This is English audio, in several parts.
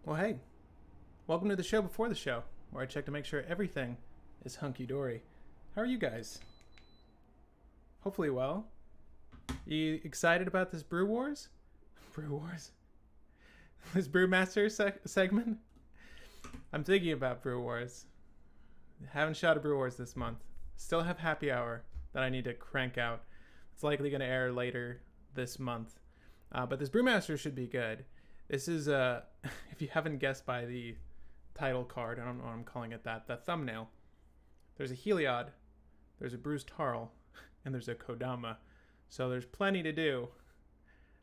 Well, hey, welcome to the show before the show, where I check to make sure everything is hunky-dory. How are you guys? Hopefully well. You excited about this Brew Wars? Brew Wars? This Brewmaster segment? I'm thinking about Brew Wars. Haven't shot a Brew Wars this month. Still have Happy Hour that I need to crank out. It's likely going to air later this month. But this Brewmaster should be good. This is, if you haven't guessed by the title card, I don't know what I'm calling it that, the thumbnail. There's a Heliod, there's a Bruse Tarl, and there's a Kodama. So there's plenty to do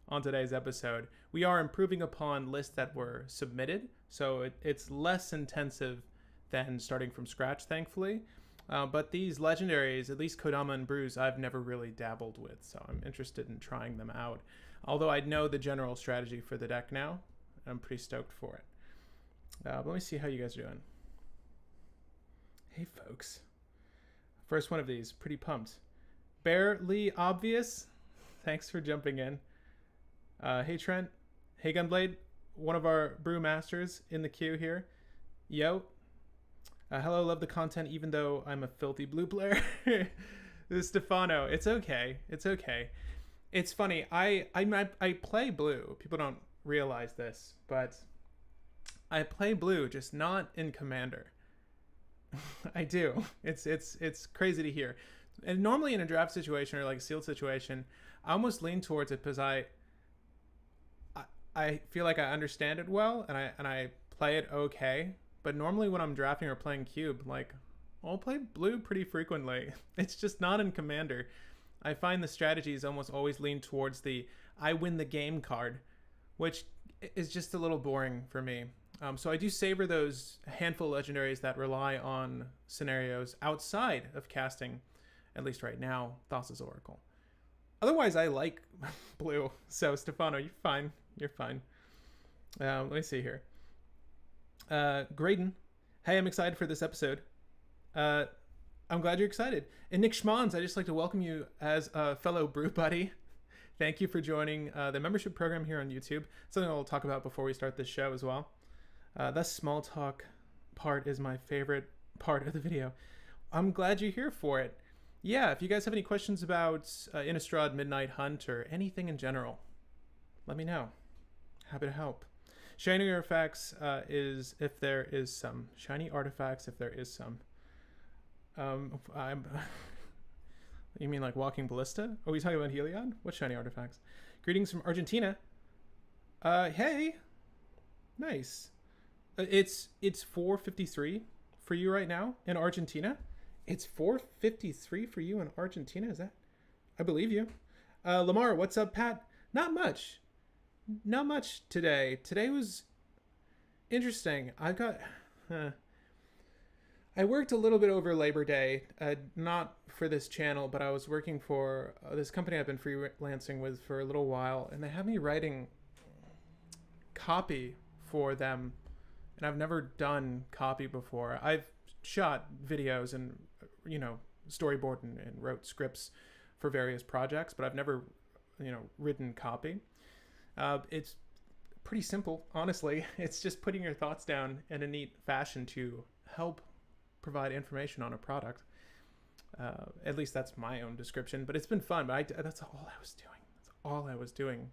on today's episode. We are improving upon lists that were submitted, so it's less intensive than starting from scratch, thankfully. But these legendaries, at least Kodama and Bruse, I've never really dabbled with, so I'm interested in trying them out. Although I know the general strategy for the deck now, I'm pretty stoked for it. But let me see how you guys are doing. Hey, folks. First one of these, pretty pumped. Barely obvious. Thanks for jumping in. Hey, Trent. Hey, Gunblade. One of our brew masters in the queue here. Yo. Hello, love the content, even though I'm a filthy blue player. This is Stefano. It's okay. It's okay. It's funny. I play blue. People don't realize this, but I play blue, just not in Commander. I do. It's crazy to hear. And normally in a draft situation or like a sealed situation, I almost lean towards it because I feel like I understand it well and I play it okay. But normally when I'm drafting or playing cube, like I'll play blue pretty frequently. It's just not in Commander. I find the strategies almost always lean towards the I win the game card, which is just a little boring for me. So I do savor those handful of legendaries that rely on scenarios outside of casting, at least right now, Thassa's Oracle. Otherwise, I like blue. So Stefano, you're fine. You're fine. Let me see here. Graydon, hey, I'm excited for this episode. I'm glad you're excited. And Nick Schmans, I'd just like to welcome you as a fellow brew buddy. Thank you for joining the membership program here on YouTube. Something I'll talk about before we start this show as well. The small talk part is my favorite part of the video. I'm glad you're here for it. Yeah, if you guys have any questions about Innistrad Midnight Hunt or anything in general, let me know. Happy to help. Shiny artifacts is if there is some. Shiny artifacts if there is some. You mean like Walking Ballista? Are we talking about Heliod? What shiny artifacts? Greetings from Argentina. Hey. Nice. It's 4:53 for you right now in Argentina. It's 4:53 for you in Argentina. Is that? I believe you. Lamar, what's up, Pat? Not much. Not much today. Today was interesting. I've got... I worked a little bit over Labor Day, not for this channel, but I was working for this company I've been freelancing with for a little while, and they had me writing copy for them, and I've never done copy before. I've shot videos and, storyboard and wrote scripts for various projects, but I've never, written copy. It's pretty simple, honestly. It's just putting your thoughts down in a neat fashion to help provide information on a product. At least that's my own description, but it's been fun. But that's all I was doing. That's all I was doing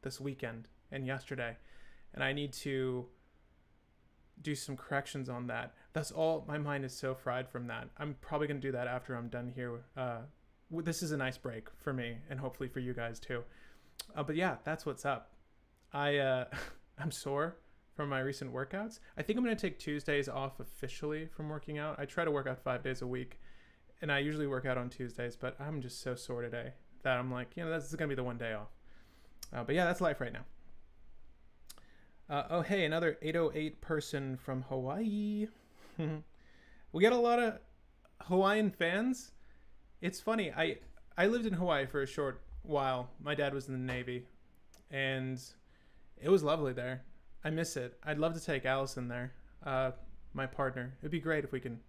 this weekend and yesterday, and I need to do some corrections on that. That's all. My mind is so fried from that. I'm probably gonna do that after I'm done here. This is a nice break for me and hopefully for you guys too. But yeah, that's what's up. I'm sore from my recent workouts. I think I'm going to take Tuesdays off officially from working out. I try to work out 5 days a week, and I usually work out on Tuesdays, but I'm just so sore today that I'm like, this is going to be the one day off. But yeah, that's life right now. Oh, hey, another 808 person from Hawaii. We got a lot of Hawaiian fans. It's funny. I lived in Hawaii for a short while. My dad was in the Navy, and it was lovely there. I miss it. I'd love to take Allison there, my partner. It'd be great if we can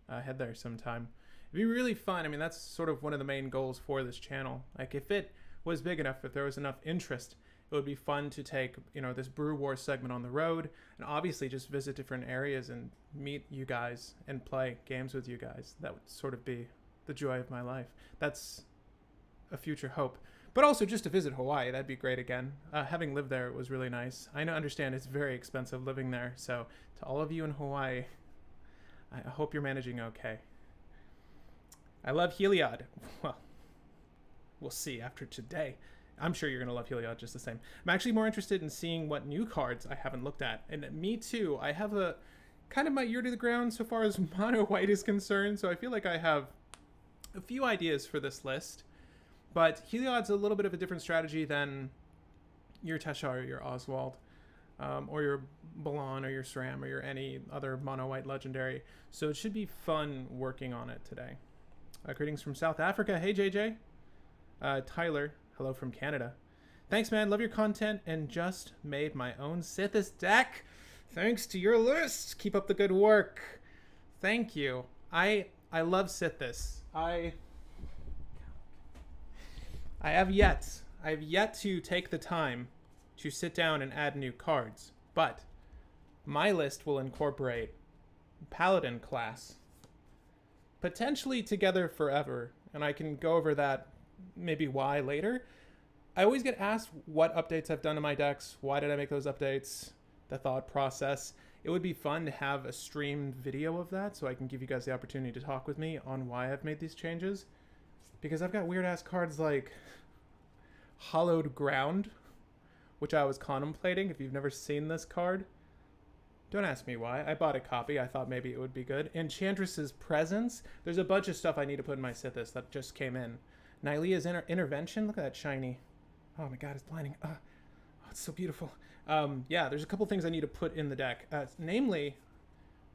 head there sometime. It'd be really fun. I mean, that's sort of one of the main goals for this channel. Like, if it was big enough, if there was enough interest It would be fun to take, you know, this Brew War segment on the road and obviously just visit different areas and meet you guys and play games with you guys. That would sort of be the joy of my life. That's a future hope. But also just to visit Hawaii, that'd be great again. Having lived there, it was really nice. I understand it's very expensive living there. So to all of you in Hawaii, I hope you're managing okay. I love Heliod. Well, we'll see after today. I'm sure you're going to love Heliod just the same. I'm actually more interested in seeing what new cards I haven't looked at. And me too. I have a kind of my ear to the ground so far as mono white is concerned. So I feel like I have a few ideas for this list. But Heliod's a little bit of a different strategy than your Tesha or your Oswald, or your Balan or your SRAM or your any other mono white legendary. So it should be fun working on it today. Greetings from South Africa. Hey, JJ. Tyler. Hello from Canada. Thanks, man. Love your content and just made my own Sithis deck. Thanks to your list. Keep up the good work. Thank you. I love Sithis. I have yet to take the time to sit down and add new cards, but my list will incorporate Paladin class, potentially Together Forever, and I can go over that maybe why later. I always get asked what updates I've done to my decks, why did I make those updates, the thought process. It would be fun to have a streamed video of that so I can give you guys the opportunity to talk with me on why I've made these changes. Because I've got weird ass cards like Hollowed Ground, which I was contemplating. If you've never seen this card, don't ask me why. I bought a copy. I thought maybe it would be good. Enchantress's Presence. There's a bunch of stuff I need to put in my Sithis that just came in. Nylea's Intervention. Look at that shiny. Oh my god, it's blinding. Oh, it's so beautiful. Yeah, there's a couple things I need to put in the deck. Namely,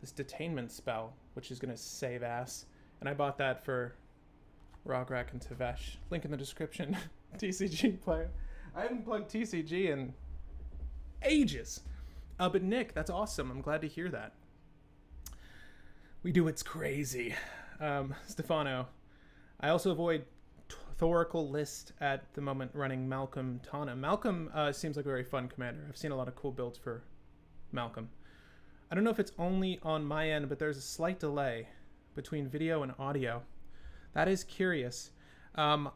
this Detainment spell, which is going to save ass. And I bought that for Rograk and Tavesh. Link in the description. TCG player. I haven't plugged TCG in ages. But Nick, that's awesome. I'm glad to hear that. We do It's crazy. Stefano. I also avoid Thoracle list at the moment running Malcolm Tana. Malcolm seems like a very fun commander. I've seen a lot of cool builds for Malcolm. I don't know if it's only on my end, but there's a slight delay between video and audio. That is curious. I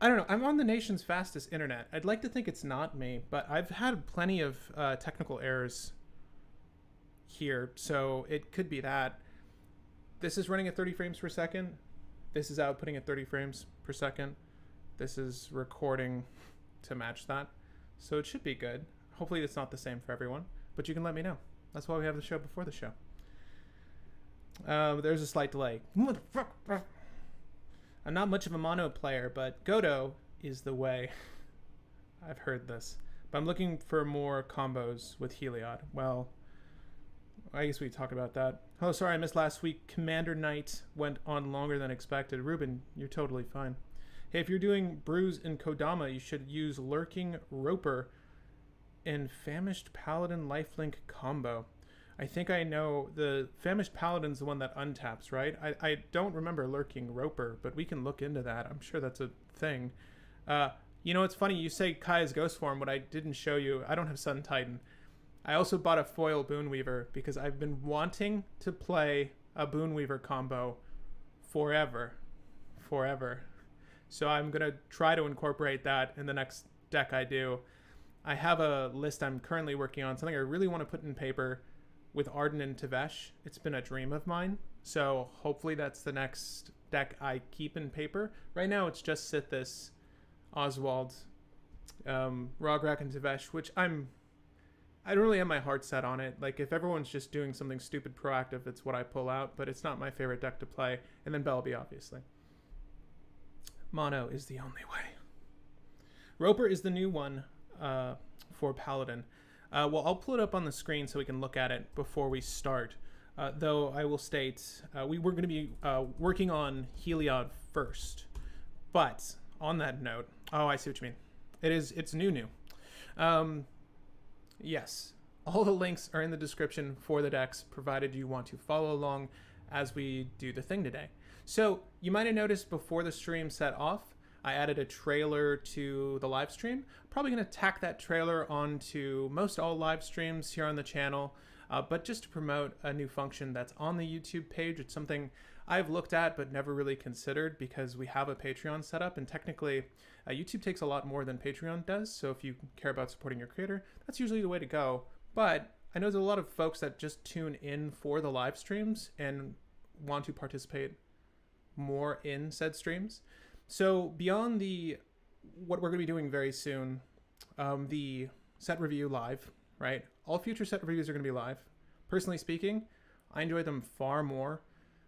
don't know. I'm on the nation's fastest internet. I'd like to think it's not me, but I've had plenty of technical errors here, so it could be that. This is running at 30 frames per second. This is outputting at 30 frames per second. This is recording to match that. So it should be good. Hopefully it's not the same for everyone, but you can let me know. That's why we have the show before the show. There's a slight delay. I'm not much of a mono player, but Godo is the way. I've heard this. But I'm looking for more combos with Heliod. Well, I guess we talked about that. Oh, sorry, I missed last week. Commander Night went on longer than expected. Ruben, you're totally fine. Hey, if you're doing Bruse and Kodama, you should use Lurking Roper and Famished Paladin Lifelink combo. I think I know the Famished Paladin's the one that untaps, right? I don't remember Lurking Roper, but we can look into that. I'm sure that's a thing. You know, it's funny, you say Kaya's Ghost Form. What I didn't show you, I don't have Sun Titan. I also bought a foil Boonweaver because I've been wanting to play a Boonweaver combo forever. So I'm going to try to incorporate that in the next deck I do. I have a list I'm currently working on, something I really want to put in paper with Arden and Tavesh. It's been a dream of mine. So hopefully that's the next deck I keep in paper. Right now it's just Sithis, Oswald, Rograk, and Tavesh, which I don't really have my heart set on it. Like, if everyone's just doing something stupid proactive, it's what I pull out, but it's not my favorite deck to play. And then Belby, obviously. Mono is the only way. Roper is the new one for Paladin. Well, I'll pull it up on the screen so we can look at it before we start. Though I will state, we were going to be working on Heliod first. But on that note, oh, I see what you mean. It's new. Yes, all the links are in the description for the decks, provided you want to follow along as we do the thing today. So you might have noticed before the stream set off, I added a trailer to the live stream. Probably going to tack that trailer onto most all live streams here on the channel, but just to promote a new function that's on the YouTube page. It's something I've looked at but never really considered because we have a Patreon set up, and technically YouTube takes a lot more than Patreon does. So if you care about supporting your creator, that's usually the way to go. But I know there's a lot of folks that just tune in for the live streams and want to participate more in said streams. So beyond what we're going to be doing very soon, the set review live, right? All future set reviews are going to be live. Personally speaking, I enjoy them far more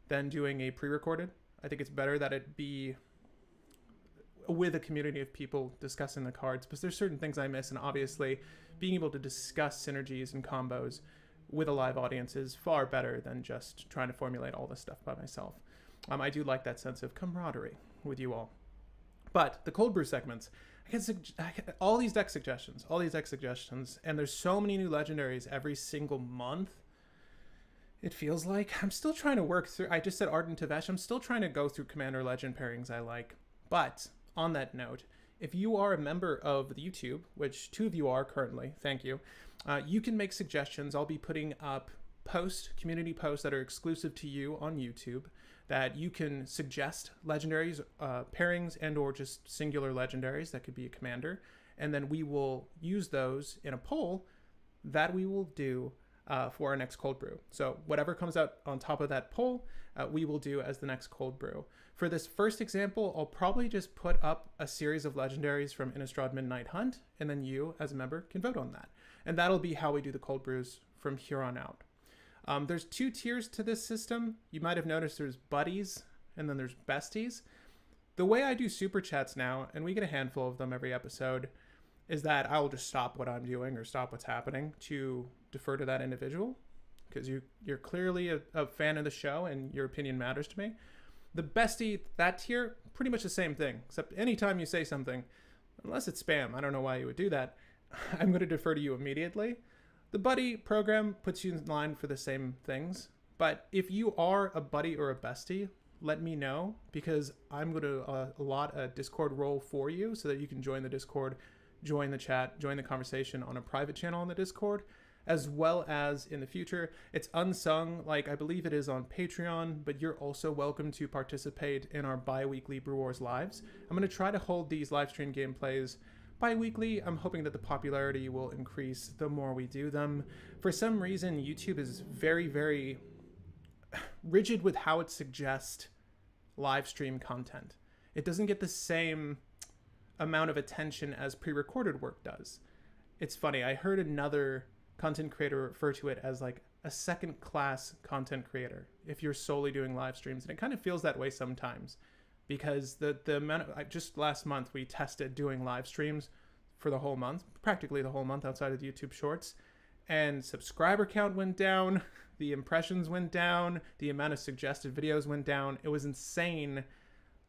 than doing a pre-recorded. I think it's better that it be with a community of people discussing the cards, because there's certain things I miss, and obviously being able to discuss synergies and combos with a live audience is far better than just trying to formulate all this stuff by myself. I do like that sense of camaraderie with you all. But the cold brew segments, I get all these deck suggestions, and there's so many new legendaries every single month. It feels like I'm still trying to work through. I just said Ardent Tavesh. I'm still trying to go through Commander Legend pairings I like. But on that note, if you are a member of the YouTube, which 2 of you are currently, thank you, you can make suggestions. I'll be putting up community posts that are exclusive to you on YouTube that you can suggest legendaries, pairings, and or just singular legendaries. That could be a commander. And then we will use those in a poll that we will do for our next cold brew. So whatever comes out on top of that poll, we will do as the next cold brew. For this first example, I'll probably just put up a series of legendaries from Innistrad Midnight Hunt, and then you as a member can vote on that. And that'll be how we do the cold brews from here on out. There's 2 tiers to this system. You might have noticed there's buddies and then there's besties. The way I do super chats now, and we get a handful of them every episode, is that I will just stop what I'm doing or stop what's happening to defer to that individual, because you're clearly a fan of the show and your opinion matters to me. The bestie, that tier, pretty much the same thing, except anytime you say something, unless it's spam, I don't know why you would do that, I'm going to defer to you immediately. The buddy program puts you in line for the same things, but if you are a buddy or a bestie, let me know, because I'm going to allot a Discord role for you so that you can join the Discord, join the chat, join the conversation on a private channel on the Discord, as well as in the future. It's unsung, like I believe it is on Patreon, but you're also welcome to participate in our bi-weekly Brew Wars lives. I'm going to try to hold these live stream gameplays bi-weekly. I'm hoping that the popularity will increase the more we do them. For some reason, YouTube is very, very rigid with how it suggests live stream content. It doesn't get the same amount of attention as pre-recorded work does. It's funny, I heard another content creator refer to it as like a second-class content creator if you're solely doing live streams, and it kind of feels that way sometimes, because the amount of, just last month we tested doing live streams for the whole month, practically the whole month outside of the YouTube Shorts, and subscriber count went down, the impressions went down, the amount of suggested videos went down. It was insane,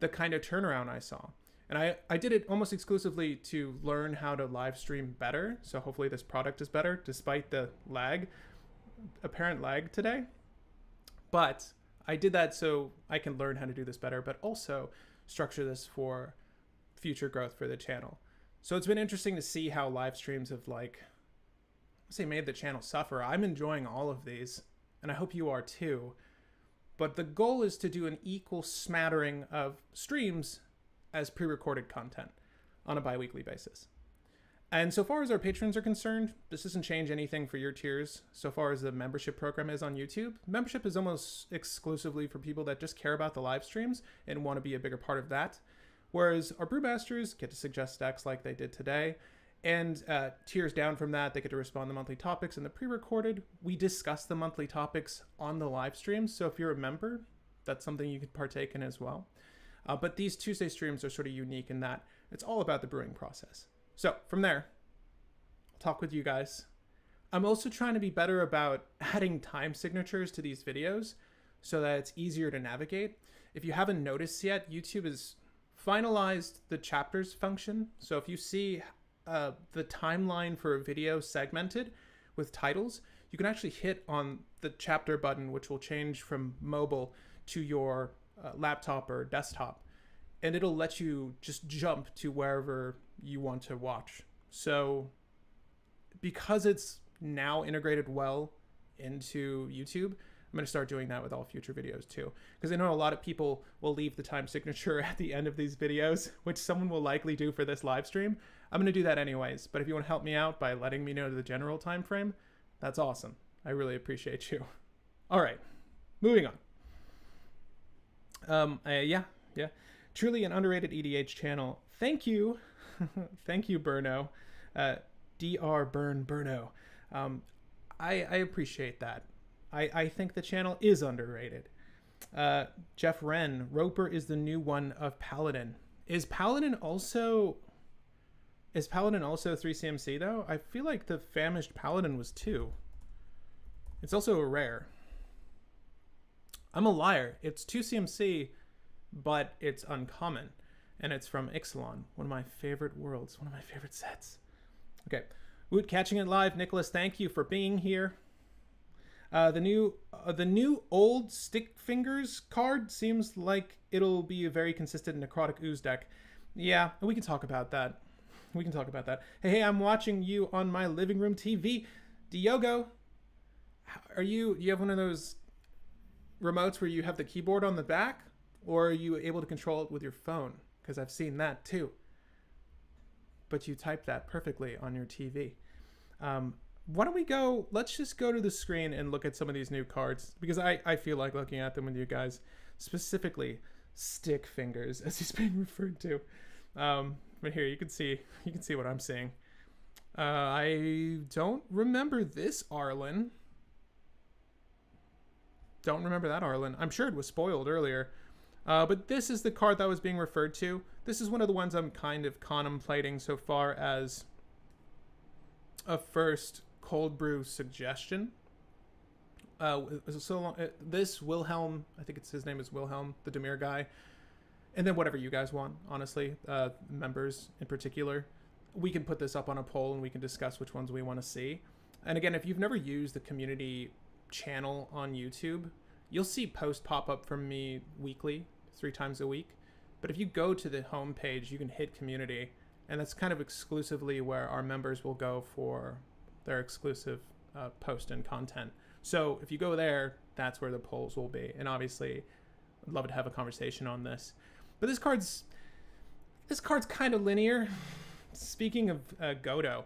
the kind of turnaround I saw. And I did it almost exclusively to learn how to live stream better. So hopefully this product is better despite the apparent lag today. But I did that so I can learn how to do this better, but also structure this for future growth for the channel. So it's been interesting to see how live streams have made the channel suffer. I'm enjoying all of these, and I hope you are too. But the goal is to do an equal smattering of streams as pre-recorded content on a bi-weekly basis. And so far as our patrons are concerned, this doesn't change anything for your tiers. So far as the membership program is on YouTube, membership is almost exclusively for people that just care about the live streams and want to be a bigger part of that. Whereas our brewmasters get to suggest decks like they did today. And tiers down from that, they get to respond to monthly topics. In the pre-recorded, we discuss the monthly topics on the live streams. So if you're a member, that's something you could partake in as well. But these Tuesday streams are sort of unique in that it's all about the brewing process. So from there, I'll talk with you guys. I'm also trying to be better about adding time signatures to these videos so that it's easier to navigate. If you haven't noticed yet, YouTube has finalized the chapters function. So if you see the timeline for a video segmented with titles, you can actually hit on the chapter button, which will change from mobile to your laptop or desktop, and it'll let you just jump to wherever you want to watch. So because it's now integrated well into YouTube, I'm going to start doing that with all future videos too. Because I know a lot of people will leave the time signature at the end of these videos, which someone will likely do for this live stream. I'm going to do that anyways. But if you want to help me out by letting me know the general time frame, that's awesome. I really appreciate you. All right, moving on. Yeah. Truly an underrated EDH channel. Thank you. Thank you, Burno. Dr. Burno. I appreciate that. I think the channel is underrated. Jeff Wren, Roper is the new one of Paladin. Is Paladin also 3CMC though? I feel like the Famished Paladin was 2. It's also a rare. I'm a liar. It's 2CMC, but it's uncommon. And it's from Ixalan, one of my favorite worlds, one of my favorite sets. Okay. Woot, catching it live. Nicholas, thank you for being here. The new old Stick Fingers card seems like it'll be a very consistent Necrotic Ooze deck. Yeah, we can talk about that. Hey, I'm watching you on my living room TV. Diogo, do you have one of those remotes where you have the keyboard on the back, or are you able to control it with your phone? Because I've seen that too. But you type that perfectly on your TV. Why don't we go, let's just go to the screen and look at some of these new cards, because I feel like looking at them with you guys, specifically Stick Fingers, as he's being referred to. But here, you can see what I'm seeing. I don't remember this Arlen. Don't remember that Arlen. I'm sure it was spoiled earlier. But this is the card that was being referred to. This is one of the ones I'm kind of contemplating so far as a first cold brew suggestion. This Wilhelm, I think his name is Wilhelm, the Demir guy, and then whatever you guys want, honestly, members in particular, we can put this up on a poll and we can discuss which ones we want to see. And again, if you've never used the community channel on YouTube, you'll see posts pop up from me weekly, 3 times a week. But if you go to the home page, you can hit community, and that's kind of exclusively where our members will go for their exclusive post and content. So if you go there, that's where the polls will be. And obviously, I'd love to have a conversation on this. But this card's kind of linear. Speaking of Godo,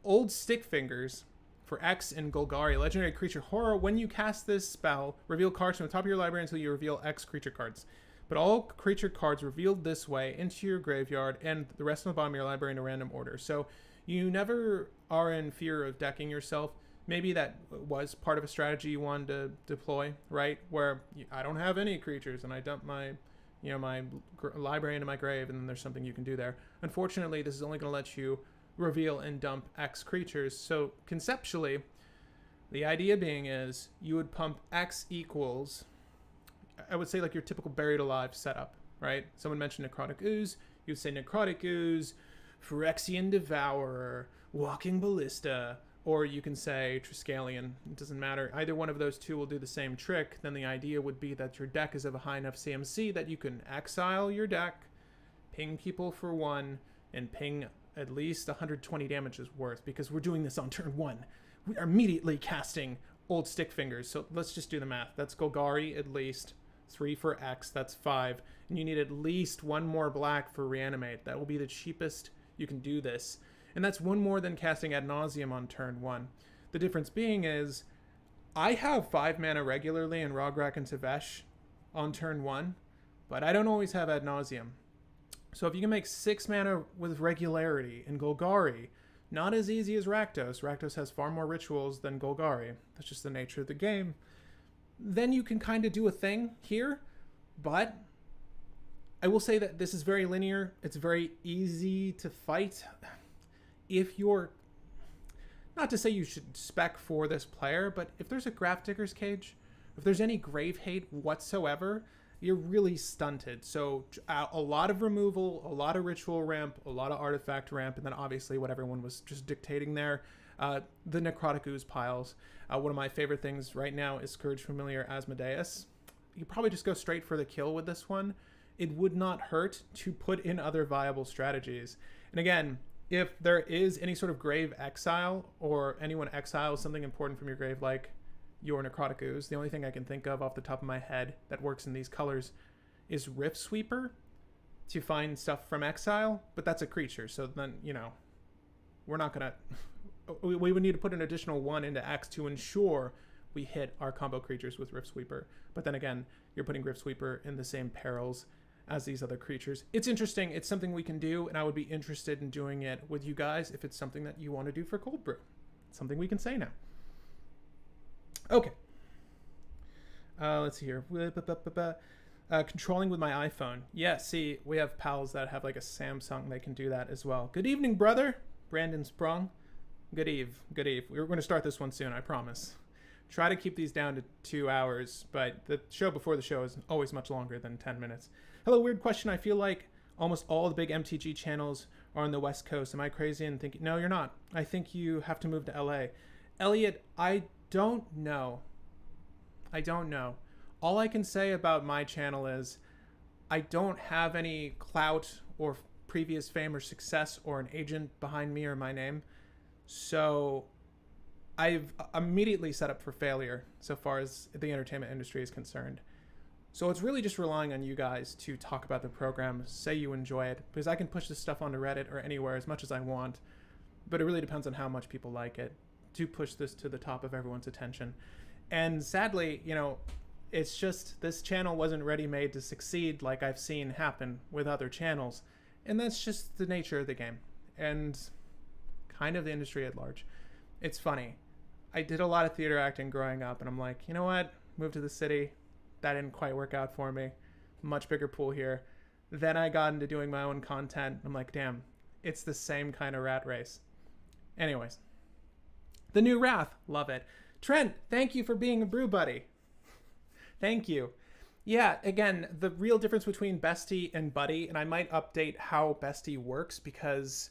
old Stick Fingers for X in Golgari, legendary creature horror. When you cast this spell, reveal cards from the top of your library until you reveal X creature cards. But all creature cards revealed this way into your graveyard and the rest of the bottom of your library in a random order. So you never are in fear of decking yourself. Maybe that was part of a strategy you wanted to deploy, right? Where I don't have any creatures and I dump my library into my grave, and then there's something you can do there. Unfortunately, this is only going to let you reveal and dump X creatures. So conceptually, the idea being is you would pump X equals, I would say like your typical Buried Alive setup, right? Someone mentioned Necrotic Ooze. You'd say Necrotic Ooze, Phyrexian Devourer, Walking Ballista, or you can say Triskelion. It doesn't matter. Either one of those two will do the same trick. Then the idea would be that your deck is of a high enough CMC that you can exile your deck, ping people for 1, and ping at least 120 damage is worth, because we're doing this on turn 1. We are immediately casting old Stick Fingers. So let's just do the math. That's Golgari at least. 3 for X, that's 5. And you need at least 1 more black for Reanimate. That will be the cheapest you can do this. And that's 1 more than casting Ad Nauseam on turn 1. The difference being is, I have 5 mana regularly in Rograk and Tevesh on turn 1, but I don't always have Ad Nauseam. So if you can make 6 mana with regularity in Golgari, not as easy as Rakdos. Rakdos has far more rituals than Golgari. That's just the nature of the game. Then you can kind of do a thing here, but I will say that this is very linear. It's very easy to fight. If you're, not to say you should spec for this player, but if there's a Graph Digger's Cage, if there's any grave hate whatsoever, you're really stunted. So a lot of removal, a lot of ritual ramp, a lot of artifact ramp, and then obviously what everyone was just dictating there, the Necrotic Ooze piles. One of my favorite things right now is Scourge Familiar Asmodeus. You probably just go straight for the kill with this one, it would not hurt to put in other viable strategies. And again, if there is any sort of grave exile, or anyone exiles something important from your grave, like your Necrotic Ooze, the only thing I can think of off the top of my head that works in these colors is Rift Sweeper to find stuff from exile, but that's a creature, so then, you know, we're not gonna... We would need to put an additional 1 into X to ensure we hit our combo creatures with Rift Sweeper. But then again, you're putting Rift Sweeper in the same perils as these other creatures. It's interesting. It's something we can do, and I would be interested in doing it with you guys if it's something that you want to do for Cold Brew. It's something we can say now. Okay. Let's see here. Controlling with my iPhone. Yeah, see, we have pals that have like a Samsung. They can do that as well. Good evening, brother. Brandon Sprung. Good eve. Good eve. We're going to start this one soon, I promise. Try to keep these down to 2 hours, but the show before the show is always much longer than 10 minutes. Hello, weird question. I feel like almost all the big MTG channels are on the West Coast. Am I crazy and thinking? No, you're not. I think you have to move to LA. Elliot, I don't know. I don't know. All I can say about my channel is I don't have any clout or previous fame or success or an agent behind me or my name. So I've immediately set up for failure so far as the entertainment industry is concerned. So it's really just relying on you guys to talk about the program, say you enjoy it, because I can push this stuff onto Reddit or anywhere as much as I want, but it really depends on how much people like it to push this to the top of everyone's attention. And sadly, you know, it's just this channel wasn't ready made to succeed like I've seen happen with other channels. And that's just the nature of the game and kind of the industry at large. It's funny. I did a lot of theater acting growing up, and I'm like, you know what? Moved to the city. That didn't quite work out for me. Much bigger pool here. Then I got into doing my own content. I'm like, damn, it's the same kind of rat race. Anyways. The new Wrath. Love it. Trent, thank you for being a brew buddy. Thank you. Yeah, again, the real difference between Bestie and Buddy, and I might update how Bestie works because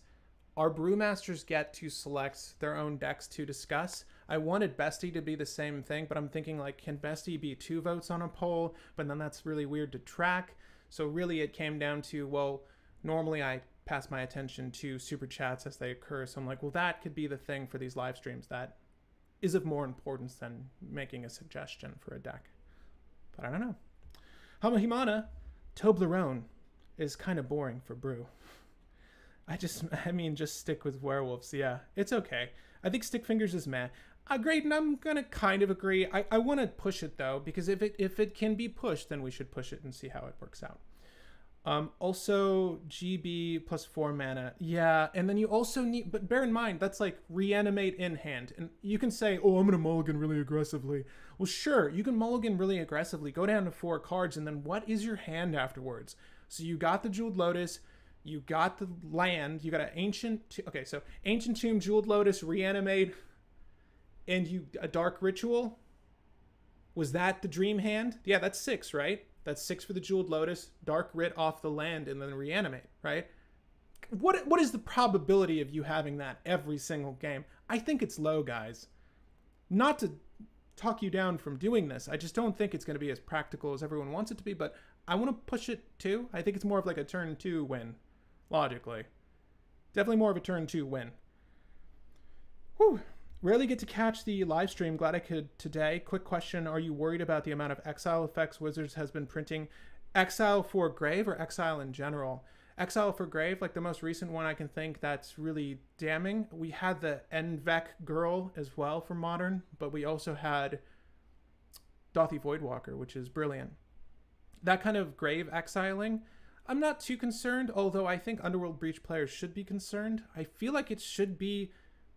our brewmasters get to select their own decks to discuss. I wanted Bestie to be the same thing, but I'm thinking, like, can Bestie be 2 votes on a poll? But then that's really weird to track. So really it came down to, well, normally I pass my attention to super chats as they occur. So I'm like, well, that could be the thing for these live streams that is of more importance than making a suggestion for a deck. But I don't know. Hamahimana, Toblerone is kind of boring for brew. I mean, just stick with werewolves. Yeah, it's okay. I think Stick Fingers is meh. Great, and I'm gonna kind of agree. I want to push it though, because if it can be pushed, then we should push it and see how it works out. Also GB plus 4 mana. Yeah, and then you also need, but bear in mind, that's like reanimate in hand. And you can say, oh, I'm gonna mulligan really aggressively. Well, sure, you can mulligan really aggressively, go down to 4 cards, and then what is your hand afterwards? So you got the Jeweled Lotus, you got the land, you got an Ancient, okay, so Ancient Tomb, Jeweled Lotus, reanimate, and you a Dark Ritual. Was that the dream hand? Yeah, that's 6, right? That's 6 for the Jeweled Lotus, Dark Writ off the land, and then reanimate, right? What is the probability of you having that every single game? I think it's low, guys. Not to talk you down from doing this. I just don't think it's going to be as practical as everyone wants it to be, but I want to push it too. I think it's more of like a turn 2 win, logically. Definitely more of a turn 2 win. Whew. Rarely get to catch the live stream. Glad I could today. Quick question. Are you worried about the amount of exile effects Wizards has been printing? Exile for Grave or exile in general? Exile for Grave, like the most recent one I can think that's really damning. We had the Envec Girl as well for Modern, but we also had Dothy Voidwalker, which is brilliant. That kind of Grave exiling, I'm not too concerned, although I think Underworld Breach players should be concerned. I feel like it should be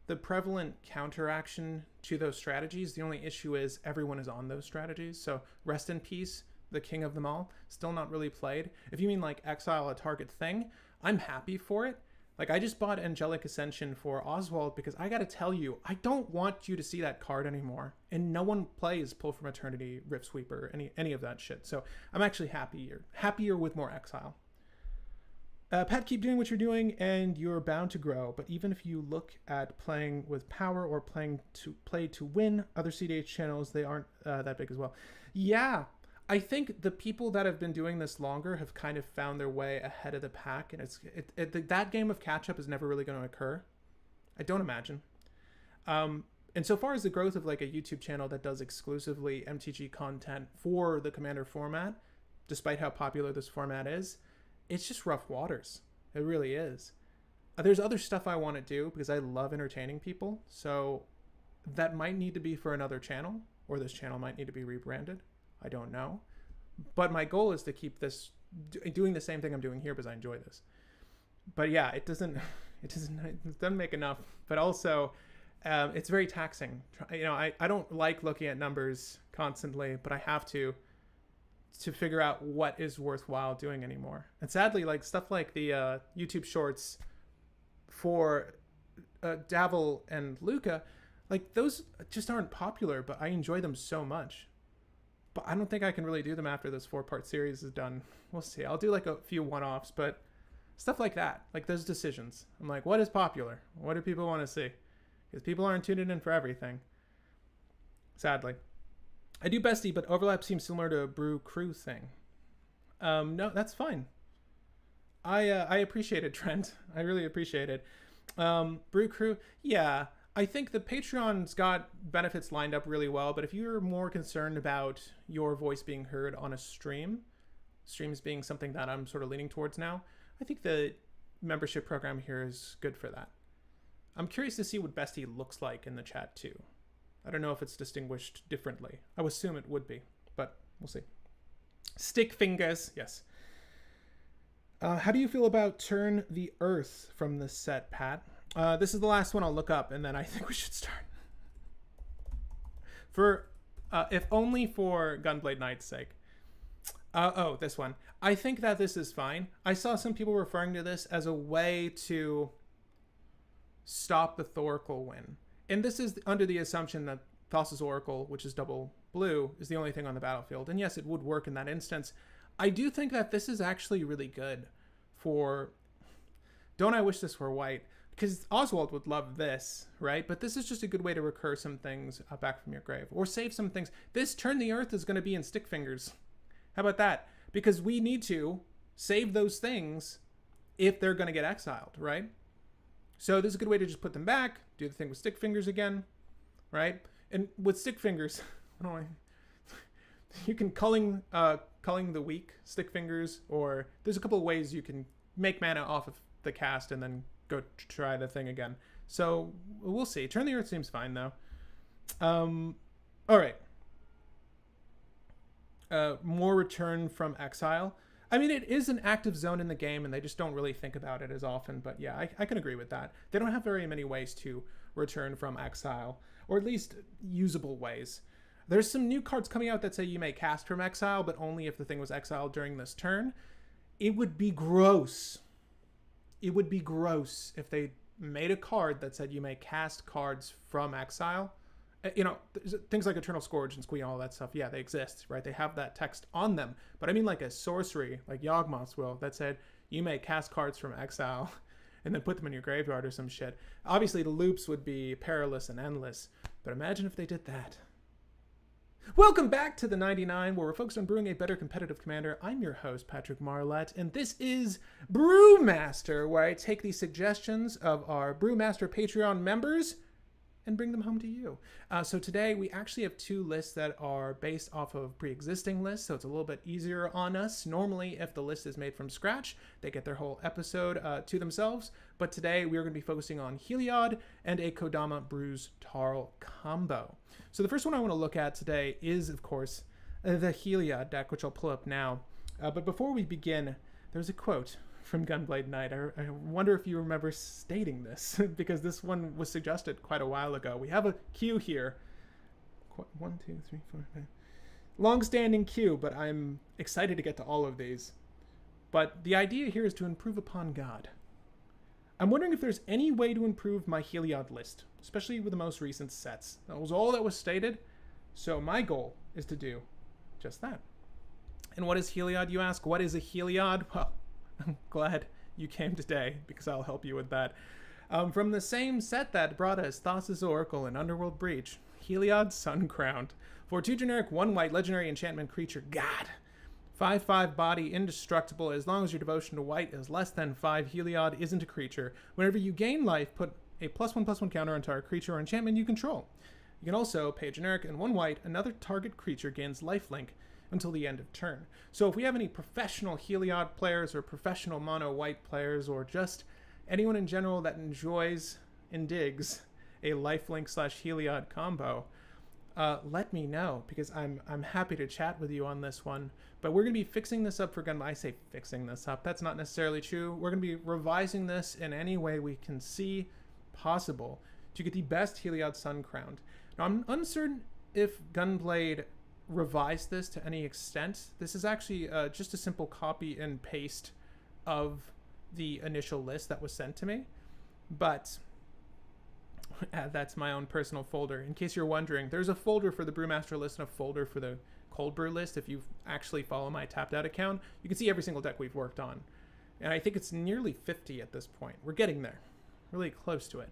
the prevalent counteraction to those strategies. The only issue is everyone is on those strategies. So rest in peace, the king of them all. Still not really played. If you mean like exile a target thing, I'm happy for it. Like I just bought Angelic Ascension for Oswald because I gotta tell you, I don't want you to see that card anymore. And no one plays Pull from Eternity, Rift Sweeper, any of that shit. So I'm actually happier with more exile. Pat, keep doing what you're doing and you're bound to grow. But even if you look at playing with power or play to win, other cEDH channels, they aren't that big as well. Yeah, I think the people that have been doing this longer have kind of found their way ahead of the pack, and that game of catch up is never really going to occur. I don't imagine. And so far as the growth of like a YouTube channel that does exclusively MTG content for the Commander format, despite how popular this format is, it's just rough waters. It really is. There's other stuff I want to do because I love entertaining people. So that might need to be for another channel, or this channel might need to be rebranded. I don't know. But my goal is to keep this doing the same thing I'm doing here because I enjoy this. But yeah, it doesn't make enough. But also, it's very taxing. You know, I don't like looking at numbers constantly, but I have to figure out what is worthwhile doing anymore. And sadly, like stuff like the YouTube shorts for Davil and Luca, like those just aren't popular, but I enjoy them so much. But I don't think I can really do them after this 4-part series is done. We'll see. I'll do like a few one-offs, but stuff like that, like those decisions. I'm like, what is popular? What do people want to see? Because people aren't tuning in for everything. Sadly. I do bestie, but overlap seems similar to a Brew crew thing. No, that's fine. I appreciate it, Trent. I really appreciate it. Brew crew, yeah. I think the Patreon's got benefits lined up really well, but if you're more concerned about your voice being heard on a streams being something that I'm sort of leaning towards now, I think the membership program here is good for that. I'm curious to see what bestie looks like in the chat too. I don't know if it's distinguished differently. I would assume it would be, but we'll see. Stick fingers, yes. How do you feel about Turn the Earth from this set, Pat? This is the last one I'll look up, and then I think we should start. If only for Gunblade Knight's sake. This one. I think that this is fine. I saw some people referring to this as a way to stop the Thoracle win. And this is under the assumption that Thassa's Oracle, which is double blue, is the only thing on the battlefield. And yes, it would work in that instance. I do think that this is actually really good for... Don't I wish this were white? Because Oswald would love this, right? But this is just a good way to recur some things back from your grave. Or save some things. This Turn the Earth is going to be in stick fingers. How about that? Because we need to save those things if they're going to get exiled, right? So this is a good way to just put them back, do the thing with stick fingers again, right? And with stick fingers, you can culling the weak stick fingers, or there's a couple of ways you can make mana off of the cast and then go try the thing again. So we'll see. Turn the Earth seems fine though. All right. More Return from Exile. I mean, it is an active zone in the game, and they just don't really think about it as often. But yeah, I can agree with that. They don't have very many ways to return from exile, or at least usable ways. There's some new cards coming out that say you may cast from exile, but only if the thing was exiled during this turn. It would be gross. It would be gross if they made a card that said you may cast cards from exile. You know, things like Eternal Scourge and Squee and all that stuff, yeah, they exist, right? They have that text on them. But I mean like a sorcery, like Yawgmoth's will, that said you may cast cards from exile and then put them in your graveyard or some shit. Obviously, the loops would be perilous and endless, but imagine if they did that. Welcome back to the 99, where we're focused on brewing a better competitive commander. I'm your host, Patrick Marlett, and this is Brewmaster, where I take the suggestions of our Brewmaster Patreon members and bring them home to you. So today we actually have two lists that are based off of pre-existing lists, so it's a little bit easier on us. Normally, if the list is made from scratch, they get their whole episode to themselves, but today we are going to be focusing on Heliod and a Kodama Bruse Tarl combo. So the first one I want to look at today is, of course, the Heliod deck, which I'll pull up now. But before we begin, there's a quote from Gunblade Knight. I wonder if you remember stating this, because this one was suggested quite a while ago. We have a queue here. 1, 2, 3, 4, 5. Long-standing queue, but I'm excited to get to all of these. But the idea here is to improve upon God. I'm wondering if there's any way to improve my Heliod list, especially with the most recent sets. That was all that was stated, so my goal is to do just that. And what is Heliod, you ask? What is a Heliod? Well, I'm glad you came today, because I'll help you with that. From the same set that brought us Thassa's Oracle and Underworld Breach, Heliod Suncrowned. For 2 generic, 1 white, legendary enchantment creature, God. 5/5 body, indestructible. As long as your devotion to white is less than 5, Heliod isn't a creature. Whenever you gain life, put a +1/+1 counter on target creature or enchantment you control. You can also pay a generic and 1 white, another target creature gains lifelink until the end of turn. So if we have any professional Heliod players or professional mono white players or just anyone in general that enjoys and digs a lifelink / Heliod combo, let me know, because I'm happy to chat with you on this one. But we're going to be fixing this up for Gunblade. I say fixing this up. That's not necessarily true. We're going to be revising this in any way we can see possible to get the best Heliod Sun crowned. Now, I'm uncertain if Gunblade revised this to any extent. This is actually just a simple copy and paste of the initial list that was sent to me. But that's my own personal folder. In case you're wondering, there's a folder for the Brewmaster list and a folder for the Cold Brew list. If you actually follow my Tapped Out account, you can see every single deck we've worked on. And I think it's nearly 50 at this point. We're getting there. Really close to it.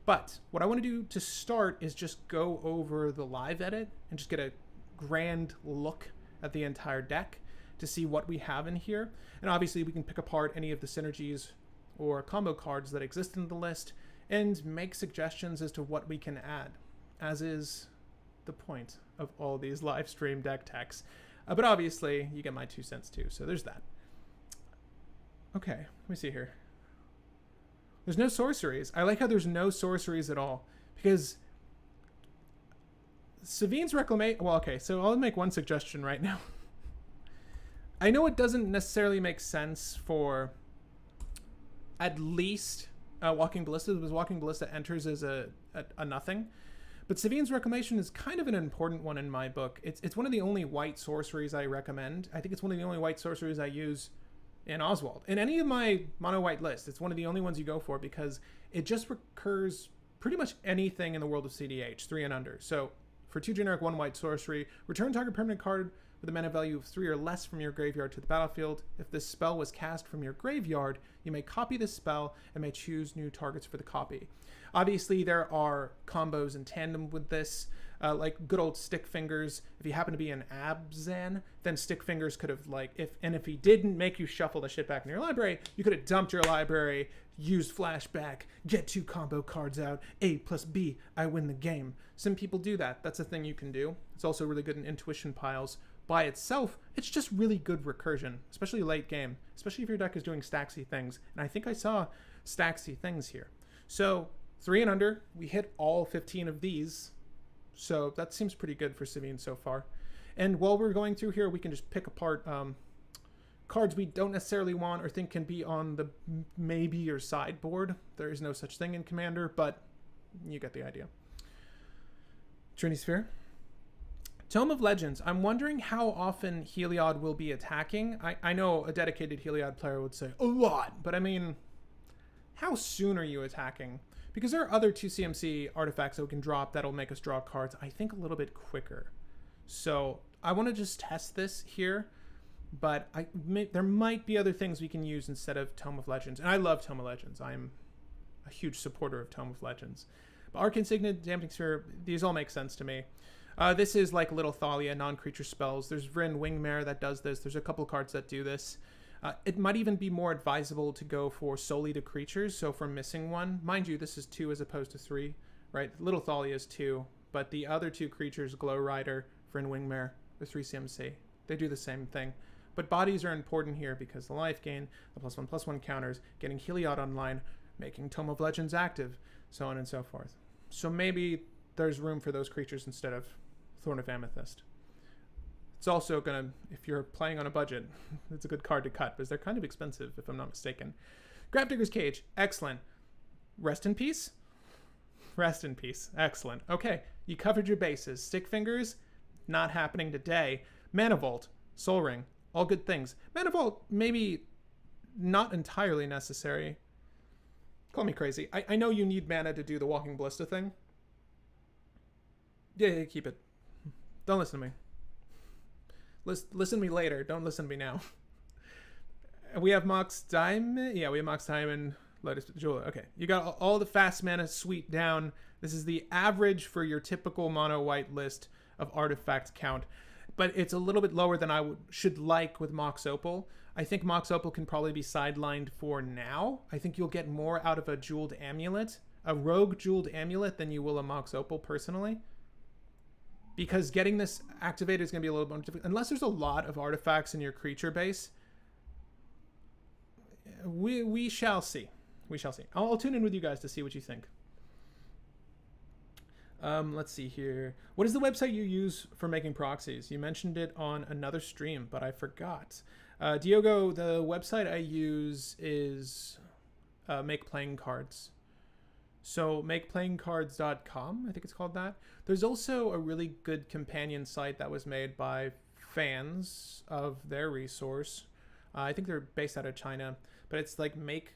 But what I want to do to start is just go over the live edit and just get a grand look at the entire deck to see what we have in here. And obviously we can pick apart any of the synergies or combo cards that exist in the list and make suggestions as to what we can add, as is the point of all these live stream deck techs. But obviously you get my 2 cents too, so there's that. Okay, let me see here. There's no sorceries. I like how there's no sorceries at all, because Savine's Reclamation... Well, okay, so I'll make one suggestion right now. I know it doesn't necessarily make sense for at least Walking Ballista, because Walking Ballista enters as a nothing. But Savine's Reclamation is kind of an important one in my book. It's one of the only white sorceries I recommend. I think it's one of the only white sorceries I use in Oswald. In any of my mono-white lists, it's one of the only ones you go for, because it just recurs pretty much anything in the world of cEDH, 3 and under. So for 2 generic, 1 white sorcery, return target permanent card with a mana value of 3 or less from your graveyard to the battlefield. If this spell was cast from your graveyard, you may copy this spell and may choose new targets for the copy. Obviously, there are combos in tandem with this, like good old Stick Fingers. If you happen to be an Abzan, then Stick Fingers could have, if he didn't make you shuffle the shit back in your library, you could have dumped your library, used Flashback, get 2 combo cards out, A plus B, I win the game. Some people do that. That's a thing you can do. It's also really good in Intuition piles. By itself, it's just really good recursion, especially late game, especially if your deck is doing Staxy things. And I think I saw Staxy things here. So 3 and under, we hit all 15 of these. So that seems pretty good for Savine so far. And while we're going through here, we can just pick apart cards we don't necessarily want or think can be on the maybe or sideboard. There is no such thing in Commander, but you get the idea. Trinity Sphere. Tome of Legends. I'm wondering how often Heliod will be attacking. I know a dedicated Heliod player would say a lot, but I mean, how soon are you attacking? Because there are other 2 CMC artifacts that we can drop that'll make us draw cards, I think, a little bit quicker. So I want to just test this here, but there might be other things we can use instead of Tome of Legends. And I love Tome of Legends. I'm a huge supporter of Tome of Legends. But Arcane Signet, Dampening Sphere, these all make sense to me. This is like Little Thalia, non-creature spells. There's Vryn Wingmare that does this. There's a couple cards that do this. It might even be more advisable to go for solely the creatures, so for missing one. Mind you, this is 2 as opposed to 3, right? Little Thalia is 2, but the other 2 creatures, Glow Rider, Vryn Wingmare, are 3 CMC. They do the same thing. But bodies are important here because the life gain, the +1/+1 counters, getting Heliod online, making Tome of Legends active, so on and so forth. So maybe there's room for those creatures instead of Thorn of Amethyst. It's also gonna, if you're playing on a budget, it's a good card to cut because they're kind of expensive, if I'm not mistaken. Grafdigger's Cage, excellent. Rest in peace? Rest in peace, excellent. Okay, you covered your bases. Stick Fingers, not happening today. Mana Vault, Soul Ring, all good things. Mana Vault, maybe not entirely necessary. Call me crazy. I know you need mana to do the Walking Ballista thing. Yeah, keep it. Don't listen to me. Listen to me later. Don't listen to me now. We have Mox Diamond. Yeah, we have Mox Diamond, Lotus Jewel. Okay, you got all the fast mana suite down. This is the average for your typical mono white list of artifact count, but it's a little bit lower than I should like with Mox Opal. I think Mox Opal can probably be sidelined for now. I think you'll get more out of a Jeweled Amulet, a rogue Jeweled Amulet, than you will a Mox Opal personally. Because getting this activated is going to be a little bit difficult. Unless there's a lot of artifacts in your creature base. We shall see. We shall see. I'll tune in with you guys to see what you think. Let's see here. What is the website you use for making proxies? You mentioned it on another stream, but I forgot. Diogo, the website I use is Make Playing Cards. So makeplayingcards.com, I think it's called that. There's also a really good companion site that was made by fans of their resource. I think they're based out of China, but it's like Make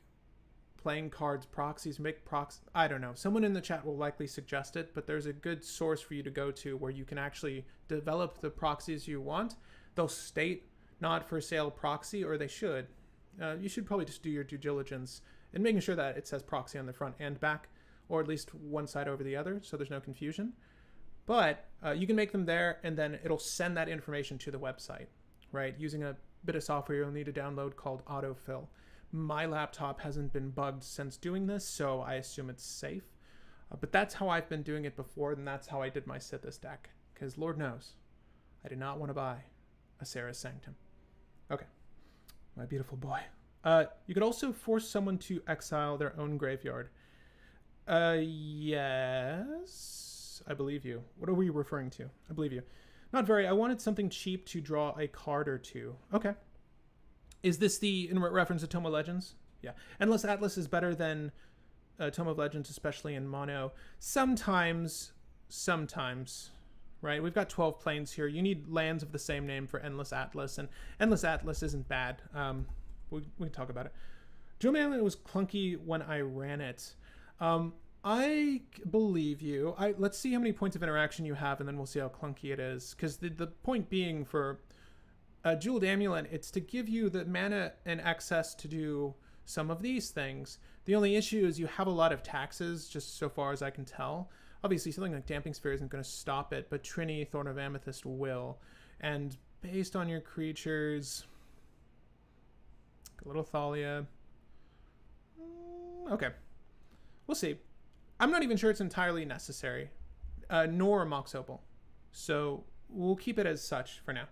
Playing Cards Proxies, I don't know. Someone in the chat will likely suggest it, but there's a good source for you to go to where you can actually develop the proxies you want. They'll state not for sale proxy, or they should. You should probably just do your due diligence in making sure that it says proxy on the front and back, or at least one side over the other, so there's no confusion. But you can make them there, and then it'll send that information to the website, right? Using a bit of software you'll need to download called Autofill. My laptop hasn't been bugged since doing this, so I assume it's safe. But that's how I've been doing it before, and that's how I did my Sithis deck. Because Lord knows, I did not want to buy a Sarah's Sanctum. Okay, my beautiful boy. You could also force someone to exile their own graveyard. Yes, I believe you. What are we referring to? I believe you. Not very. I wanted something cheap to draw a card or two. Okay. Is this in reference to Tome of Legends? Yeah. Endless Atlas is better than Tome of Legends, especially in mono. Sometimes, right? We've got 12 planes here. You need lands of the same name for Endless Atlas, and Endless Atlas isn't bad. We can talk about it. Jewel Amulet was clunky when I ran it. I believe you. Let's see how many points of interaction you have, and then we'll see how clunky it is. Because the point being for a Jeweled Amulet, it's to give you the mana and access to do some of these things. The only issue is you have a lot of taxes, just so far as I can tell. Obviously, something like Damping Sphere isn't going to stop it, but Trini, Thorn of Amethyst will. And based on your creatures, a little Thalia. Okay. We'll see. I'm not even sure it's entirely necessary, nor Mox Opal. So we'll keep it as such for now.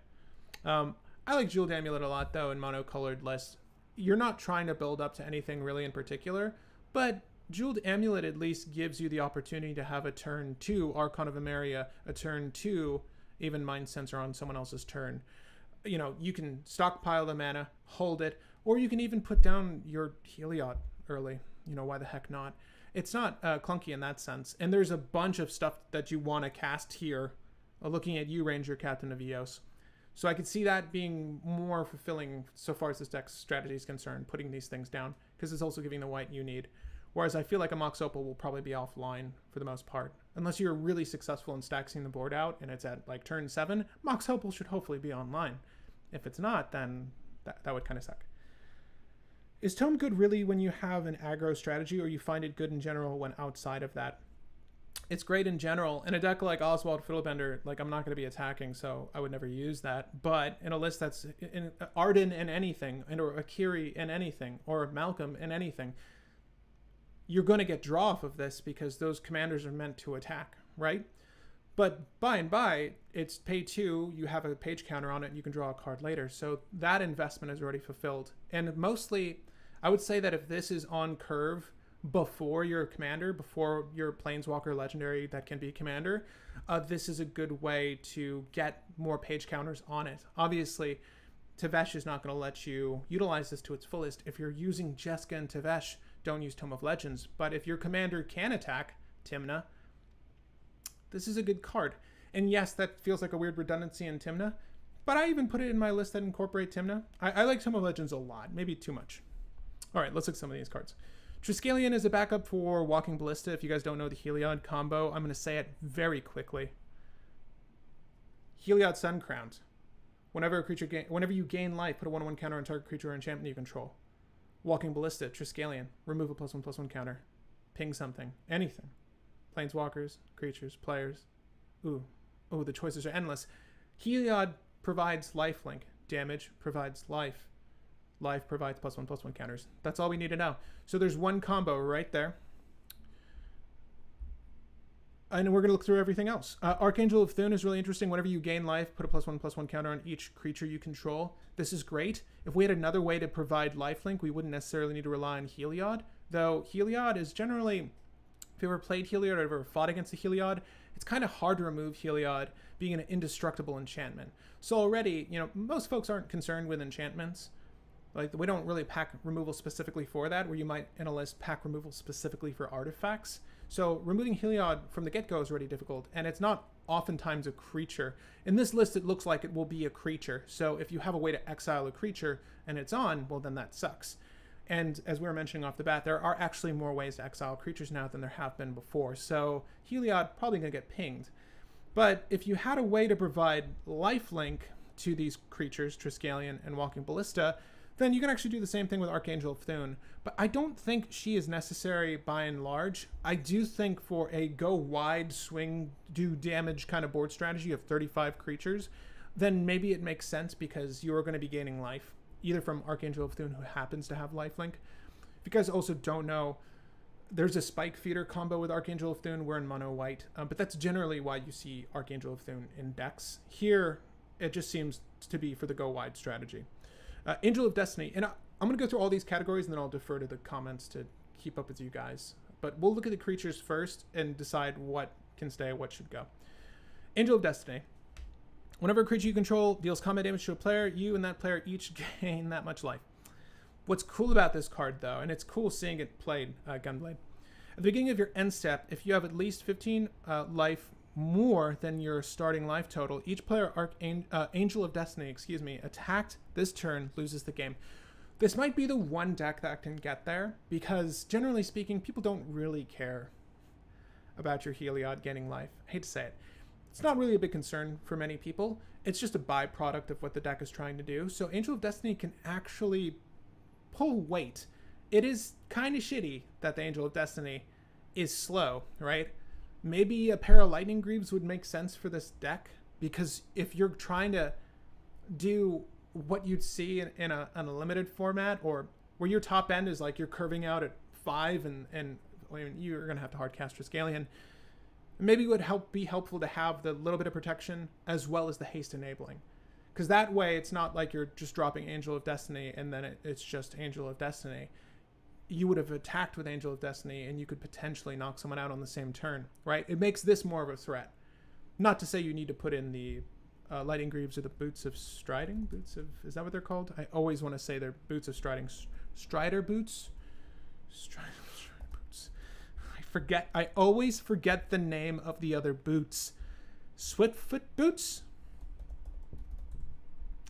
I like Jeweled Amulet a lot, though, in monocolored lists. You're not trying to build up to anything really in particular, but Jeweled Amulet at least gives you the opportunity to have a turn 2 Archon of Emeria, a turn 2 even Mind Sensor on someone else's turn. You know, you can stockpile the mana, hold it, or you can even put down your Heliod early. You know, why the heck not? It's not clunky in that sense. And there's a bunch of stuff that you want to cast here. Looking at you, Ranger, Captain of Eos. So I could see that being more fulfilling so far as this deck's strategy is concerned, putting these things down, because it's also giving the white you need. Whereas I feel like a Mox Opal will probably be offline for the most part. Unless you're really successful in stacking the board out and it's at like turn 7, Mox Opal should hopefully be online. If it's not, then that would kind of suck. Is Tome good really when you have an aggro strategy, or you find it good in general when outside of that? It's great in general. In a deck like Oswald Fiddlebender, like I'm not going to be attacking, so I would never use that. But in a list that's in Arden in anything, or Akiri in anything, or Malcolm in anything, you're going to get draw off of this because those commanders are meant to attack, right? But by and by, it's pay 2, you have a page counter on it, and you can draw a card later. So that investment is already fulfilled. And mostly, I would say that if this is on curve before your commander, before your Planeswalker legendary that can be commander, this is a good way to get more page counters on it. Obviously, Tevesh is not going to let you utilize this to its fullest. If you're using Jeska and Tevesh, don't use Tome of Legends. But if your commander can attack Tymna, this is a good card. And yes, that feels like a weird redundancy in Tymna, but I even put it in my list that incorporate Tymna. I like Tome of Legends a lot, maybe too much. All right, let's look at some of these cards. Triskelion is a backup for Walking Ballista. If you guys don't know the Heliod combo, I'm going to say it very quickly. Heliod Suncrowned. Whenever you gain life, put a 1/1 counter on target creature or enchantment you control. Walking Ballista, Triskelion, remove a +1/+1 counter, ping something, anything. Planeswalkers, creatures, players. Ooh, the choices are endless. Heliod provides lifelink. Damage provides life. Life provides +1/+1 counters. That's all we need to know. So there's one combo right there. And we're going to look through everything else. Archangel of Thune is really interesting. Whenever you gain life, put a +1/+1 counter on each creature you control. This is great. If we had another way to provide lifelink, we wouldn't necessarily need to rely on Heliod. Though Heliod is generally, if you ever played Heliod or ever fought against a Heliod, it's kind of hard to remove Heliod being an indestructible enchantment. So already, most folks aren't concerned with enchantments. Like, we don't really pack removal specifically for that, where you might in a list pack removal specifically for artifacts. So removing Heliod from the get-go is already difficult, and it's not oftentimes a creature. In this list, it looks like it will be a creature. So if you have a way to exile a creature and it's on, well, then that sucks. And as we were mentioning off the bat, there are actually more ways to exile creatures now than there have been before. So Heliod probably going to get pinged. But if you had a way to provide lifelink to these creatures, Triskelion and Walking Ballista, then you can actually do the same thing with Archangel of Thune. But I don't think she is necessary by and large. I do think for a go wide, swing, do damage kind of board strategy of 35 creatures, then maybe it makes sense because you're going to be gaining life, either from Archangel of Thune, who happens to have lifelink. If you guys also don't know, there's a Spike Feeder combo with Archangel of Thune. We're in mono white, but that's generally why you see Archangel of Thune in decks. Here, it just seems to be for the go wide strategy. Angel of Destiny, and I'm going to go through all these categories and then I'll defer to the comments to keep up with you guys. But we'll look at the creatures first and decide what can stay, what should go. Angel of Destiny. Whenever a creature you control deals combat damage to a player, you and that player each gain that much life. What's cool about this card, though, and it's cool seeing it played, Gunblade. At the beginning of your end step, if you have at least 15 life more than your starting life total, each player Angel of Destiny, attacked this turn loses the game. This might be the one deck that can get there, because generally speaking, people don't really care about your Heliod gaining life. I hate to say it. It's not really a big concern for many people. It's just a byproduct of what the deck is trying to do. So Angel of Destiny can actually pull weight. It is kind of shitty that the Angel of Destiny is slow, right? Maybe a pair of Lightning Greaves would make sense for this deck, because if you're trying to do what you'd see in a limited format, or where your top end is like you're curving out at 5 and you're going to have to hardcast Triskelion, maybe it would be helpful to have the little bit of protection as well as the haste enabling. Because that way it's not like you're just dropping Angel of Destiny and then it's just Angel of Destiny. You would have attacked with Angel of Destiny and you could potentially knock someone out on the same turn, right? It makes this more of a threat. Not to say you need to put in the Lightning Greaves or the Boots of Striding? Is that what they're called? I always want to say they're Boots of Striding. Strider Boots? Strider Boots. I always forget the name of the other boots. Swiftfoot Boots?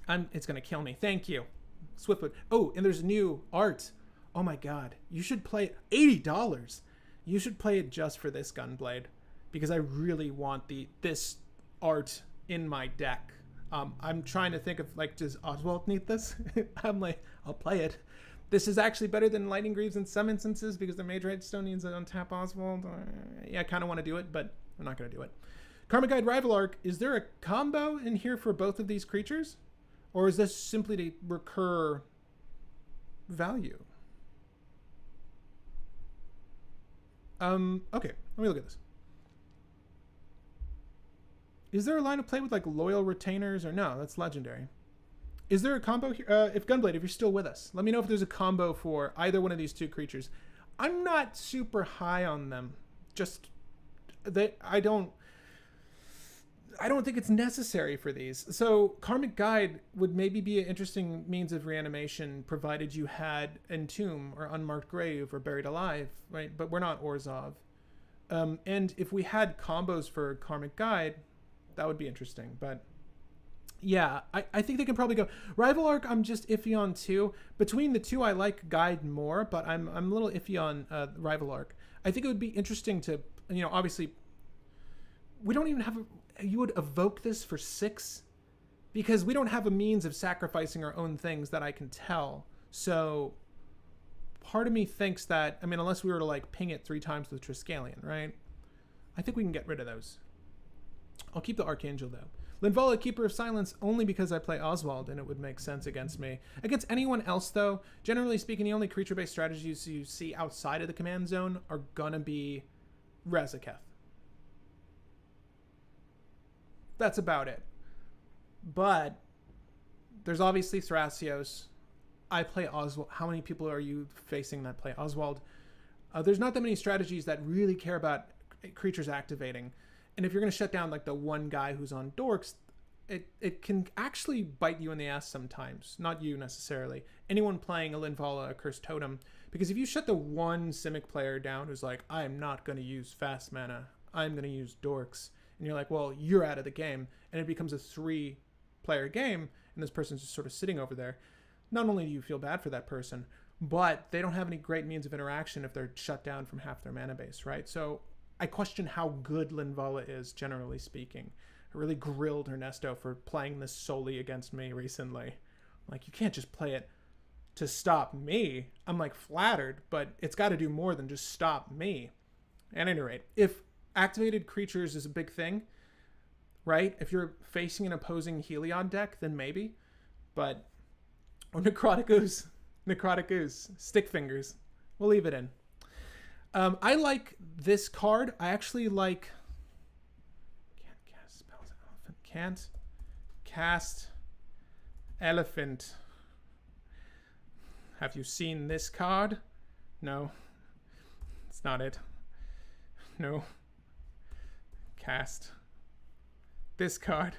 It's going to kill me. Thank you. Swiftfoot. Oh, and there's new art. Oh my god, you should play it. $80. You should play it just for this Gunblade, because I really want this art in my deck. I'm trying to think of, like, does Oswald need this? I'm like, I'll play it. This is actually better than Lightning Greaves in some instances, because the Mage Redstone needs to untap Oswald. Yeah, I kind of want to do it, but I'm not going to do it. Karmic Guide Rival Arc. Is there a combo in here for both of these creatures? Or is this simply to recur value? Okay, let me look at this. Is there a line of play with like loyal retainers, or no? That's legendary. Is there a combo here? If Gunblade, if you're still with us, let me know if there's a combo for either one of these two creatures. I'm not super high on them. I don't think it's necessary for these. So Karmic Guide would maybe be an interesting means of reanimation, provided you had Entomb or Unmarked Grave or Buried Alive, right? But we're not Orzhov. And if we had combos for Karmic Guide, that would be interesting. But yeah, I think they can probably go. Rival Arc, I'm just iffy on too. Between the two, I like Guide more, but I'm a little iffy on Rival Arc. I think it would be interesting to, obviously, we don't even have you would evoke this for 6, because we don't have a means of sacrificing our own things that I can tell. So part of me thinks that, I mean, unless we were to like ping it 3 times with Triskelion, right? I think we can get rid of those. I'll keep the Archangel though. Linvala, Keeper of Silence, only because I play Oswald and it would make sense against me. Against anyone else though, generally speaking, the only creature-based strategies you see outside of the command zone are gonna be Razaketh. That's about it. But there's obviously Thrasios. I play Oswald. How many people are you facing that play Oswald? There's not that many strategies that really care about creatures activating. And if you're going to shut down like the one guy who's on dorks, it can actually bite you in the ass sometimes. Not you necessarily. Anyone playing a Linvala, a Cursed Totem. Because if you shut the one Simic player down who's like, I am not going to use fast mana, I'm going to use dorks. And you're like, well, you're out of the game. And it becomes a 3-player game, and this person's just sort of sitting over there. Not only do you feel bad for that person, but they don't have any great means of interaction if they're shut down from half their mana base, right? So I question how good Linvala is, generally speaking. I really grilled Ernesto for playing this solely against me recently. Like, you can't just play it to stop me. I'm like flattered, but it's got to do more than just stop me. At any rate, if activated creatures is a big thing, right? If you're facing an opposing Heliod deck, then maybe. But, or Necrotic Ooze, Stick Fingers. We'll leave it in. I like this card. I actually like... Can't cast spells. Elephant. Can't cast Elephant. Have you seen this card? No. It's not it. No. Cast this card.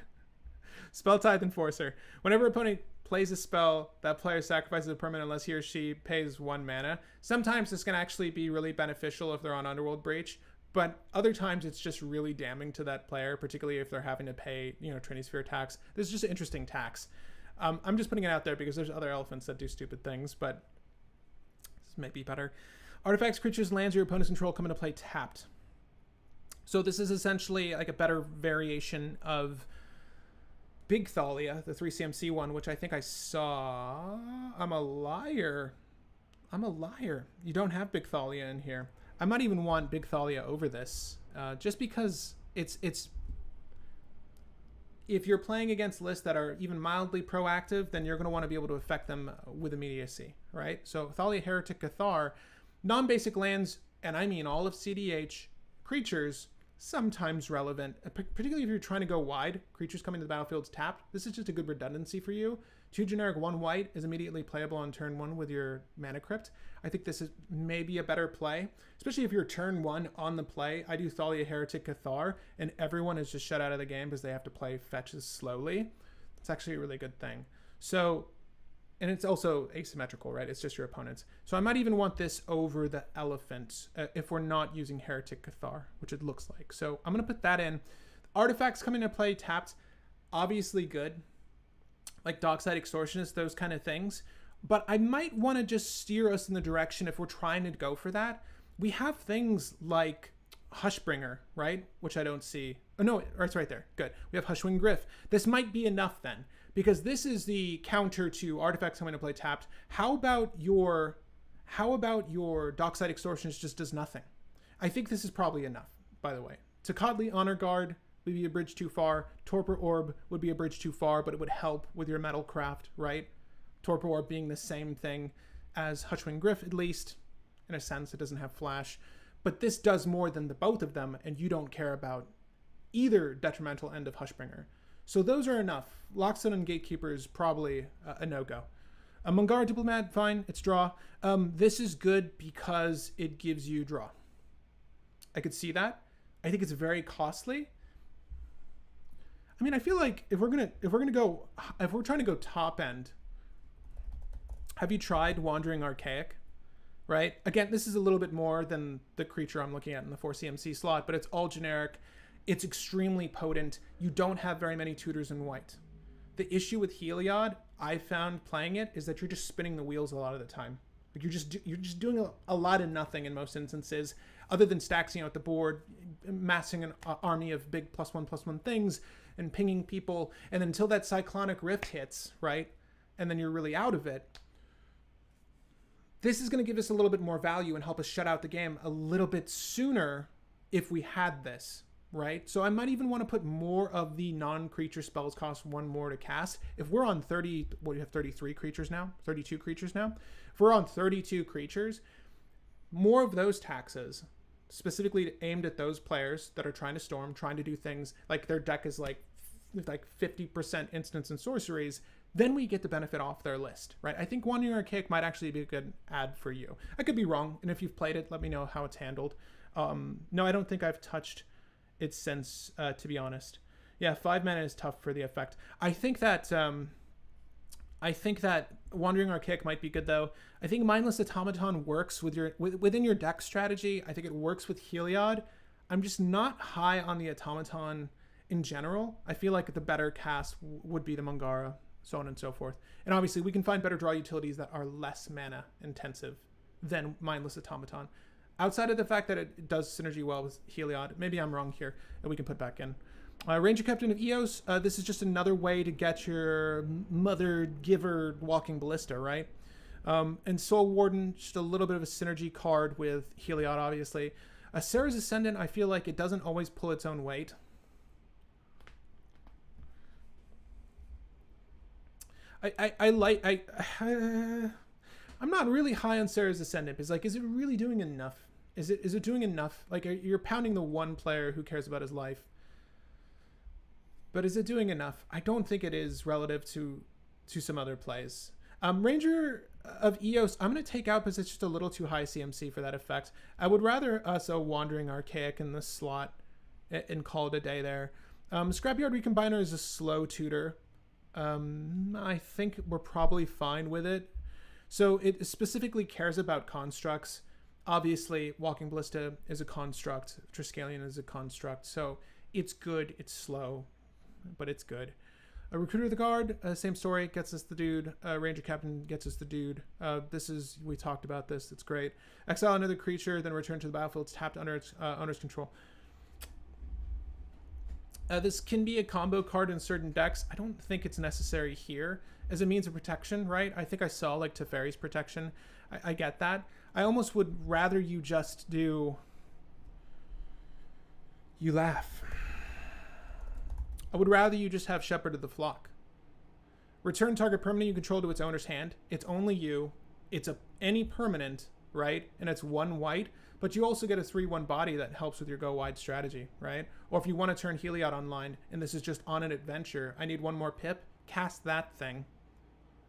Spell-Tithe Enforcer. Whenever opponent plays a spell, that player sacrifices a permanent unless he or she pays 1 mana. Sometimes this can actually be really beneficial if they're on Underworld Breach, but other times it's just really damning to that player, particularly if they're having to pay, Trinity Sphere tax. This is just an interesting tax. I'm just putting it out there because there's other elephants that do stupid things, but this might be better. Artifacts, creatures, lands your opponent's control come into play tapped. So this is essentially like a better variation of Big Thalia, the 3CMC one, which I think I saw. I'm a liar. You don't have Big Thalia in here. I might even want Big Thalia over this, just because it's if you're playing against lists that are even mildly proactive, then you're going to want to be able to affect them with immediacy, right? So Thalia, Heretic, Cathar, non-basic lands, and I mean all of cEDH, creatures, sometimes relevant, particularly if you're trying to go wide. Creatures coming to the battlefield's tapped. This is just a good redundancy for you. 2 generic, 1 white is immediately playable on turn 1 with your Mana Crypt. I think this is maybe a better play, especially if you're turn 1 on the play. I do Thalia, Heretic, Cathar, and everyone is just shut out of the game because they have to play fetches slowly. It's actually a really good thing. So, and it's also asymmetrical, right? It's just your opponents. So I might even want this over the elephant if we're not using Heretic Cathar, which it looks like. So I'm going to put that in. Artifacts coming into play tapped, obviously good. Like Dockside Extortionist, those kind of things. But I might want to just steer us in the direction, if we're trying to go for that. We have things like Hushbringer, right? Which I don't see. Oh, no, it's right there. Good. We have Hushwing Gryff. This might be enough then, because this is the counter to artifacts coming to play tapped. How about your Dockside Extortionist just does nothing? I think this is probably enough, by the way. Tocatli Honor Guard would be a bridge too far. Torpor Orb would be a bridge too far, but it would help with your Metalcraft, right? Torpor Orb being the same thing as Hushwing Gryff, at least. In a sense, it doesn't have flash. But this does more than the both of them, and you don't care about either detrimental end of Hushbringer. So those are enough. Lockstone and Gatekeeper is probably a no-go. A Mungar Diplomat, fine, it's draw. This is good because it gives you draw. I could see that. I think it's very costly. I mean, I feel like if we're trying to go top end, have you tried Wandering Archaic? Right? Again, this is a little bit more than the creature I'm looking at in the 4CMC slot, but it's all generic. It's extremely potent. You don't have very many tutors in white. The issue with Heliod, I found playing it, is that you're just spinning the wheels a lot of the time. Like you're just doing a lot of nothing in most instances, other than stacking out the board, massing an army of big +1/+1 things, and pinging people, and until that Cyclonic Rift hits, right? And then you're really out of it. This is going to give us a little bit more value and help us shut out the game a little bit sooner if we had this, right? So I might even want to put more of the non-creature spells cost 1 more to cast. If we're on 30, what do you have, 33 creatures now? 32 creatures now? If we're on 32 creatures, more of those taxes, specifically aimed at those players that are trying to storm, trying to do things like their deck is like 50% instants and sorceries, then we get the benefit off their list, right? I think Wandering Archaic might actually be a good ad for you. I could be wrong, and if you've played it, let me know how it's handled. No, I don't think I've touched it since, to be honest. Yeah, 5 mana is tough for the effect. I think that Wandering Archaic might be good, though. I think Mindless Automaton works with within your deck strategy. I think it works with Heliod. I'm just not high on the Automaton in general. I feel like the better cast would be the Mangara, so on and so forth. And obviously, we can find better draw utilities that are less mana intensive than Mindless Automaton. Outside of the fact that it does synergy well with Heliod, maybe I'm wrong here, and we can put back in. Ranger Captain of Eos, this is just another way to get your Mother Giver Walking Ballista, right? And Soul Warden, just a little bit of a synergy card with Heliod, obviously. Sarah's Ascendant, I feel like it doesn't always pull its own weight. I'm not really high on Sarah's Ascendant. It's like, is it really doing enough? Is it doing enough? Like, you're pounding the one player who cares about his life. But is it doing enough? I don't think it is relative to some other plays. Ranger of Eos, I'm going to take out because it's just a little too high CMC for that effect. I would rather us a Wandering Archaic in the slot and call it a day there. Scrapyard Recombiner is a slow tutor. I think we're probably fine with it. So it specifically cares about constructs. Obviously, Walking Ballista is a construct. Triskelion is a construct. So it's good. It's slow, but it's good. A Recruiter of the Guard, same story, gets us the dude. Ranger Captain gets us the dude. We talked about this. It's great. Exile another creature, then return to the battlefield. It's tapped under its owner's control. This can be a combo card in certain decks. I don't think it's necessary here as a means of protection, right? I think I saw like Teferi's protection. I get that. I almost would rather you just do... You laugh. I would rather you just have Shepherd of the Flock. Return target permanent you control to its owner's hand. It's only you. It's any permanent, right? And it's 1 white. But you also get a 3/1 body that helps with your go wide strategy, right? Or if you want to turn Heliod online, and this is just on an adventure, I need 1 more pip, cast that thing.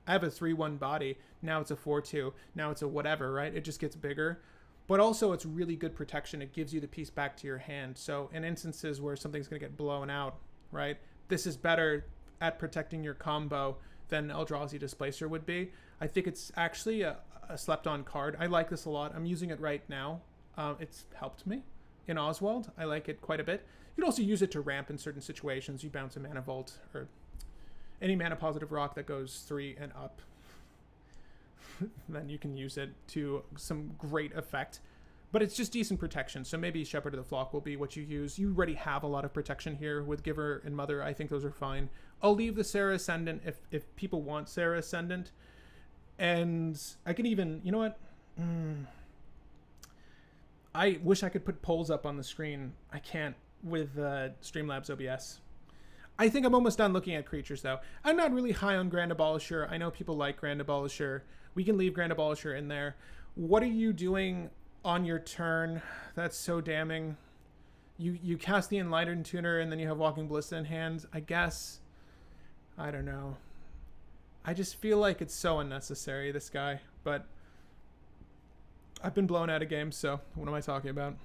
I have a 3/1 body, now it's a 4/2, now it's a whatever, right? It just gets bigger. But also it's really good protection. It gives you the piece back to your hand. So in instances where something's going to get blown out, right? This is better at protecting your combo than Eldrazi Displacer would be. I think it's actually a slept on card. I like this a lot. I'm using it right now. It's helped me in Oswald. I like it quite a bit. You can also use it to ramp in certain situations. You bounce a Mana Vault or any mana positive rock that goes 3 and up. Then you can use it to some great effect. But it's just decent protection. So maybe Shepherd of the Flock will be what you use. You already have a lot of protection here with Giver and Mother. I think those are fine. I'll leave the Sarah Ascendant if people want Sarah Ascendant. And I can even, you know what? I wish I could put polls up on the screen. I can't with Streamlabs OBS. I think I'm almost done looking at creatures, though. I'm not really high on Grand Abolisher. I know people like Grand Abolisher. We can leave Grand Abolisher in there. What are you doing on your turn? That's so damning. You cast the Enlightened Tuner, and then you have Walking Ballista in hand. I guess. I don't know. I just feel like it's so unnecessary, this guy. But I've been blown out of games, so what am I talking about?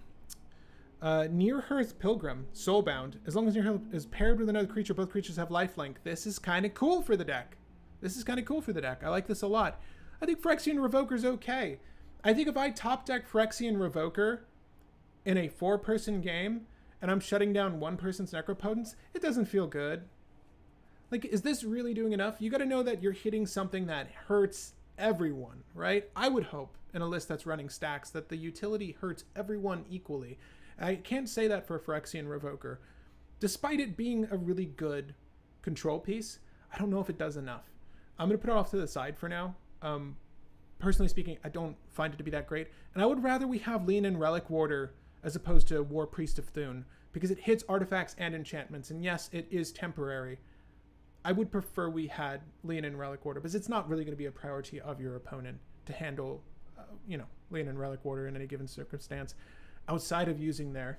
Near Hearth Pilgrim, Soulbound. As long as Near Hearth is paired with another creature, both creatures have lifelink. This is kind of cool for the deck. I like this a lot. I think Phyrexian Revoker's okay. I think if I top deck Phyrexian Revoker in a 4-person game and I'm shutting down one person's Necropotence, it doesn't feel good. Like, is this really doing enough? You got to know that you're hitting something that hurts everyone, right? I would hope in a list that's running stacks that the utility hurts everyone equally. I can't say that for Phyrexian Revoker. Despite it being a really good control piece, I don't know if it does enough. I'm going to put it off to the side for now. personally speaking, I don't find it to be that great. And I would rather we have Lean and Relic Warder as opposed to War Priest of Thune, because it hits artifacts and enchantments. And yes, it is temporary. I would prefer we had Lean and Relic Warder, because it's not really going to be a priority of your opponent to handle, Lean and Relic Warder in any given circumstance outside of using their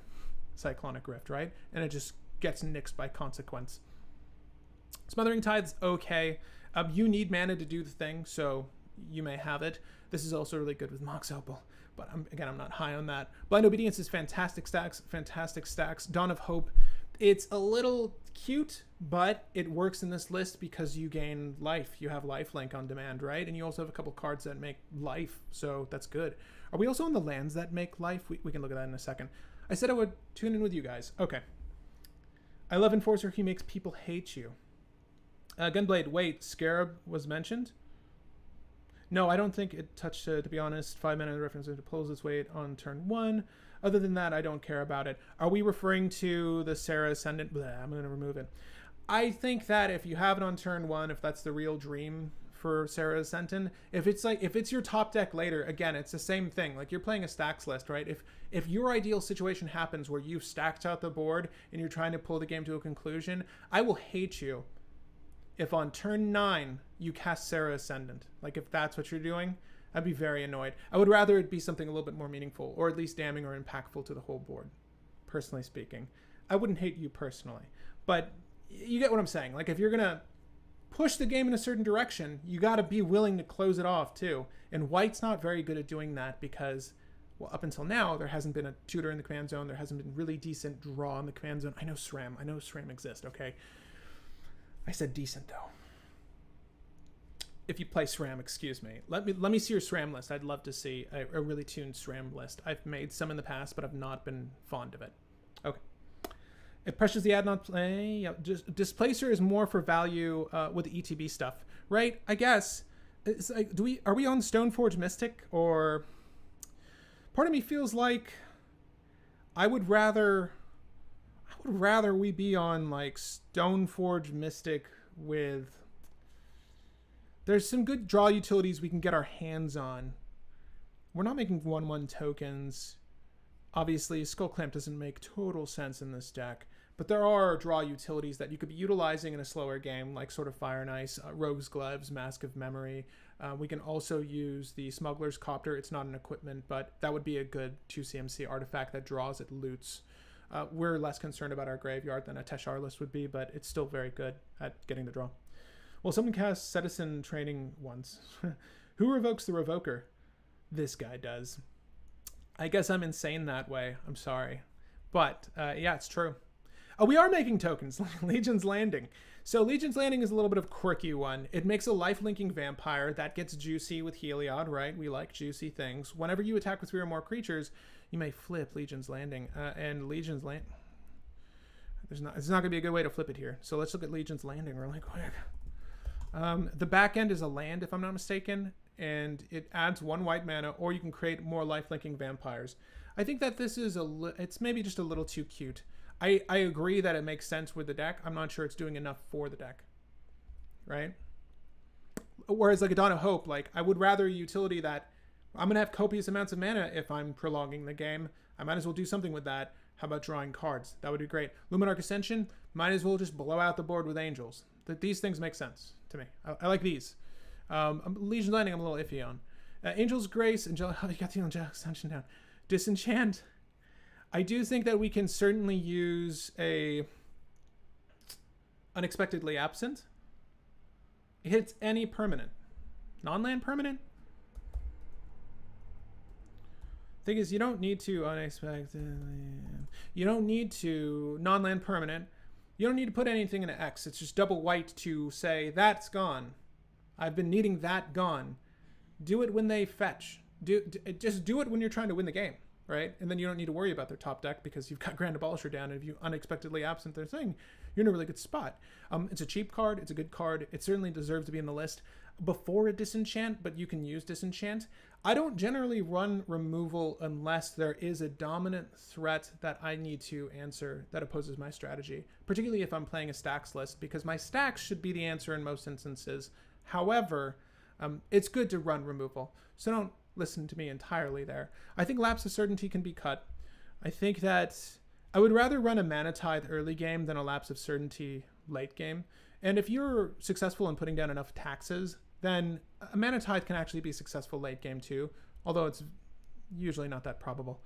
Cyclonic Rift, right? And it just gets nixed by consequence. Smothering Tide's okay. You need mana to do the thing, so you may have it. This is also really good with Mox Opal, but I'm not high on that. Blind Obedience is fantastic stacks. Dawn of Hope, it's a little cute, but it works in this list because you gain life. You have lifelink on demand, right? And you also have a couple cards that make life, so that's good. Are we also on the lands that make life? We can look at that in a second. I said I would tune in with you guys. Okay. I love Enforcer. He makes people hate you. Gunblade, wait, Scarab was mentioned? No, I don't think it touched, to be honest. 5 mana reference to pulls its weight on turn 1. Other than that, I don't care about it. Are we referring to the Serra Ascendant? Blah, I'm going to remove it. I think that if you have it on turn 1, if that's the real dream for Serra Ascendant, if it's your top deck later, again, it's the same thing. Like, you're playing a stacks list, right? If your ideal situation happens where you've stacked out the board and you're trying to pull the game to a conclusion, I will hate you if on turn 9 you cast Serra Ascendant. Like, if that's what you're doing, I'd be very annoyed. I would rather it be something a little bit more meaningful, or at least damning or impactful to the whole board, personally speaking. I wouldn't hate you personally, but you get what I'm saying. Like, if you're gonna push the game in a certain direction, you got to be willing to close it off too. And White's not very good at doing that because, well, up until now, there hasn't been a tutor in the command zone. There hasn't been really decent draw in the command zone. I know SRAM exists, okay? I said decent, though. If you play SRAM, excuse me. Let me see your SRAM list. I'd love to see a really tuned SRAM list. I've made some in the past, but I've not been fond of it. Okay. If Precious the Ad not play, yeah, just Displacer is more for value with the ETB stuff, right? I guess. It's like, are we on Stoneforge Mystic, or part of me feels like I would rather we be on like Stoneforge Mystic with. There's some good draw utilities we can get our hands on. We're not making 1/1 tokens. Obviously, Skullclamp doesn't make total sense in this deck, but there are draw utilities that you could be utilizing in a slower game, like sort of Fire and Ice, Rogue's Gloves, Mask of Memory. We can also use the Smuggler's Copter. It's not an equipment, but that would be a good 2 CMC artifact that draws at loots. We're less concerned about our graveyard than a Teshar list would be, but it's still very good at getting the draw. Well, someone cast Citizen Training once. Who revokes the Revoker? This guy does. I guess I'm insane that way. I'm sorry. But, yeah, it's true. Oh, we are making tokens. Legion's Landing. So Legion's Landing is a little bit of a quirky one. It makes a life-linking vampire that gets juicy with Heliod, right? We like juicy things. Whenever you attack with 3 or more creatures, you may flip Legion's Landing. And Legion's Landing... It's not going to be a good way to flip it here. So let's look at Legion's Landing really quick. The back end is a land, if I'm not mistaken, and it adds 1 white mana, or you can create more life-linking vampires. I think that this is it's maybe just a little too cute. I agree that it makes sense with the deck. I'm not sure it's doing enough for the deck, right? Whereas like a Dawn of Hope, like I would rather a utility that I'm going to have copious amounts of mana if I'm prolonging the game. I might as well do something with that. How about drawing cards? That would be great. Luminarch Ascension, might as well just blow out the board with Angels. These things make sense to me. I like these. Legion's Landing, I'm a little iffy on. Angel's Grace, you got the Angelic Ascension down. Disenchant. I do think that we can certainly use a Unexpectedly Absent. It hits any permanent. Non-land permanent? Thing is, you don't need to non-land permanent. You don't need to put anything in an X. It's just double white to say, that's gone. I've been needing that gone. Do it when they fetch. Just do it when you're trying to win the game, right? And then you don't need to worry about their top deck because you've got Grand Abolisher down, and if you Unexpectedly Absent their thing, you're in a really good spot. It's a cheap card. It's a good card. It certainly deserves to be in the list before a Disenchant, but you can use Disenchant. I don't generally run removal unless there is a dominant threat that I need to answer that opposes my strategy, particularly if I'm playing a stacks list, because my stacks should be the answer in most instances. However, It's good to run removal. So don't listen to me entirely there. I think Lapse of Certainty can be cut. I think that I would rather run a Mana Tithe early game than a Lapse of Certainty late game. And if you're successful in putting down enough taxes, then a Mana Tithe can actually be successful late game too, although it's usually not that probable.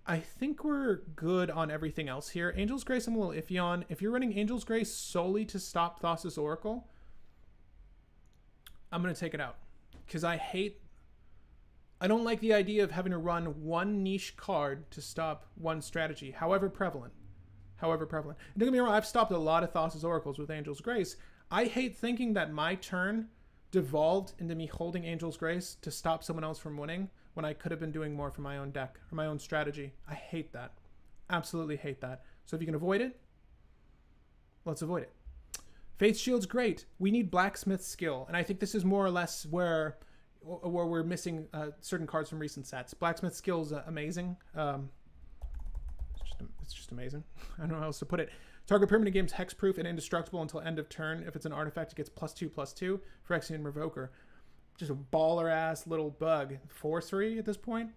I think we're good on everything else here. Angel's Grace I'm a little iffy on. If you're running Angel's Grace solely to stop Thassa's Oracle, I'm going to take it out. Because I don't like the idea of having to run one niche card to stop one strategy, however prevalent. Don't get me wrong, I've stopped a lot of Thassa's Oracles with Angel's Grace. I hate thinking that my turn devolved into me holding Angel's Grace to stop someone else from winning when I could have been doing more for my own deck or my own strategy. I hate that. Absolutely hate that. So if you can avoid it, let's avoid it. Faith Shield's great. We need Blacksmith skill. And I think this is more or less where we're missing certain cards from recent sets. Blacksmith skill's amazing. It's just amazing. I don't know how else to put it. Target permanent game's hexproof and indestructible until end of turn. If it's an artifact, it gets +2/+2 for Phyrexian Revoker. Just a baller-ass little bug. 4/3 at this point.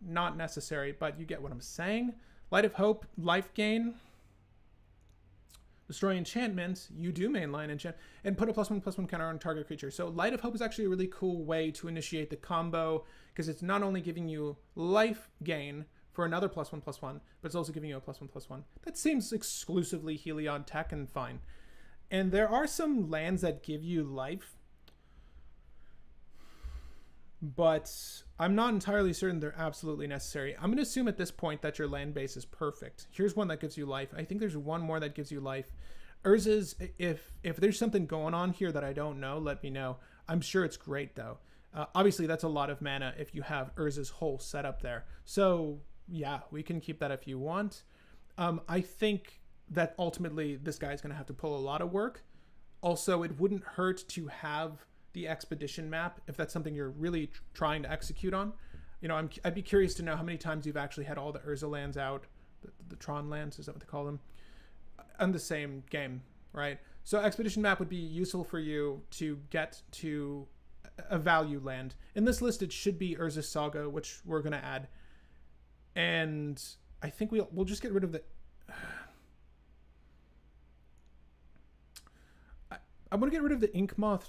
Not necessary, but you get what I'm saying. Light of Hope, life gain. Destroy enchantment. You do mainline enchant. And put a +1/+1 counter on target creature. So Light of Hope is actually a really cool way to initiate the combo, because it's not only giving you life gain for another +1/+1, but it's also giving you a +1/+1. That seems exclusively Heliod tech and fine. And there are some lands that give you life, but I'm not entirely certain they're absolutely necessary. I'm going to assume at this point that your land base is perfect. Here's one that gives you life. I think there's one more that gives you life. Urza's, if there's something going on here that I don't know, let me know. I'm sure it's great though. Obviously that's a lot of mana if you have Urza's whole setup there. So yeah, we can keep that if you want. I think that ultimately this guy's going to have to pull a lot of work. Also, it wouldn't hurt to have the expedition map if that's something you're really trying to execute on. You know, I'd be curious to know how many times you've actually had all the Urza lands out, the Tron lands, is that what they call them, on the same game, right? So expedition map would be useful for you to get to a value land. In this list, it should be Urza Saga, which we're going to add. And I think we'll just get rid of the... I want to get rid of the Inkmoth.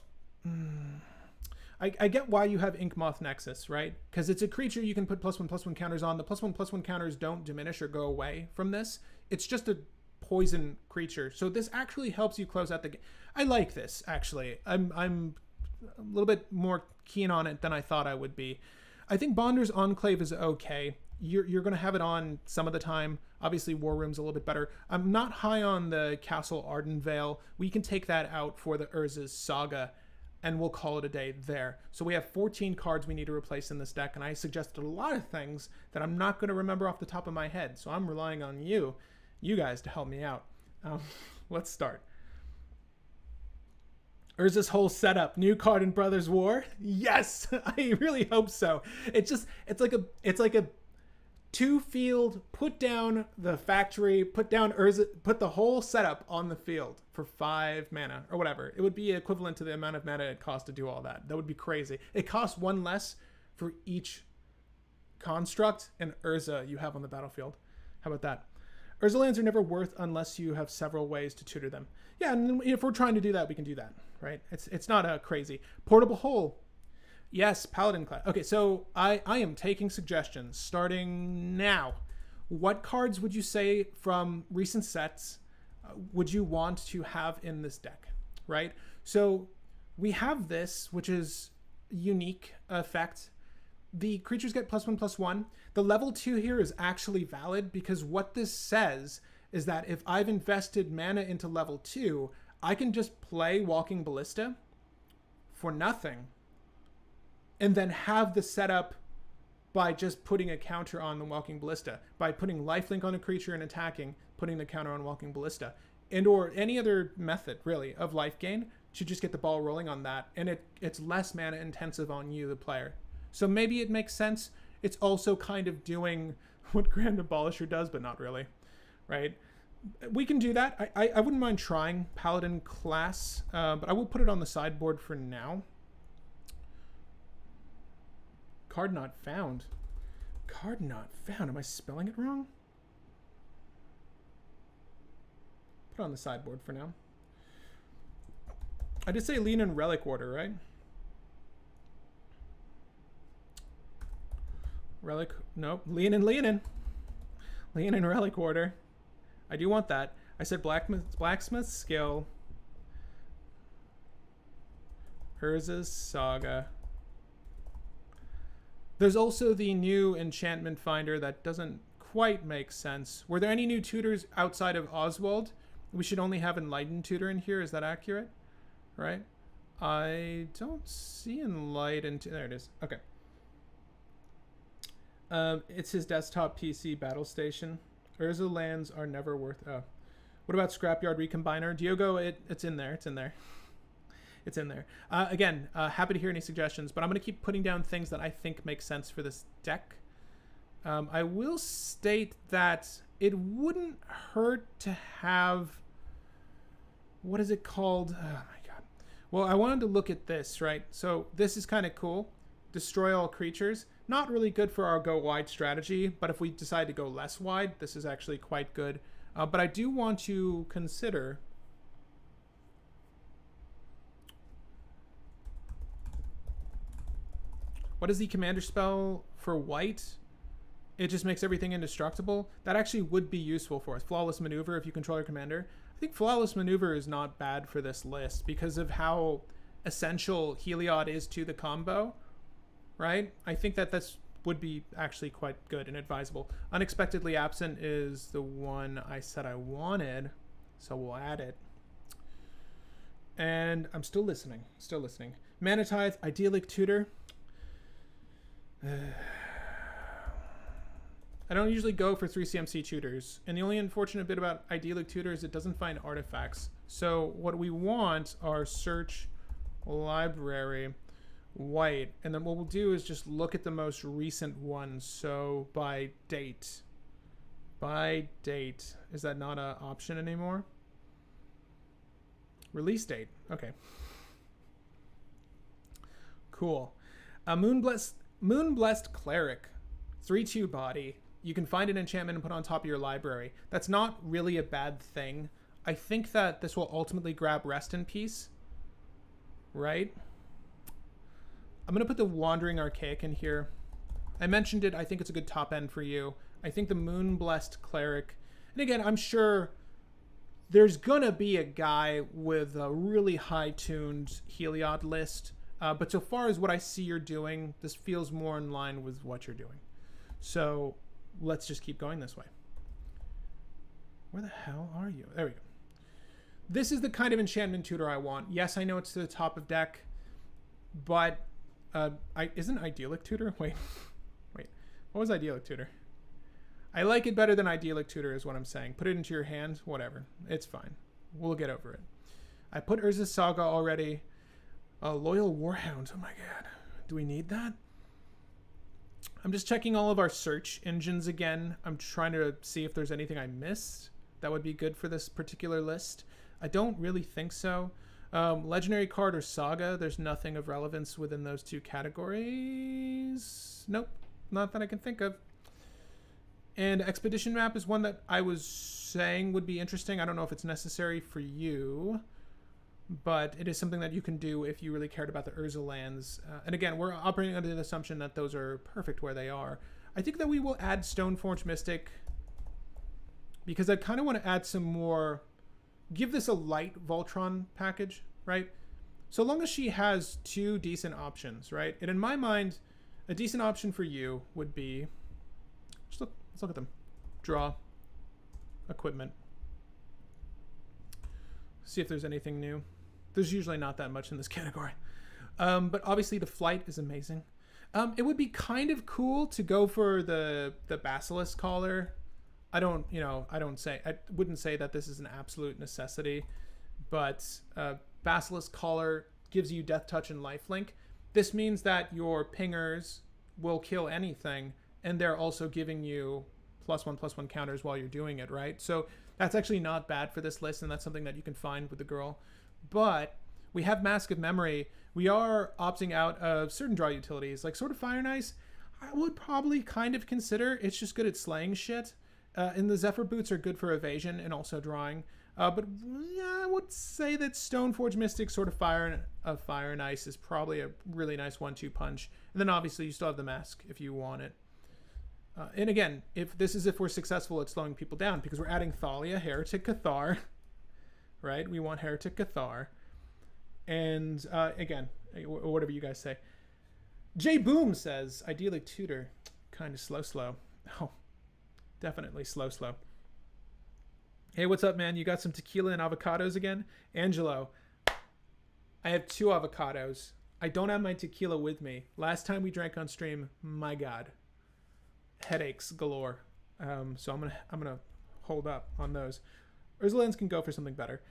I get why you have Inkmoth Nexus, right? Because it's a creature you can put +1/+1 counters on. The +1/+1 counters don't diminish or go away from this. It's just a poison creature. So this actually helps you close out the game. I like this, actually. I'm a little bit more keen on it than I thought I would be. I think Bonder's Enclave is okay. You're going to have it on some of the time. Obviously, War Room's a little bit better. I'm not high on the Castle Ardenvale. We can take that out for the Urza's Saga, and we'll call it a day there. So we have 14 cards we need to replace in this deck, and I suggested a lot of things that I'm not going to remember off the top of my head. So I'm relying on you guys to help me out. Let's start. Urza's whole setup, new card in Brothers War. Yes, I really hope so. It's like a 2-field, put down the factory, put down Urza, put the whole setup on the field for 5 mana or whatever. It would be equivalent to the amount of mana it costs to do all that. That would be crazy. It costs 1 less for each construct and Urza you have on the battlefield. How about that? Urza lands are never worth unless you have several ways to tutor them. Yeah, and if we're trying to do that, we can do that, right? It's not crazy. Portable Hole. Yes, Paladin class. Okay, so I am taking suggestions starting now. What cards would you say from recent sets would you want to have in this deck, right? So we have this, which is unique effect. The creatures get +1/+1. The level 2 here is actually valid because what this says is that if I've invested mana into level 2, I can just play Walking Ballista for nothing and then have the setup by just putting a counter on the Walking Ballista, by putting lifelink on a creature and attacking, putting the counter on Walking Ballista, and or any other method really of life gain to just get the ball rolling on that, and it's less mana intensive on you, the player. So maybe it makes sense. It's also kind of doing what Grand Abolisher does, but not really, right? We can do that. I wouldn't mind trying Paladin class, but I will put it on the sideboard for now. Card not found. Card not found. Am I spelling it wrong? Put it on the sideboard for now. I did say lean in relic order, right? Relic, nope. Lean in. Lean in relic order. I do want that. I said blacksmith skill. Urza's Saga. There's also the new enchantment finder that doesn't quite make sense. Were there any new tutors outside of Oswald? We should only have Enlightened tutor in here. Is that accurate? Right? I don't see Enlightened. There it is. Okay. It's his desktop PC battle station. Urza lands are never worth... Oh. What about Scrapyard Recombiner? Diogo, it's in there. It's in there. It's in there. Again, happy to hear any suggestions, but I'm going to keep putting down things that I think make sense for this deck. I will state that it wouldn't hurt to have... What is it called? Oh my god. Well, I wanted to look at this, right? So this is kind of cool. Destroy all creatures. Not really good for our go wide strategy, but if we decide to go less wide, this is actually quite good. But I do want to consider... What is the commander spell for white? It just makes everything indestructible. That actually would be useful for us. Flawless Maneuver if you control your commander. I think Flawless Maneuver is not bad for this list because of how essential Heliod is to the combo, right? I think that this would be actually quite good and advisable. Unexpectedly Absent is the one I said I wanted, so we'll add it. And I'm still listening. Mana Tithe, Idyllic Tutor. I don't usually go for 3 CMC tutors, and the only unfortunate bit about Idyllic Tutor is it doesn't find artifacts. So what we want are search, library, white, and then what we'll do is just look at the most recent ones. So by date. Is that not an option anymore? Release date. Okay. Cool. Moonblessed Cleric, 3/2 body. You can find an enchantment and put on top of your library. That's not really a bad thing. I think that this will ultimately grab Rest in Peace, right? I'm going to put the Wandering Archaic in here. I mentioned it. I think it's a good top end for you. I think the Moonblessed Cleric, and again, I'm sure there's going to be a guy with a really high-tuned Heliod list. But so far as what I see you're doing, this feels more in line with what you're doing. So let's just keep going this way. Where the hell are you? There we go. This is the kind of enchantment tutor I want. Yes, I know it's to the top of deck, but isn't Idyllic Tutor? Wait. What was Idyllic Tutor? I like it better than Idyllic Tutor is what I'm saying. Put it into your hand. Whatever. It's fine. We'll get over it. I put Urza's Saga already. Loyal Warhound. Oh my god. Do we need that? I'm just checking all of our search engines again. I'm trying to see if there's anything I missed that would be good for this particular list. I don't really think so. Legendary card or Saga. There's nothing of relevance within those two categories. Nope. Not that I can think of. And Expedition Map is one that I was saying would be interesting. I don't know if it's necessary for you, but it is something that you can do if you really cared about the Urza lands. And again, we're operating under the assumption that those are perfect where they are. I think that we will add Stoneforge Mystic because I kind of want to add some more, give this a light Voltron package, right? So long as she has two decent options, right? And in my mind, a decent option for you would be, let's look at them. Draw, equipment. See if there's anything new. There's usually not that much in this category. But obviously the flight is amazing. It would be kind of cool to go for the Basilisk Collar. I wouldn't say that this is an absolute necessity, but Basilisk Collar gives you Death Touch and Lifelink. This means that your pingers will kill anything, and they're also giving you +1/+1 counters while you're doing it, right? So that's actually not bad for this list, and that's something that you can find with the girl. But we have Mask of Memory, we are opting out of certain draw utilities, like Sword of Fire and Ice. I would probably kind of consider. It's just good at slaying shit. And the Zephyr Boots are good for evasion and also drawing. But yeah, I would say that Stoneforge Mystic, Sword of Fire and Ice is probably a really nice 1-2 punch. And then obviously you still have the Mask if you want it. And again, if we're successful at slowing people down, because we're adding Thalia, Heretic Cathar, right? We want Heretic Cathar. And again, whatever you guys say. J Boom says, ideally tutor. Kind of slow. Oh, definitely slow. Hey, what's up, man? You got some tequila and avocados again? Angelo, I have 2 avocados. I don't have my tequila with me. Last time we drank on stream, my God. Headaches galore. So I'm gonna hold up on those. Ursulens can go for something better.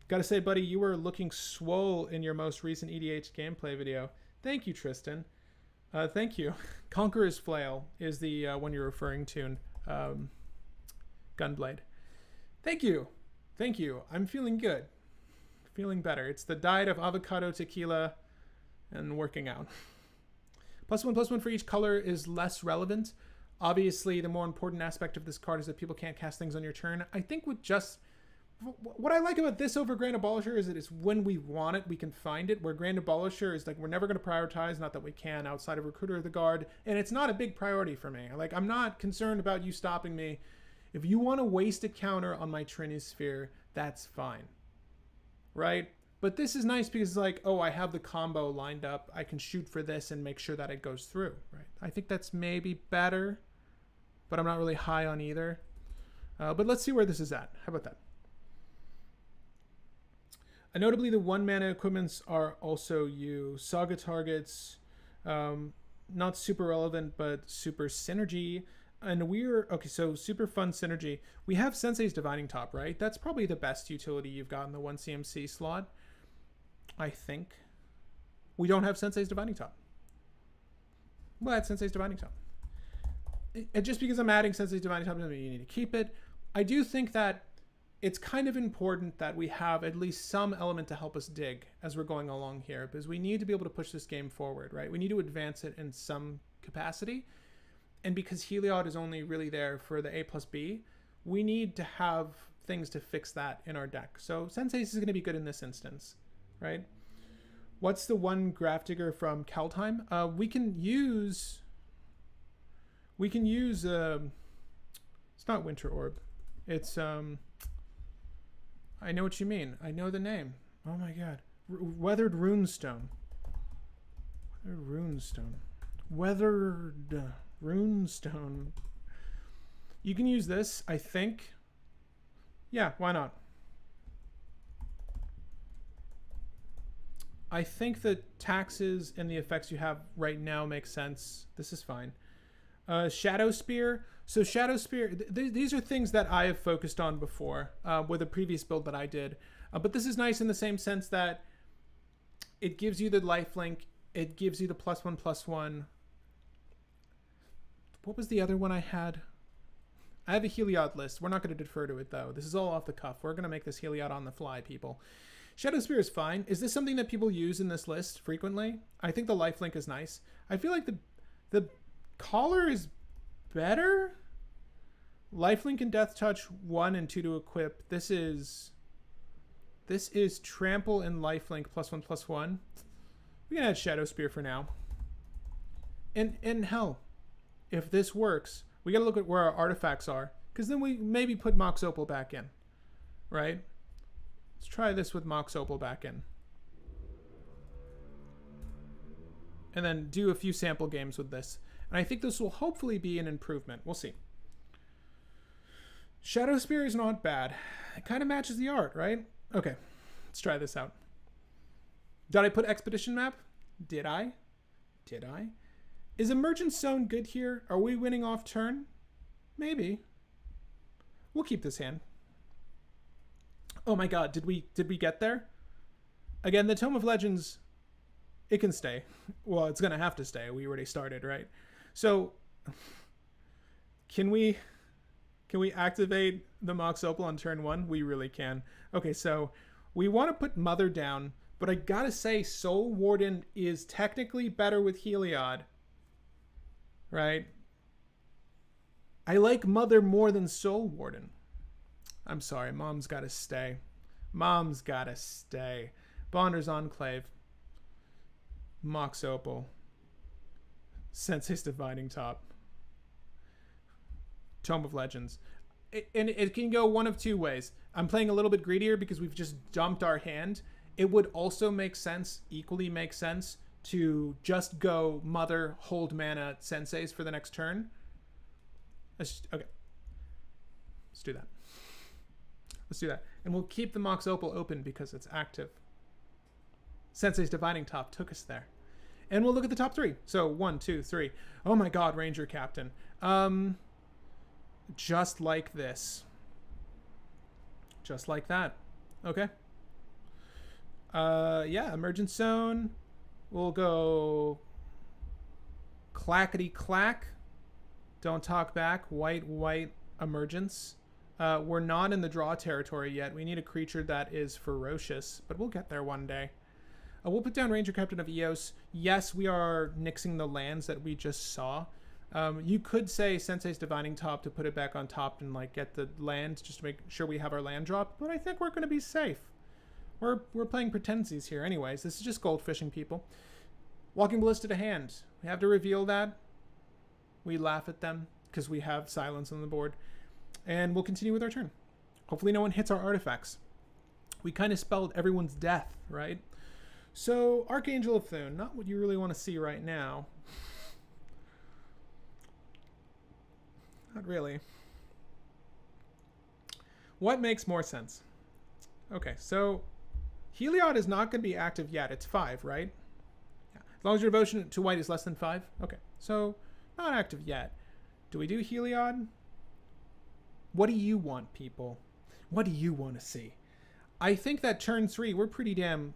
Gotta say, buddy, you were looking swole in your most recent EDH gameplay video. Thank you, Tristan. Thank you. Conqueror's Flail is the one you're referring to. Gunblade. Thank you. I'm feeling good. Feeling better. It's the diet of avocado, tequila, and working out. +1/+1 for each color is less relevant. Obviously, the more important aspect of this card is that people can't cast things on your turn. I think what I like about this over Grand Abolisher is that it's when we want it, we can find it. Where Grand Abolisher is like, we're never going to prioritize, not that we can, outside of Recruiter of the Guard. And it's not a big priority for me. Like, I'm not concerned about you stopping me. If you want to waste a counter on my Trinisphere, that's fine. Right? But this is nice because it's like, oh, I have the combo lined up. I can shoot for this and make sure that it goes through. Right? I think that's maybe better, but I'm not really high on either. But let's see where this is at. How about that? Notably, the 1-mana equipments are also used. Saga targets, not super relevant, but super synergy. And okay, so super fun synergy. We have Sensei's Divining Top, right? That's probably the best utility you've got in the 1 CMC slot, I think. We don't have Sensei's Divining Top. Well, that's Sensei's Divining Top. Just because I'm adding Sensei's Divining Top doesn't mean you need to keep it. I do think that it's kind of important that we have at least some element to help us dig as we're going along here, because we need to be able to push this game forward, right? We need to advance it in some capacity. And because Heliod is only really there for the A+B, we need to have things to fix that in our deck. So Sensei's is going to be good in this instance, right? What's the one Grafdigger from Kaldheim? We can use, it's not Winter Orb. It's, I know what you mean. I know the name. Oh my God. Weathered Runestone. Weathered Runestone. You can use this, I think. Yeah, why not? I think the taxes and the effects you have right now make sense. This is fine. Shadow Spear. So Shadow Spear, these are things that I have focused on before with a previous build that I did. But this is nice in the same sense that it gives you the lifelink. It gives you the +1/+1. What was the other one I had? I have a Heliod list. We're not going to defer to it, though. This is all off the cuff. We're going to make this Heliod on the fly, people. Shadow Spear is fine. Is this something that people use in this list frequently? I think the lifelink is nice. I feel like the collar is better. Lifelink and Death Touch 1 and 2 to equip. This is Trample and Lifelink +1/+1. We can add Shadow Spear for now. And hell, if this works, we gotta look at where our artifacts are, because then we maybe put Mox Opal back in, right? Let's try this with Mox Opal back in. And then do a few sample games with this. And I think this will hopefully be an improvement. We'll see. Shadow Spear is not bad. It kind of matches the art, right? Okay, let's try this out. Did I put Expedition Map? Did I? Is Emergent Zone good here? Are we winning off turn? Maybe. We'll keep this hand. Oh my God, did we get there? Again, the Tome of Legends, it can stay. Well, it's gonna have to stay. We already started, right? So, can we activate the Mox Opal on turn 1? We really can. Okay, so we want to put Mother down, But I gotta say, Soul Warden is technically better with Heliod. Right? I like Mother more than Soul Warden. I'm sorry, Mom's gotta stay. Mom's gotta stay. Bonder's Enclave. Mox Opal. Sensei's Dividing Top. Tome of Legends. And it can go one of two ways. I'm playing a little bit greedier because we've just dumped our hand. It would also make sense, equally make sense, to just go Mother, hold mana, Senseis for the next turn. Okay. Let's do that. Let's do that. And we'll keep the Mox Opal open because it's active. Sensei's Dividing Top took us there. And we'll look at the top 3. So 1, 2, 3. Oh my god, Ranger Captain. Just like this. Just like that. Okay. Yeah, Emergent Zone. We'll go clackety clack. Don't talk back. White, white emergence. We're not in the draw territory yet. We need a creature that is ferocious, but we'll get there one day. We'll put down Ranger Captain of Eos. Yes, we are nixing the lands that we just saw. You could say Sensei's Divining Top to put it back on top and like get the land just to make sure we have our land drop, but I think we're going to be safe. We're playing pretensies here anyways. This is just goldfishing, people. Walking Ballista to hand. We have to reveal that. We laugh at them because we have silence on the board. And we'll continue with our turn. Hopefully no one hits our artifacts. We kind of spelled everyone's death, right? So, Archangel of Thune. Not what you really want to see right now. Not really. What makes more sense? Okay, so Heliod is not going to be active yet. It's 5, right? Yeah. As long as your devotion to white is less than 5. Okay, so not active yet. Do we do Heliod? What do you want, people? What do you want to see? I think that turn 3, we're pretty damn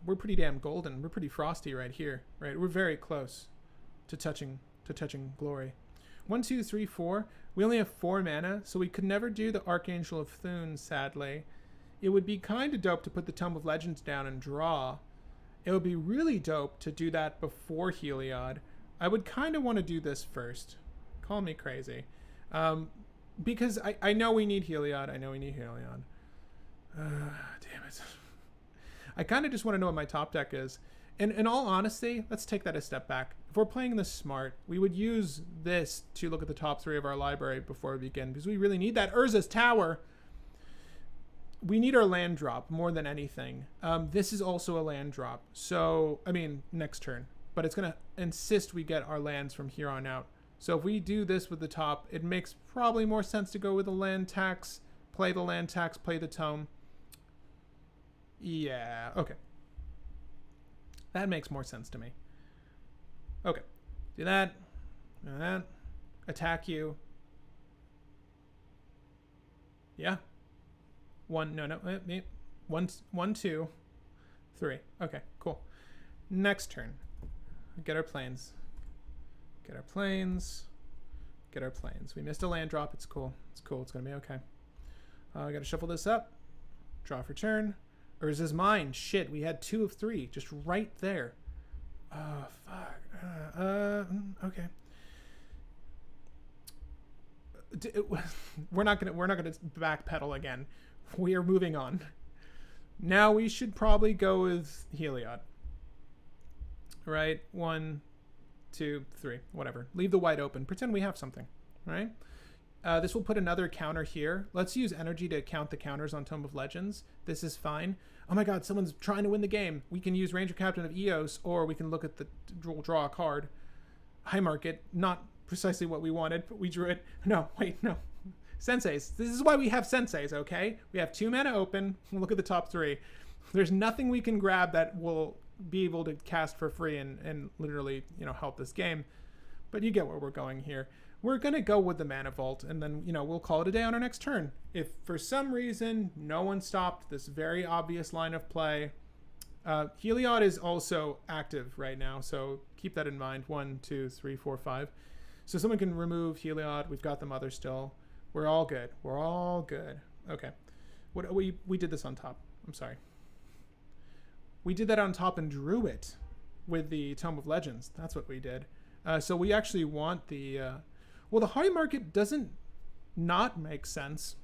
golden. We're pretty frosty right here, right? We're very close to touching glory. 1, 2, 3, 4. We only have 4 mana, so we could never do the Archangel of Thune, sadly. It would be kind of dope to put the Tome of Legends down and draw. It would be really dope to do that before Heliod. I would kind of want to do this first. Call me crazy. Because I know we need Heliod. I know we need Heliod. Damn it. I kind of just want to know what my top deck is. And in all honesty, let's take that a step back. If we're playing this smart, we would use this to look at the top 3 of our library before we begin, because we really need that Urza's Tower. We need our land drop more than anything. This is also a land drop. So, I mean, next turn. But it's going to insist we get our lands from here on out. So if we do this with the top, it makes probably more sense to go with the land tax, play the land tax, play the tome. Yeah, okay. That makes more sense to me. Okay, do that, attack you. Yeah. 1, 2, 3. Okay, cool. Next turn, get our planes. Get our planes. Get our planes. We missed a land drop. It's cool. It's cool. It's going to be okay. I got to shuffle this up. Draw for turn. Urza's mine. Shit, we had 2 of 3. Just right there. Oh, fuck. Okay. We're not gonna backpedal again. We are moving on. Now we should probably go with Heliod. Right? 1, 2, 3, whatever. Leave the white open. Pretend we have something, right? This will put another counter here. Let's use energy to count the counters on Tome of Legends. This is fine. Oh my god, someone's trying to win the game. We can use Ranger Captain of Eos, or we can look at the draw a card. High market, not precisely what we wanted, but we drew it. No, wait, no. Senseis. This is why we have Senseis, okay? We have 2 mana open. We'll look at the top 3. There's nothing we can grab that will be able to cast for free and literally, help this game. But you get where we're going here. We're going to go with the Mana Vault, and then, we'll call it a day on our next turn. If for some reason no one stopped this very obvious line of play, Heliod is also active right now, so keep that in mind. 1, 2, 3, 4, 5. So someone can remove Heliod. We've got the Mother still. We're all good. We're all good. Okay. We did this on top. I'm sorry. We did that on top and drew it with the Tome of Legends. That's what we did. So we actually want the... well, the high market doesn't not make sense.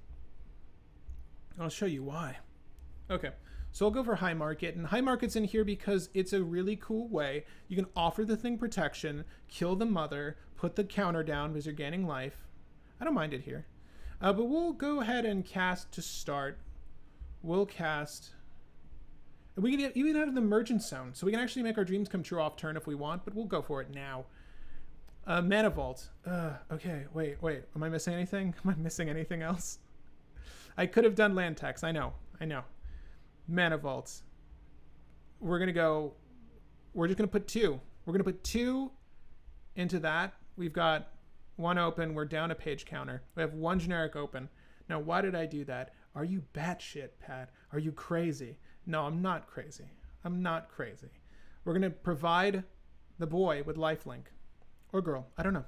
I'll show you why. Okay, so I'll go for high market. And high market's in here because it's a really cool way. You can offer the thing protection, kill the mother, put the counter down because you're gaining life. I don't mind it here. But we'll go ahead and cast to start. We'll cast... We can even have the Merchant Zone, so we can actually make our dreams come true off turn if we want, but we'll go for it now. Mana Vault. Okay, wait. Am I missing anything? Am I missing anything else? I could have done land tax. I know. Mana Vault. We're just going to put 2. We're going to put 2 into that. We've got 1 open. We're down a page counter. We have 1 generic open. Now, why did I do that? Are you batshit, Pat? Are you crazy? No, I'm not crazy. We're going to provide the boy with lifelink. Or girl. I don't know.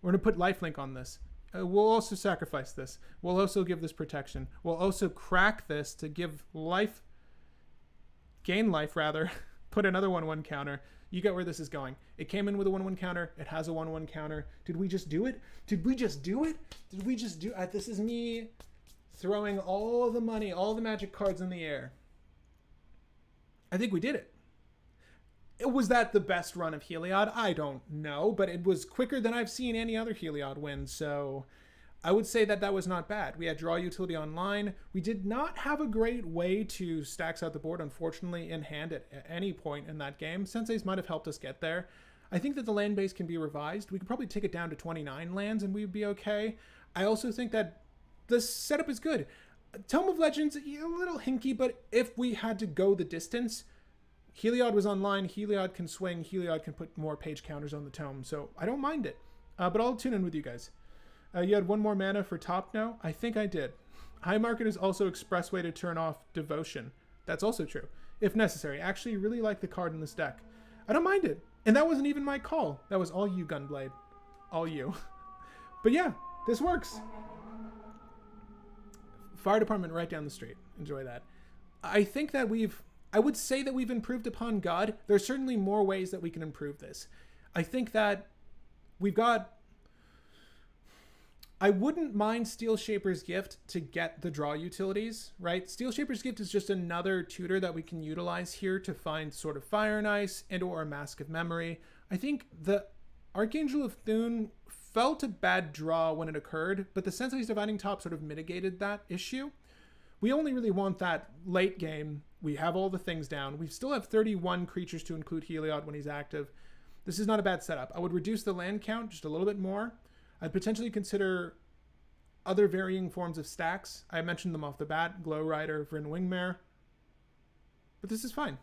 We're going to put lifelink on this. We'll also sacrifice this. We'll also give this protection. We'll also crack this to give life... Gain life, rather. Put another 1/1 counter. You get where this is going. It came in with a 1/1 counter. It has a 1/1 counter. Did we just do it? This is me throwing all the money, all the magic cards in the air. I think we did it. Was that the best run of Heliod? I don't know, but it was quicker than I've seen any other Heliod win, so I would say that was not bad. We had draw utility online. We did not have a great way to stacks out the board, unfortunately, in hand at any point in that game. Senseis might have helped us get there. I think that the land base can be revised. We could probably take it down to 29 lands and we'd be okay. I also think that the setup is good. Tome of Legends, a little hinky, but if we had to go the distance, Heliod was online, Heliod can swing, Heliod can put more page counters on the tome, so I don't mind it. But I'll tune in with you guys. You had 1 more mana for top now? I think I did. High market is also express way to turn off Devotion. That's also true, if necessary. I actually really like the card in this deck. I don't mind it. And that wasn't even my call. That was all you, Gunblade. All you. But yeah, this works. Fire department right down the street. Enjoy that. I think that I would say that we've improved upon God. There's certainly more ways that we can improve this. I think that we've got... I wouldn't mind Steel Shaper's Gift to get the draw utilities, right? Steel Shaper's Gift is just another tutor that we can utilize here to find sort of Fire and Ice and or a Mask of Memory. I think the Archangel of Thune felt a bad draw when it occurred, but the Sensei's Dividing Top sort of mitigated that issue. We only really want that late game. We have all the things down. We still have 31 creatures to include Heliod when he's active. This is not a bad setup. I would reduce the land count just a little bit more. I'd potentially consider other varying forms of stacks. I mentioned them off the bat. Glow Rider, Vryn Wingmare. But this is fine.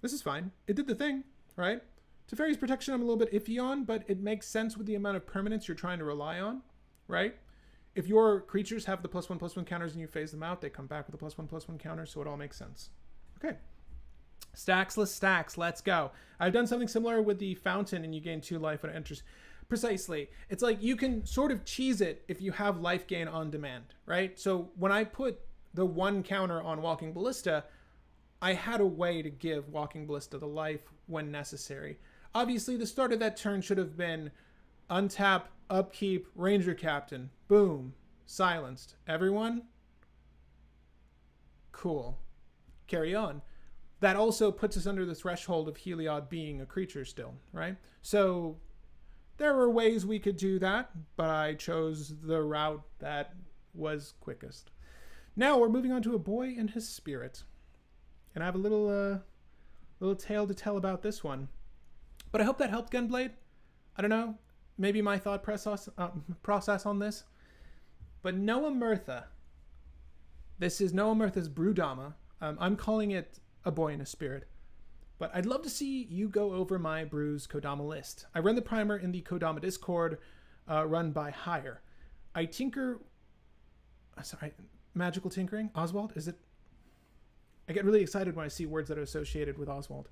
This is fine. It did the thing, right? Teferi's Protection I'm a little bit iffy on, but it makes sense with the amount of permanence you're trying to rely on, right? If your creatures have the +1/+1 counters and you phase them out, they come back with a +1/+1 counter, so it all makes sense. Okay. Stacksless stacks, let's go. I've done something similar with the Fountain and you gain 2 life when it enters. Precisely. It's like you can sort of cheese it if you have life gain on demand, right? So when I put the 1 counter on Walking Ballista, I had a way to give Walking Ballista the life when necessary. Obviously, the start of that turn should have been untap, upkeep, Ranger Captain. Boom. Silenced. Everyone? Cool. Carry on. That also puts us under the threshold of Heliod being a creature still, right? So there were ways we could do that, but I chose the route that was quickest. Now we're moving on to A Boy and His Spirit. And I have a little tale to tell about this one. But I hope that helped, Gunblade. I don't know. Maybe my thought process on this. But Noah Murtha. This is Noah Murtha's Brewdama. I'm calling it A Boy and His Spirit. But I'd love to see you go over my Brews Kodama list. I run the primer in the Kodama Discord, run by Hire. I tinker... Sorry, magical tinkering? Oswald? Is it... I get really excited when I see words that are associated with Oswald.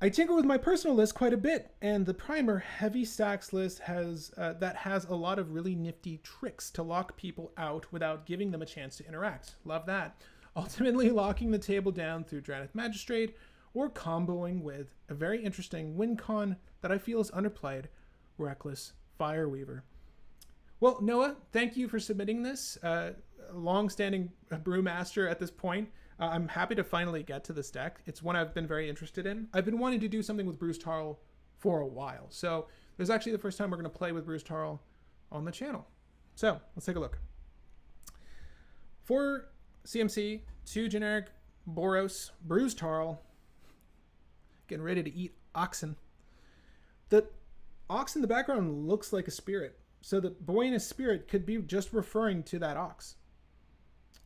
I tinker with my personal list quite a bit, and the primer Heavy Stacks list has a lot of really nifty tricks to lock people out without giving them a chance to interact. Love that. ultimately locking the table down through Draneth Magistrate or comboing with a very interesting win con that I feel is underplayed, Reckless Fireweaver. Well, Noah, thank you for submitting this. Long-standing brewmaster at this point. I'm happy to finally get to this deck. It's one I've been very interested in. I've been wanting to do something with Bruse Tarl for a while. So this is actually the first time we're going to play with Bruse Tarl on the channel. So let's take a look. 4 CMC, 2 generic Boros, Bruse Tarl. Getting ready to eat oxen. The ox in the background looks like a spirit. So the boy in a spirit could be just referring to that ox.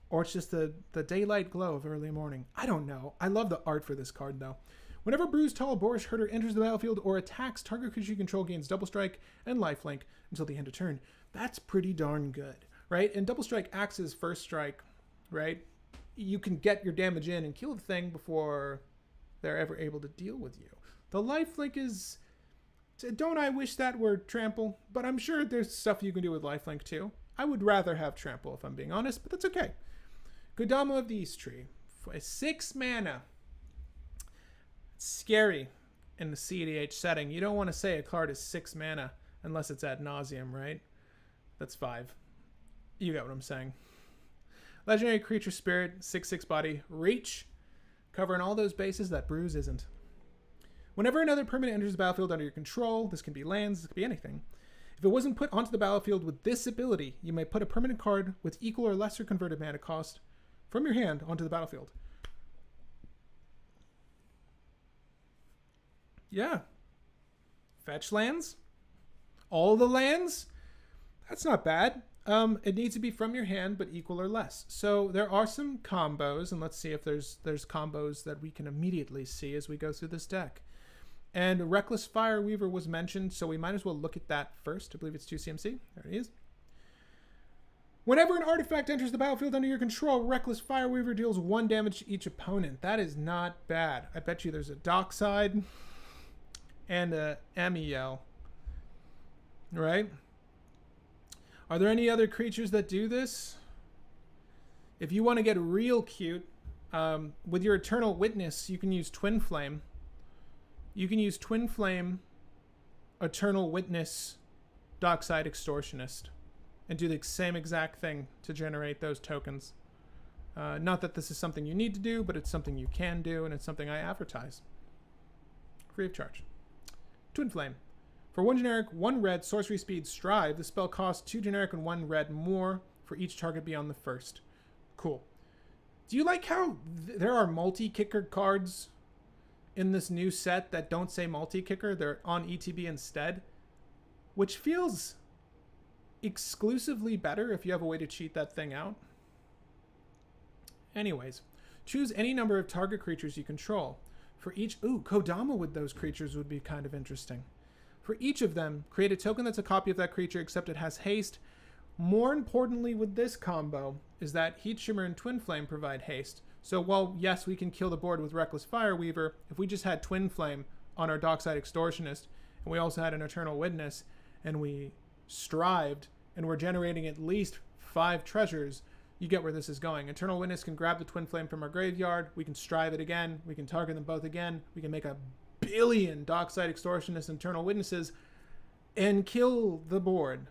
Or it's just the daylight glow of early morning. I don't know. I love the art for this card, though. Whenever Bruse Tarl Boros Herder enters the battlefield or attacks, target creature you control gains double strike and lifelink until the end of turn. That's pretty darn good, right? And double strike acts as first strike, right? You can get your damage in and kill the thing before they're ever able to deal with you. The lifelink is... Don't I wish that were trample? But I'm sure there's stuff you can do with lifelink, too. I would rather have trample, if I'm being honest, but that's okay. Kodama of the East Tree. For 6 mana. It's scary in the cEDH setting. You don't want to say a card is 6 mana unless it's ad nauseum, right? That's 5. You get what I'm saying. Legendary creature spirit, 6/6 body, reach, covering all those bases that Bruse isn't. Whenever another permanent enters the battlefield under your control, this can be lands, this could be anything. If it wasn't put onto the battlefield with this ability, you may put a permanent card with equal or lesser converted mana cost from your hand onto the battlefield. Yeah. Fetch lands? All the lands? That's not bad. It needs to be from your hand, but equal or less. So there are some combos, and let's see if there's combos that we can immediately see as we go through this deck. And Reckless Fireweaver was mentioned, so we might as well look at that first. I believe it's 2 CMC. There it is. Whenever an artifact enters the battlefield under your control, Reckless Fireweaver deals 1 damage to each opponent. That is not bad. I bet you there's a Dockside and a MEL. Right? Are there any other creatures that do this? If you want to get real cute, with your Eternal Witness, you can use Twin Flame. You can use Twin Flame, Eternal Witness, Dockside Extortionist, and do the same exact thing to generate those tokens. Not that this is something you need to do, but it's something you can do, and it's something I advertise. Free of charge. Twin Flame. For 1 generic, 1 red, sorcery speed, Strive, the spell costs 2 generic and 1 red more for each target beyond the first. Cool. Do you like how there are multi-kicker cards in this new set that don't say multi-kicker? They're on ETB instead, which feels exclusively better if you have a way to cheat that thing out. Anyways, choose any number of target creatures you control. For each... Ooh, Kodama with those creatures would be kind of interesting. For each of them, create a token that's a copy of that creature except it has haste. More importantly with this combo is that Heat Shimmer and Twin Flame provide haste. So while, yes, we can kill the board with Reckless Fireweaver, if we just had Twin Flame on our Dockside Extortionist, and we also had an Eternal Witness, and we strived, and we're generating at least 5 treasures, you get where this is going. Eternal Witness can grab the Twin Flame from our graveyard, we can strive it again, we can target them both again, we can make a billion Dockside Extortionists and Eternal Witnesses, and kill the board.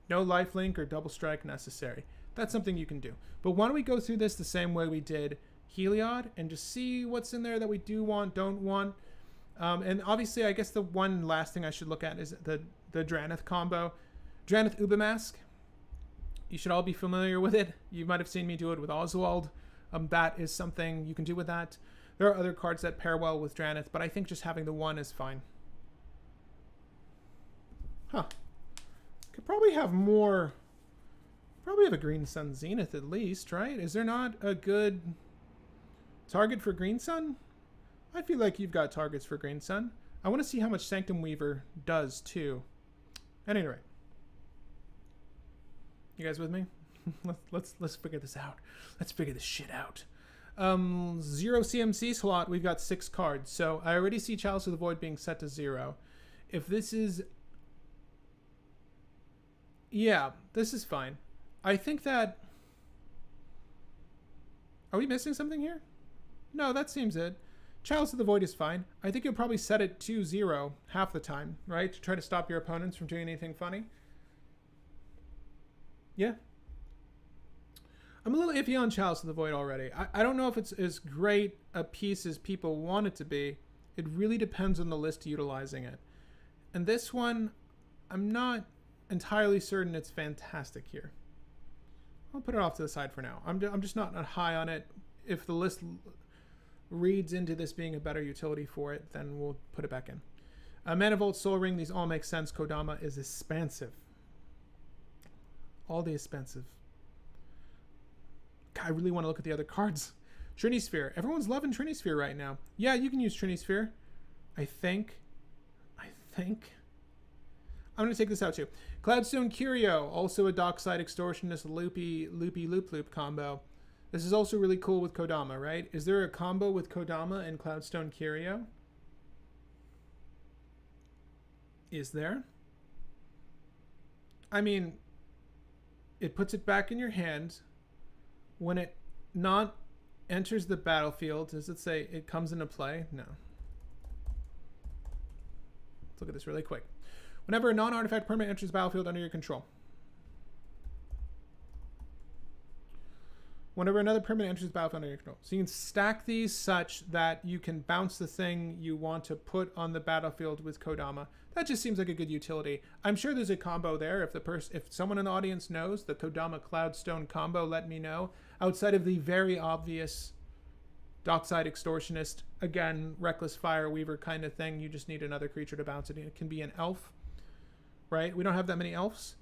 No lifelink or double strike necessary. That's something you can do. But why don't we go through this the same way we did Heliod and just see what's in there that we do want, don't want. And obviously, I guess the one last thing I should look at is the Draneth combo. Draneth Ubamask. You should all be familiar with it. You might have seen me do it with Oswald. That is something you can do with that. There are other cards that pair well with Draneth, but I think just having the one is fine. Huh. Could probably have more... Probably have a Green Sun Zenith at least, right? Is there not a good target for Green Sun? I feel like you've got targets for Green Sun. I want to see how much Sanctum Weaver does too. At any rate. You guys with me? let's figure this out. Let's figure this shit out. 0 CMC slot, we've got 6 cards. So I already see Chalice of the Void being set to 0. If this is... Yeah, this is fine. I think that Are we missing something here? No, that seems it. Chalice of the Void is fine. I think you'll probably set it to 0 half the time, right? To try to stop your opponents from doing anything funny. Yeah. I'm a little iffy on Chalice of the Void already. I don't know if it's as great a piece as people want it to be. It really depends on the list utilizing it. And this one, I'm not entirely certain it's fantastic here. I'll put it off to the side for now. I'm just not high on it. If the list reads into this being a better utility for it, then we'll put it back in. Manifold, Soul Ring, these all make sense. Kodama is expensive. All the expensive. God, I really want to look at the other cards. Trinisphere. Everyone's loving Trinisphere right now. Yeah, you can use Trinisphere. I think. I'm going to take this out too. Cloudstone Curio. Also a Dockside Extortionist loopy loop combo. This is also really cool with Kodama, right? Is there a combo with Kodama and Cloudstone Curio? Is there? I mean, it puts it back in your hand. When it not enters the battlefield, does it say it comes into play? No. Let's look at this really quick. Whenever a non-artifact permanent enters the battlefield under your control. Whenever another permanent enters the battlefield under your control. So you can stack these such that you can bounce the thing you want to put on the battlefield with Kodama. That just seems like a good utility. I'm sure there's a combo there. If someone in the audience knows the Kodama Cloudstone combo, let me know. Outside of the very obvious Dockside Extortionist, again, Reckless Fireweaver kind of thing, you just need another creature to bounce it in. It can be an elf, right? We don't have that many elves.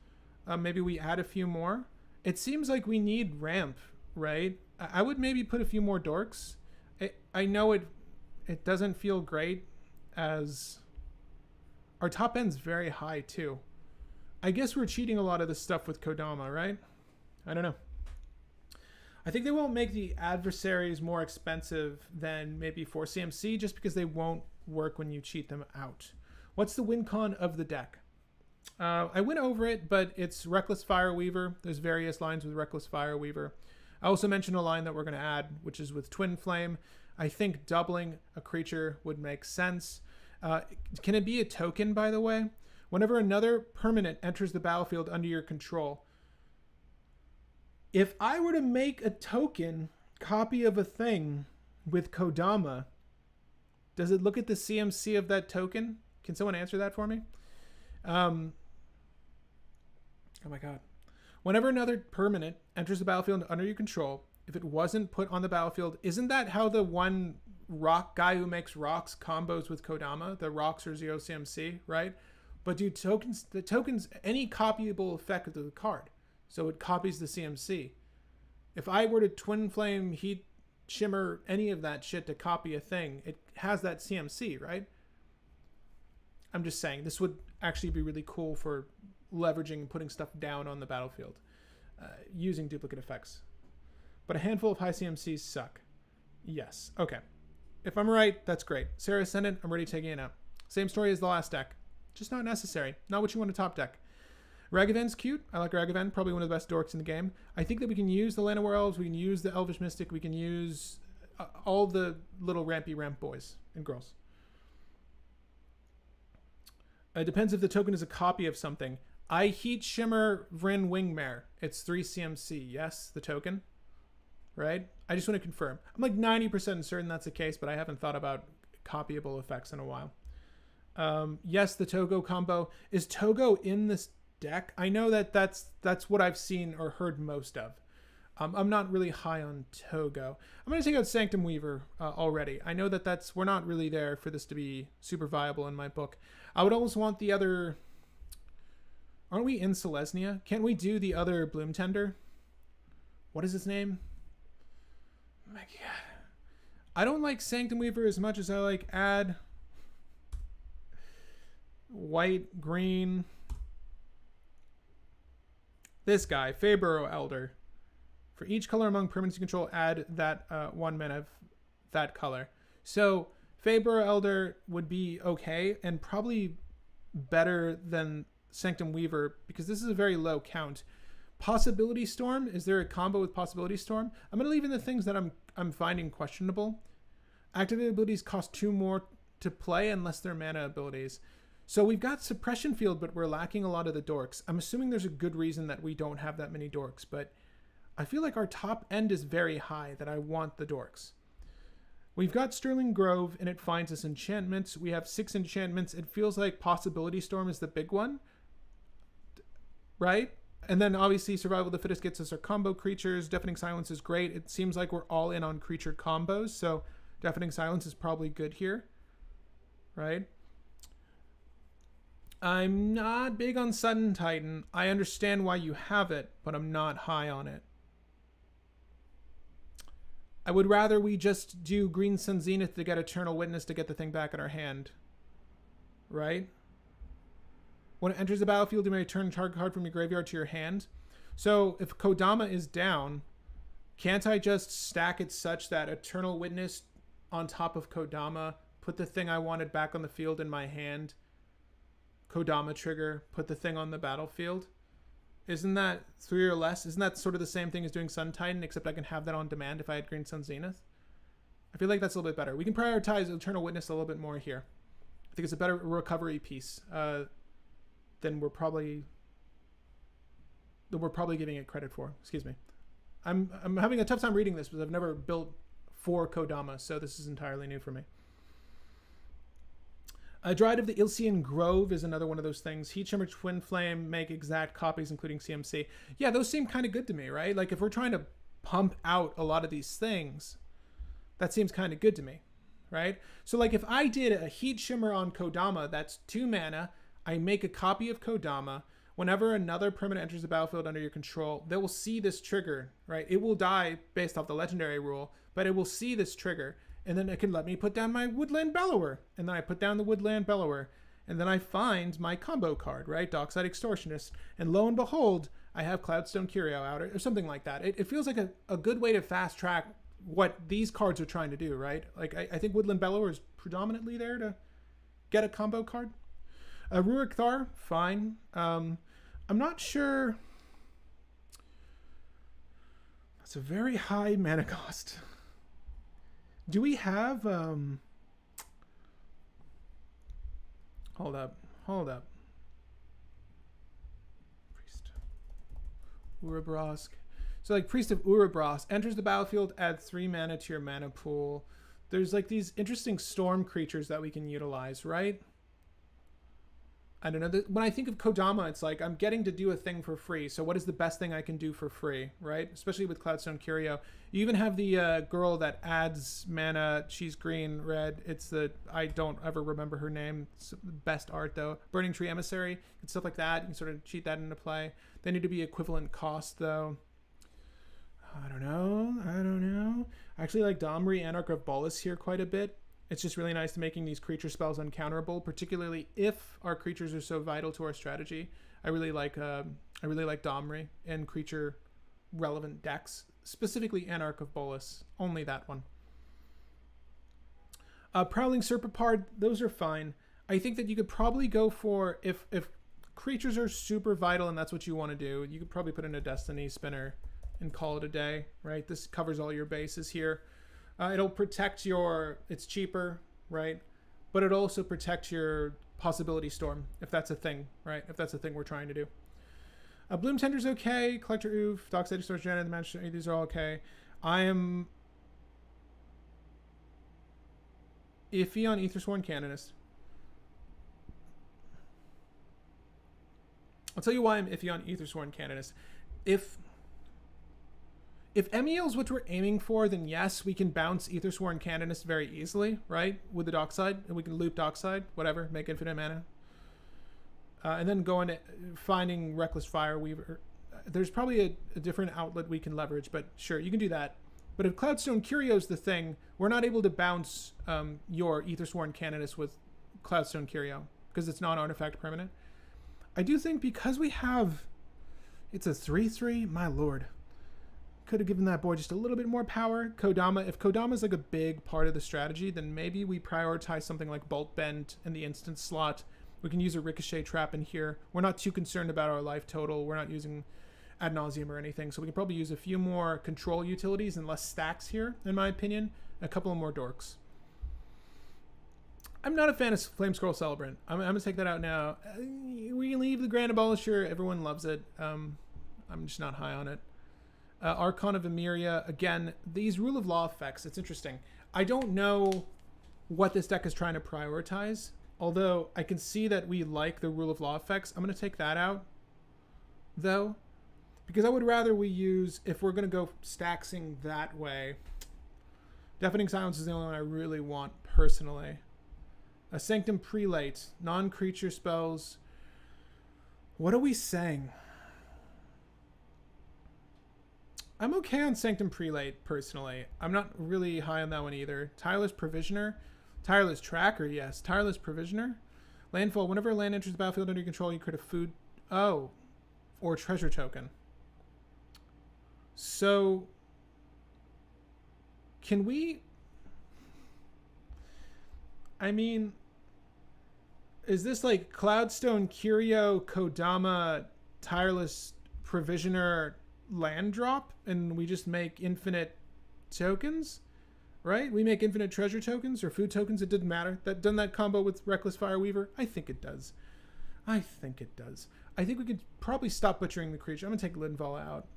Maybe we add a few more. It seems like we need ramp, right? I would maybe put a few more dorks. I know it doesn't feel great as our top end's very high too. I guess we're cheating a lot of this stuff with Kodama, right? I don't know. I think they won't make the adversaries more expensive than maybe for CMC just because they won't work when you cheat them out. What's the win con of the deck? I went over it, but it's Reckless Fireweaver. There's various lines with Reckless Fireweaver. I also mentioned a line that we're going to add, which is with Twin Flame. I think doubling a creature would make sense. Can it be a token, by the way? Whenever another permanent enters the battlefield under your control, if I were to make a token copy of a thing with Kodama, does it look at the CMC of that token? Can someone answer that for me? Oh my god. Whenever another permanent enters the battlefield under your control, if it wasn't put on the battlefield, isn't that how the one rock guy who makes rocks combos with Kodama? The rocks are 0 CMC, right? But do the tokens any copyable effect of the card? So it copies the CMC. If I were to Twin Flame, Heat, Shimmer, any of that shit to copy a thing, it has that CMC, right? I'm just saying, this would actually be really cool for leveraging and putting stuff down on the battlefield using duplicate effects. But a handful of high CMCs suck. Yes. Okay. If I'm right, that's great. Sarah Ascendant, I'm already taking it out. Same story as the last deck. Just not necessary. Not what you want to top deck. Ragavan's cute. I like Ragavan. Probably one of the best dorks in the game. I think that we can use the Llanowar Elves. We can use the Elvish Mystic. We can use all the little rampy ramp boys and girls. It depends if the token is a copy of something. I Heat Shimmer Vryn Wingmare. It's 3 CMC. Yes, the token. Right? I just want to confirm. I'm like 90% certain that's the case, but I haven't thought about copyable effects in a while. Yes, the Togo combo. Is Togo in this deck? I know that that's what I've seen or heard most of. I'm not really high on Togo. I'm going to take out Sanctum Weaver already. I know that we're not really there for this to be super viable in my book. I would almost want the other... Aren't we in Selesnya? Can't we do the other Bloom Tender? What is his name? Oh my god. I don't like Sanctum Weaver as much as I like Add. White, green. This guy, Fabro Elder. For each color among permanents you control, add that 1 mana of that color. So Fabro Elder would be okay and probably better than Sanctum Weaver because this is a very low count. Possibility Storm. Is there a combo with Possibility Storm? I'm going to leave in the things that I'm finding questionable. Activated abilities cost 2 more to play unless they're mana abilities. So we've got Suppression Field, but we're lacking a lot of the dorks. I'm assuming there's a good reason that we don't have that many dorks, but I feel like our top end is very high, that I want the dorks. We've got Sterling Grove, and it finds us enchantments. We have 6 enchantments. It feels like Possibility Storm is the big one, right? And then obviously Survival of the Fittest gets us our combo creatures. Deafening Silence is great. It seems like we're all in on creature combos, so Deafening Silence is probably good here, right? I'm not big on Sudden Titan. I understand why you have it, but I'm not high on it. I would rather we just do Green Sun Zenith to get Eternal Witness to get the thing back in our hand. Right? When it enters the battlefield, you may return a target card from your graveyard to your hand. So if Kodama is down, can't I just stack it such that Eternal Witness on top of Kodama, put the thing I wanted back on the field in my hand, Kodama trigger, put the thing on the battlefield? Isn't that 3 or less? Isn't that sort of the same thing as doing Sun Titan, except I can have that on demand if I had Green Sun Zenith? I feel like that's a little bit better. We can prioritize Eternal Witness a little bit more here. I think it's a better recovery piece than we're probably giving it credit for. Excuse me. I'm having a tough time reading this because I've never built for Kodama, so this is entirely new for me. Dryad of the Ilsean Grove is another one of those things. Heat Shimmer, Twin Flame, make exact copies, including CMC. Yeah, those seem kind of good to me, right? Like, if we're trying to pump out a lot of these things, that seems kind of good to me, right? So, like, if I did a Heat Shimmer on Kodama, that's 2 mana. I make a copy of Kodama. Whenever another permanent enters the battlefield under your control, they will see this trigger, right? It will die based off the legendary rule, but it will see this trigger. And then it can let me put down my Woodland Bellower. And then I put down the Woodland Bellower. And then I find my combo card, right? Dockside Extortionist. And lo and behold, I have Cloudstone Curio out or something like that. It feels like a good way to fast track what these cards are trying to do, right? Like, I think Woodland Bellower is predominantly there to get a combo card. Rurik Thar, fine. I'm not sure. That's a very high mana cost. Do we have hold up. Priest Urabrosk. So like Priest of Urabrosk enters the battlefield, add 3 mana to your mana pool. There's like these interesting storm creatures that we can utilize, right? I don't know. When I think of Kodama, it's like I'm getting to do a thing for free. So what is the best thing I can do for free, right? Especially with Cloudstone Curio. You even have the girl that adds mana. She's green, red. It's the, I don't ever remember her name. It's best art though. Burning Tree Emissary and stuff like that. You can sort of cheat that into play. They need to be equivalent cost though. I don't know. I actually like Domri, Anarch of Bolas here quite a bit. It's just really nice to making these creature spells uncounterable, particularly if our creatures are so vital to our strategy. I really like Domri and creature relevant decks, specifically Anarch of Bolas. Only that one. Prowling Serpapard, those are fine. I think that you could probably go for if creatures are super vital and that's what you want to do, you could probably put in a Destiny Spinner and call it a day, right? This covers all your bases here. It'll protect your, it's cheaper, right? But it'll also protect your Possibility Storm, if that's a thing, right? If that's a thing we're trying to do. Bloom Tender's okay. Collector Oof, Dockside Storage Janet, the Manchester, these are all okay. I am iffy on Aethersworn Canonist. I'll tell you why I'm iffy on Aethersworn Canonist. If Emiel is what we're aiming for, then yes, we can bounce Aethersworn Canonist very easily, right? With the Dockside, and we can loop Dockside, whatever, make infinite mana. And then go into finding Reckless Fireweaver. There's probably a different outlet we can leverage, but sure, you can do that. But if Cloudstone Curio is the thing, we're not able to bounce your Aethersworn Canonist with Cloudstone Curio, because it's non-artifact permanent. I do think because we have... It's a 3/3, my lord. Could have given that boy just a little bit more power. Kodama, if Kodama is like a big part of the strategy, then maybe we prioritize something like Bolt Bend in the instant slot. We can use a Ricochet trap in here. We're not too concerned about our life total. We're not using ad nauseum or anything. So we can probably use a few more control utilities and less stacks here, in my opinion. A couple of more dorks. I'm not a fan of Flame Scroll Celebrant. I'm going to take that out now. We can leave the Grand Abolisher. Everyone loves it. I'm just not high on it. Archon of Emeria. Again, these Rule of Law effects, it's interesting. I don't know what this deck is trying to prioritize, although I can see that we like the Rule of Law effects. I'm going to take that out, though, because I would rather we use, if we're going to go stacksing that way, Deafening Silence is the only one I really want personally. A Sanctum Prelate, non-creature spells. What are we saying? I'm okay on Sanctum Prelate, personally. I'm not really high on that one either. Tireless Provisioner. Tireless Tracker, yes. Tireless Provisioner. Landfall. Whenever a land enters the battlefield under your control, you create a food... Oh. Or treasure token. So... Can we... I mean... Is this like Cloudstone, Curio, Kodama, Tireless Provisioner... land drop and we just make infinite tokens, right? We make infinite treasure tokens or food tokens. It didn't matter. That done that combo with Reckless Fireweaver? I think it does. I think we could probably stop butchering the creature. I'm gonna take Linvala out.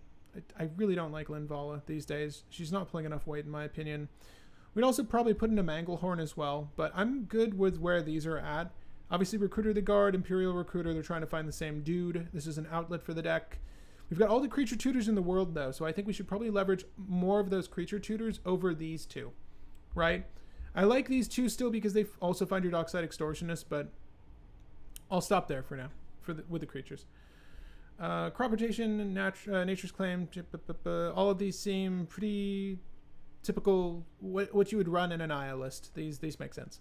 I really don't like Linvala these days. She's not pulling enough weight in my opinion. We'd also probably put in a Manglehorn as well, but I'm good with where these are at. Obviously Recruiter the Guard, Imperial Recruiter, they're trying to find the same dude. This is an outlet for the deck. We've got all the creature tutors in the world, though, so I think we should probably leverage more of those creature tutors over these two, right? I like these two still because they also find your Dockside Extortionist, but I'll stop there for now with the creatures. Crop Rotation, Nature's Claim, all of these seem pretty typical what you would run in an IA list. These make sense.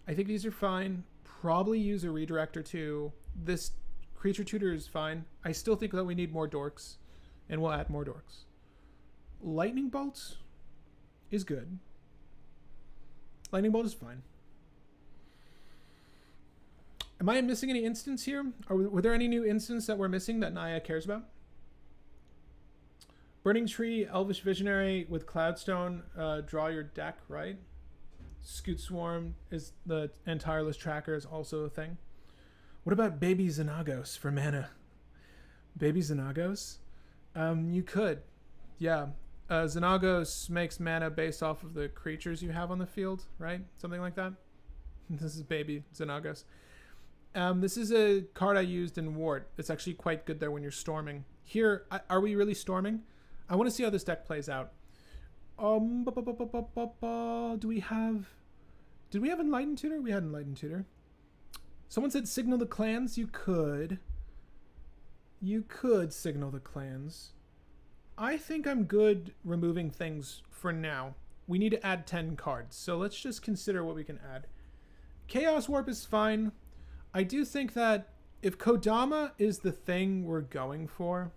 I think these are fine. Probably use a redirect or two. This Creature Tutor is fine. I still think that we need more dorks, and we'll add more dorks. Lightning Bolt is good. Lightning Bolt is fine. Am I missing any instants here? Were there any new instants that we're missing that Naya cares about? Burning Tree, Elvish Visionary with Cloudstone, draw your deck, right? Scoot Swarm is and Tireless Tracker is also a thing. What about Baby Xenagos for mana? Baby Xenagos? You could. Yeah. Xenagos makes mana based off of the creatures you have on the field, right? Something like that. This is Baby Xenagos. This is a card I used in Ward. It's actually quite good there when you're storming. Here, are we really storming? I want to see how this deck plays out. Do we have... Did we have Enlightened Tutor? We had Enlightened Tutor. Someone said signal the clans. You could. You could signal the clans. I think I'm good removing things for now. We need to add 10 cards. So let's just consider what we can add. Chaos Warp is fine. I do think that if Kodama is the thing we're going for...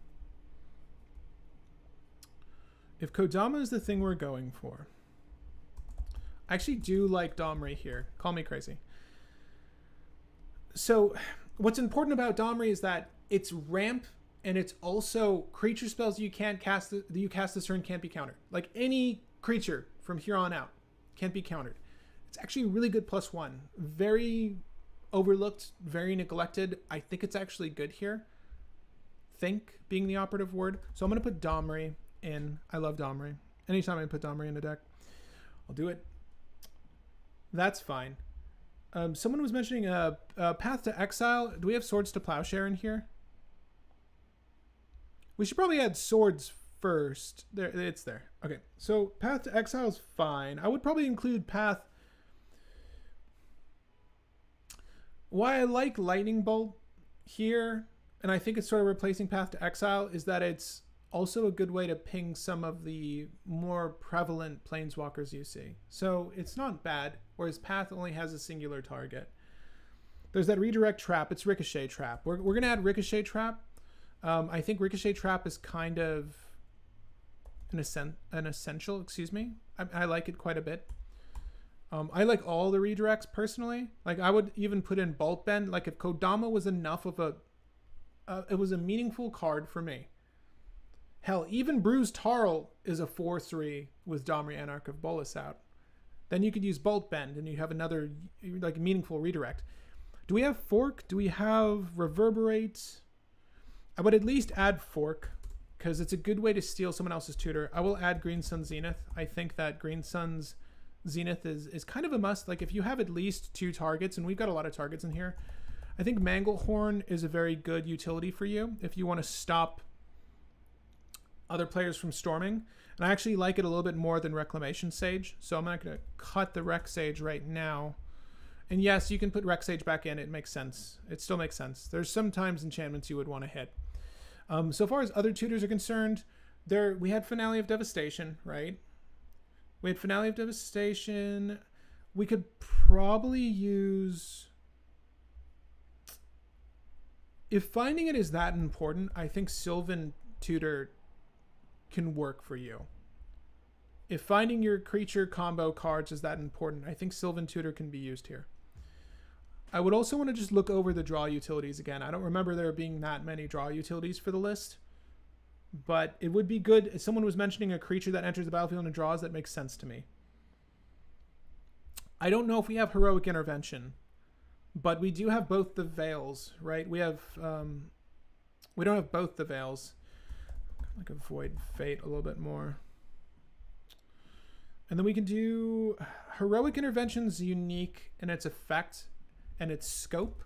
If Kodama is the thing we're going for... I actually do like Domri here. Call me crazy. So what's important about Domri is that it's ramp and it's also creature spells you can't cast that you cast this turn can't be countered. Like any creature from here on out can't be countered. It's actually a really good +1. Very overlooked, very neglected. I think it's actually good here. Think being the operative word. So I'm going to put Domri in. I love Domri. Anytime I put Domri in a deck, I'll do it. That's fine. Someone was mentioning Path to Exile. Do we have Swords to Plowshare in here? We should probably add Swords first. There, it's there. Okay, so Path to Exile is fine. I would probably include Path. Why I like Lightning Bolt here, and I think it's sort of replacing Path to Exile, is that it's also a good way to ping some of the more prevalent planeswalkers you see. So it's not bad, whereas Path only has a singular target. There's that redirect trap. It's Ricochet Trap. We're going to add Ricochet Trap. I think Ricochet Trap is kind of an essential, excuse me. I like it quite a bit. I like all the redirects personally. Like I would even put in Bolt Bend. Like if Kodama was enough of it was a meaningful card for me. Hell, even Bruse Tarl is a 4/3 with Domri Anarch of Bolas out. Then you could use Bolt Bend and you have another like meaningful redirect. Do we have Fork? Do we have Reverberate? I would at least add Fork because it's a good way to steal someone else's tutor. I will add Green Sun Zenith. I think that Green Sun's Zenith is kind of a must. Like if you have at least 2 targets, and we've got a lot of targets in here, I think Manglehorn is a very good utility for you if you want to stop other players from storming. And I actually like it a little bit more than Reclamation Sage. So I'm not going to cut the Rec Sage right now. And yes, you can put Rec Sage back in. It makes sense. It still makes sense. There's sometimes enchantments you would want to hit. So far as other tutors are concerned, we had Finale of Devastation, right? We had Finale of Devastation. We could probably use... If finding it is that important, I think Sylvan Tutor can work for you. If finding your creature combo cards is that important, I think Sylvan Tutor can be used here. I would also want to just look over the draw utilities again. I don't remember there being that many draw utilities for the list, but it would be good if someone was mentioning a creature that enters the battlefield and draws. That makes sense to me. I don't know if we have Heroic Intervention, but we do have both the Veils, right? We have, we don't have both the Veils. Like avoid Fate a little bit more. And then we can do Heroic Intervention's unique in its effect and its scope.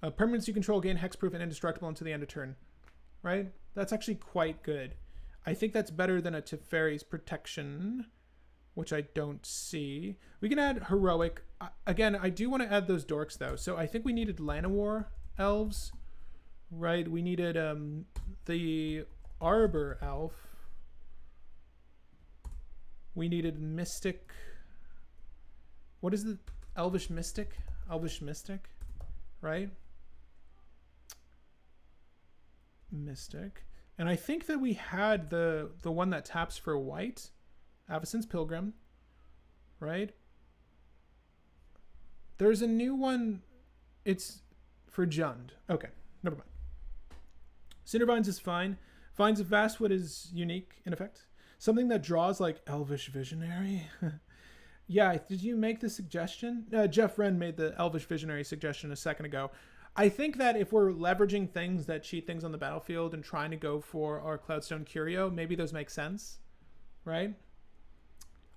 Permanents you control gain hexproof and indestructible until the end of turn, right? That's actually quite good. I think that's better than a Teferi's Protection, which I don't see. We can add Heroic. Again, I do want to add those dorks though. So I think we needed Llanowar elves, right? We needed the Arbor elf. We needed Mystic. What is the Elvish Mystic? Elvish Mystic, right? Mystic. And I think that we had the one that taps for white, Avacyn's Pilgrim, right? There's a new one. It's for Jund. Okay, never mind. Cindervines is fine. Vines of Vastwood is unique in effect. Something that draws like Elvish Visionary. Yeah, did you make the suggestion? Jeff Wren made the Elvish Visionary suggestion a second ago. I think that if we're leveraging things that cheat things on the battlefield and trying to go for our Cloudstone Curio, maybe those make sense, right?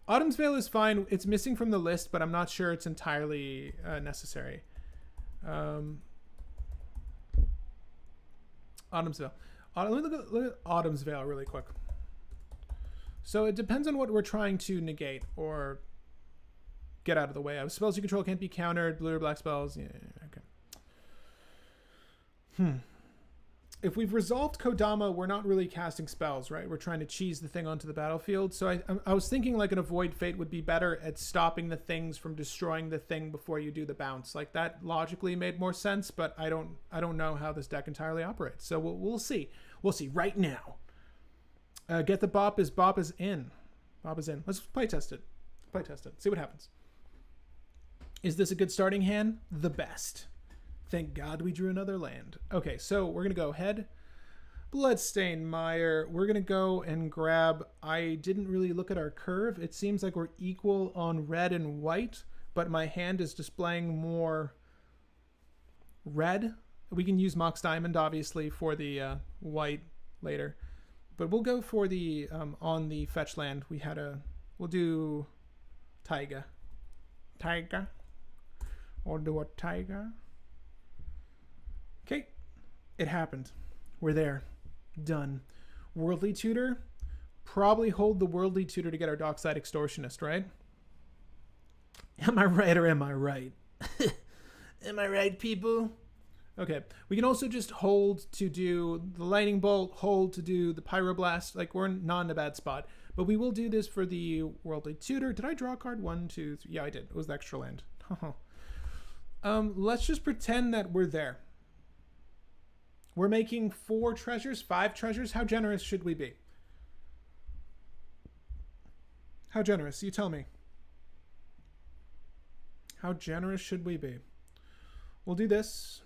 Autumn's Veil is fine. It's missing from the list, but I'm not sure it's entirely necessary. Autumn's Veil. Let me look at Autumn's Veil really quick. So it depends on what we're trying to negate or get out of the way. Spells you control can't be countered. Blue or black spells. Yeah, okay. If we've resolved Kodama, we're not really casting spells, right? We're trying to cheese the thing onto the battlefield. So I was thinking like an Avoid Fate would be better at stopping the things from destroying the thing before you do the bounce. Like that logically made more sense, but I don't know how this deck entirely operates. So we'll see. We'll see right now. Get the Bop is in. Bop is in. Let's play test it. Play test it. See what happens. Is this a good starting hand? The best. Thank God we drew another land. Okay, so we're going to go ahead. Bloodstained Mire. We're going to go and grab... I didn't really look at our curve. It seems like we're equal on red and white, but my hand is displaying more red. We can use Mox Diamond, obviously, for the white later. But we'll go for the... on the fetch land, we had a... We'll do Taiga. Taiga. Or do a Taiga. Okay, it happened. We're there. Done. Worldly Tutor. Probably hold the Worldly Tutor to get our Dockside Extortionist, right? Am I right or am I right? Am I right, people? Okay, we can also just hold to do the Lightning Bolt, hold to do the Pyroblast. Like, we're not in a bad spot. But we will do this for the Worldly Tutor. Did I draw a card? 1, 2, 3. Yeah, I did. It was the extra land. Let's just pretend that we're there. We're making 4 treasures, 5 treasures. How generous should we be? How generous? You tell me. How generous should we be? We'll do this.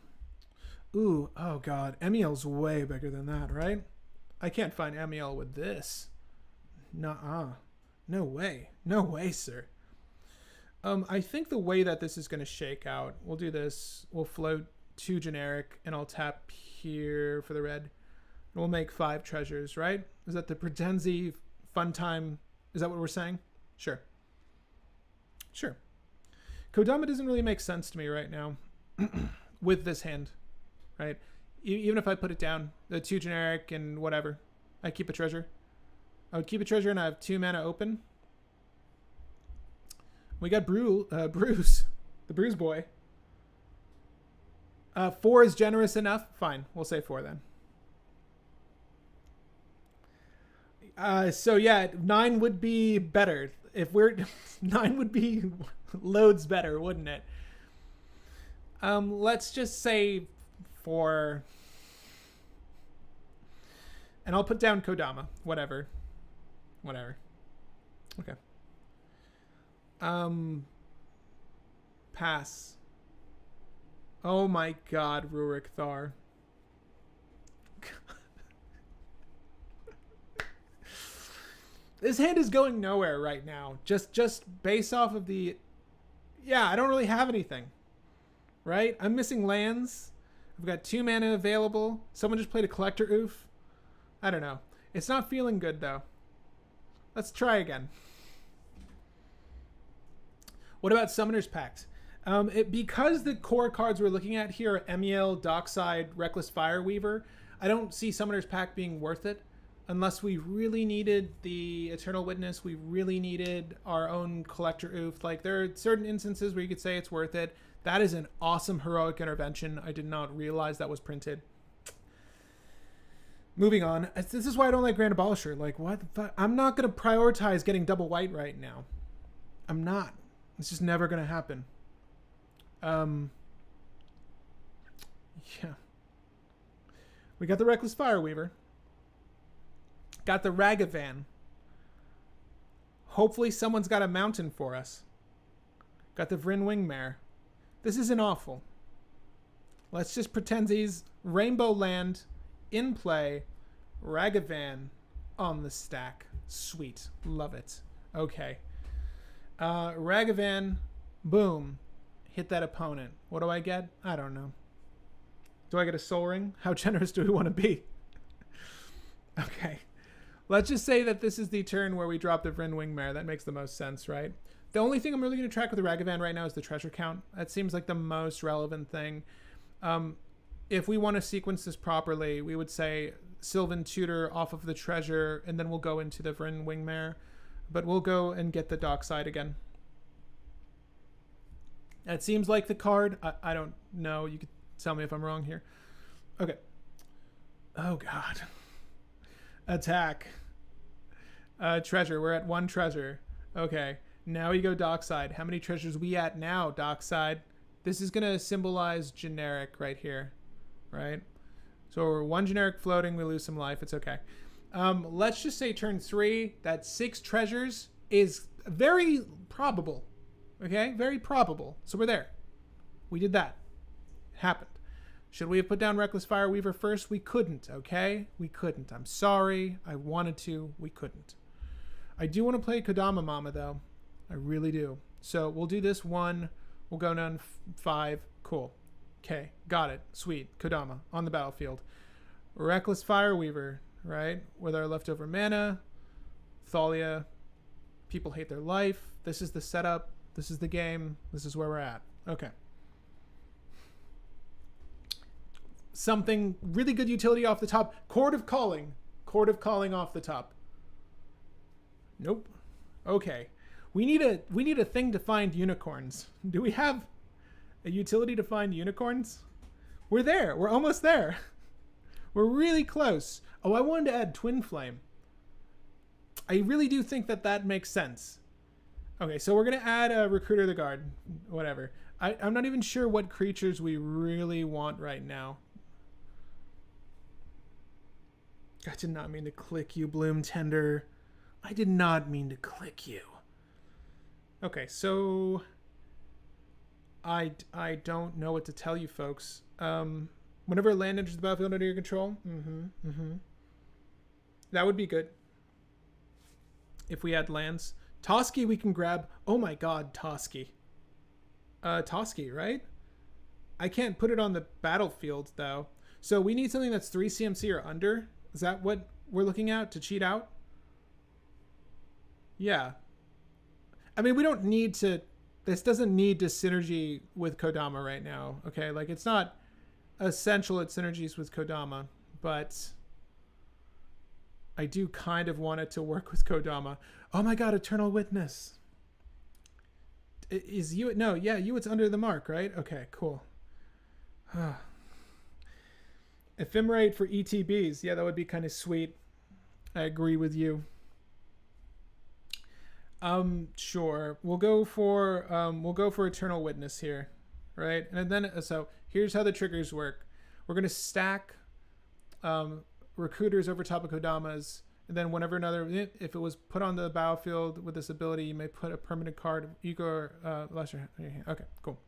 Ooh, oh god. Emiel's way bigger than that, right? I can't find Emiel with this. Nuh-uh. No way. No way, sir. I think the way that this is going to shake out, we'll do this. We'll float 2 generic, and I'll tap here for the red. And we'll make 5 treasures, right? Is that the Pretenzi fun time? Is that what we're saying? Sure. Sure. Kodama doesn't really make sense to me right now with this hand, right? Even if I put it down, the 2 generic and whatever, I keep a treasure. I would keep a treasure and I have 2 mana open. We got Bruse, the Bruse boy. 4 is generous enough. Fine, we'll say 4 then. So yeah, 9 would be better. If we're 9 would be loads better, wouldn't it? Let's just say 4. And I'll put down Kodama. Whatever. Okay. Pass. Oh my god, Rurik Thar. This hand is going nowhere right now. Just based off of the... Yeah, I don't really have anything. Right? I'm missing lands. I've got 2 mana available. Someone just played a Collector Oof. I don't know. It's not feeling good, though. Let's try again. What about Summoner's Pact? Because the core cards we're looking at here are Emiel, Dockside, Reckless Fireweaver, I don't see Summoner's Pact being worth it. Unless we really needed the Eternal Witness, we really needed our own Collector Oof. Like, there are certain instances where you could say it's worth it. That is an awesome heroic intervention. I did not realize that was printed. Moving on. This is why I don't like Grand Abolisher. Like, what the fuck? I'm not going to prioritize getting double white right now. I'm not. It's just never going to happen. Yeah. We got the Reckless Fireweaver. Got the Ragavan. Hopefully someone's got a mountain for us. Got the Vryn Wingmare. This isn't awful. Let's just pretend these Rainbow Land in play. Ragavan on the stack. Sweet. Love it. Okay. Ragavan. Boom. Hit that opponent. What do I get? I don't know. Do I get a Soul Ring? How generous do we want to be? Okay. Let's just say that this is the turn where we drop the Vryn Wingmare. That makes the most sense, right? The only thing I'm really going to track with the Ragavan right now is the treasure count. That seems like the most relevant thing. If we want to sequence this properly, we would say Sylvan Tutor off of the treasure, and then we'll go into the Vryn Wingmare. But we'll go and get the Dockside again. It seems like the card. I don't know. You could tell me if I'm wrong here. Okay. Oh, God. Attack. Treasure. We're at 1 treasure. Okay. Now you go Dockside. How many treasures we at now, Dockside? This is going to symbolize generic right here. Right? So we're 1 generic floating. We lose some life. It's okay. Let's just say turn 3. That 6 treasures is very probable. Okay? Very probable. So we're there. We did that. It happened. Should we have put down Reckless Fireweaver first? We couldn't, okay? We couldn't. I'm sorry. I wanted to. We couldn't. I do want to play Kodama Mama, though. I really do. So we'll do this 1. We'll go down 5. Cool. Okay. Got it. Sweet. Kodama on the battlefield. Reckless Fireweaver, right? With our leftover mana. Thalia. People hate their life. This is the setup. This is the game. This is where we're at. Okay. Something really good utility off the top. Chord of Calling. Chord of Calling off the top. Nope. Okay. We need a thing to find unicorns. Do we have a utility to find unicorns? We're there. We're almost there. We're really close. Oh, I wanted to add Twin Flame. I really do think that makes sense. Okay, so we're going to add a Recruiter of the Guard. Whatever. I'm not even sure what creatures we really want right now. I did not mean to click you, Bloom Tender. I did not mean to click you. Okay, so I don't know what to tell you folks. One Whenever a land enters the battlefield under your control. That would be good. If we had lands. Toski we can grab. Oh my god, Toski. Toski, right? I can't put it on the battlefield, though. So we need something that's 3 CMC or under. Is that what we're looking at to cheat out? Yeah. I mean, we don't need to... This doesn't need to synergy with Kodama right now. Okay, like, it's not essential it synergies with Kodama, but I do kind of want it to work with Kodama. Oh my god, Eternal Witness. Is you... No, yeah, you it's under the mark, right? Okay, cool. Ephemerate for ETBs. Yeah, that would be kind of sweet. I agree with you. Sure. We'll go for Eternal Witness here, right? And then so here's how the triggers work. We're gonna stack recruiters over top of Kodamas, and then whenever another, if it was put on the battlefield with this ability, you may put a permanent card Igor Lesser. Okay, cool.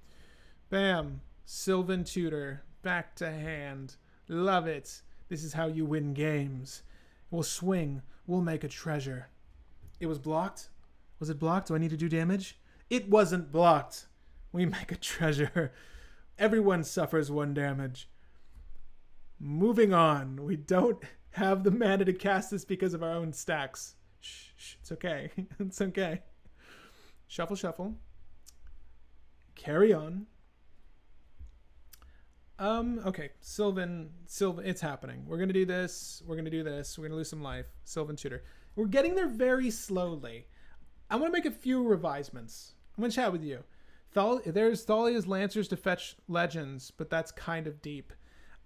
Bam. Sylvan Tutor back to hand. Love it. This is how you win games. We'll swing. We'll make a treasure. It was blocked. Was it blocked? Do I need to do damage? It wasn't blocked. We make a treasure. Everyone suffers 1 damage. Moving on. We don't have the mana to cast this because of our own stacks. Shh, it's okay. It's okay. Shuffle, shuffle. Carry on. Okay. Sylvan, it's happening. We're gonna do this. We're gonna lose some life. Sylvan Tutor. We're getting there very slowly. I want to make a few revisements. I'm going to chat with you. There's Thalia's Lancers to fetch Legends, but that's kind of deep.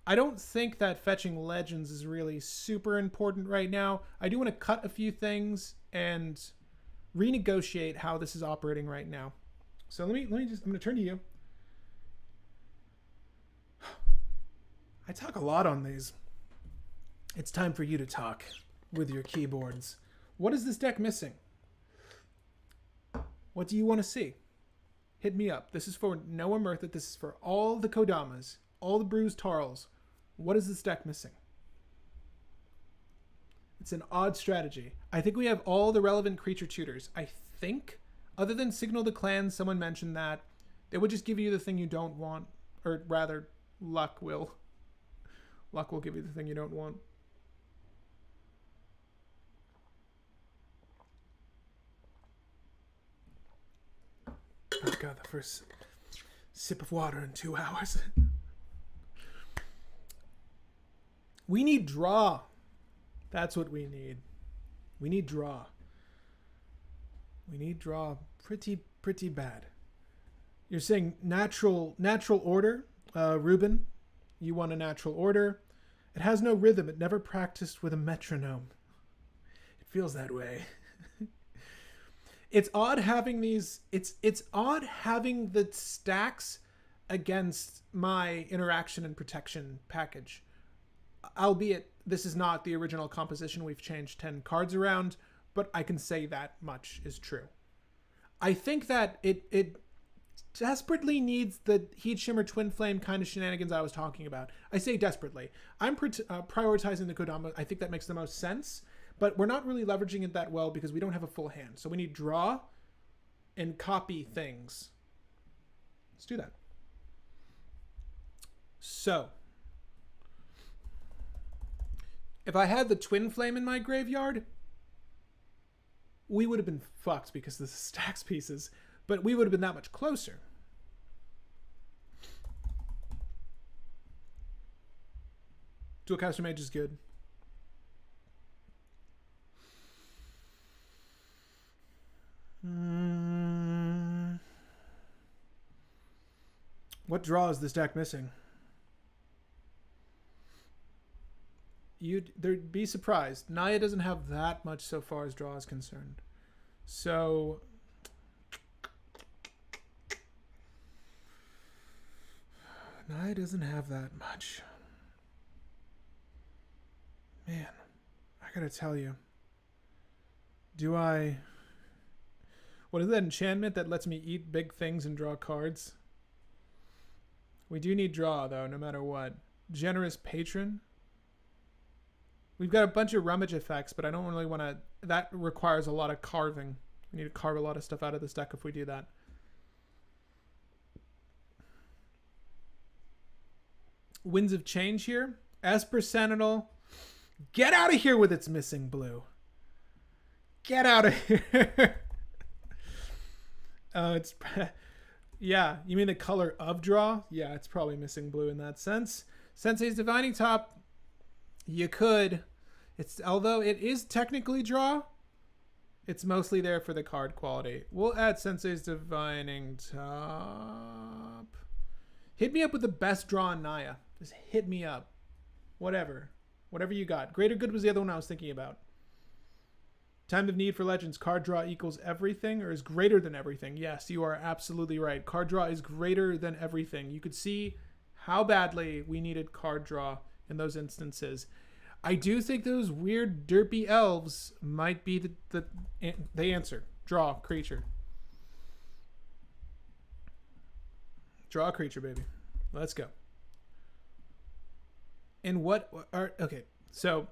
I don't think that fetching Legends is really super important right now. I do want to cut a few things and renegotiate how this is operating right now. So I'm going to turn to you. I talk a lot on these. It's time for you to talk with your keyboards. What is this deck missing? What do you want to see? Hit me up. This is for Noah Murtha. This is for all the Kodamas, all the Bruse Tarls. What is this deck missing? It's an odd strategy. I think we have all the relevant creature tutors. I think, other than Signal the Clan, someone mentioned that they would just give you the thing you don't want, or rather, luck will. Luck will give you the thing you don't want. Oh god, the first sip of water in 2 hours. We need draw. That's what we need. We need draw. We need draw pretty bad. You're saying natural order, Ruben. You want a natural order. It has no rhythm. It never practiced with a metronome. It feels that way. It's odd having these. It's odd having the stacks against my interaction and protection package. Albeit this is not the original composition. We've changed 10 cards around, but I can say that much is true. I think that it desperately needs the Heat Shimmer Twin Flame kind of shenanigans I was talking about. I say desperately. I'm prioritizing the Kodama. I think that makes the most sense. But we're not really leveraging it that well because we don't have a full hand. So we need draw and copy things. Let's do that. So, if I had the Twin Flame in my graveyard, we would have been fucked because this is stacks pieces. But we would have been that much closer. Dual Caster Mage is good. What draw is this deck missing? You'd be surprised. Naya doesn't have that much so far as draw is concerned. So Naya doesn't have that much. Man, I gotta tell you. What is that enchantment that lets me eat big things and draw cards? We do need draw, though, no matter what. Generous patron. We've got a bunch of rummage effects, but I don't really want to... That requires a lot of carving. We need to carve a lot of stuff out of this deck if we do that. Winds of Change here. Esper Sentinel. Get out of here with its missing blue. Get out of here. It's... Yeah, you mean the color of draw? Yeah, it's probably missing blue in that sense. Sensei's Divining Top. You could. Although it is technically draw, it's mostly there for the card quality. We'll add Sensei's Divining Top. Hit me up with the best draw on Naya. Just hit me up. Whatever you got. Greater Good was the other one I was thinking about. Time of Need for Legends. Card draw equals everything, or is greater than everything. Yes, you are absolutely right. Card draw is greater than everything. You could see how badly we needed card draw in those instances. I do think those weird derpy elves might be the answer. Draw creature. Draw a creature, baby. Let's go. And what are... Okay, so...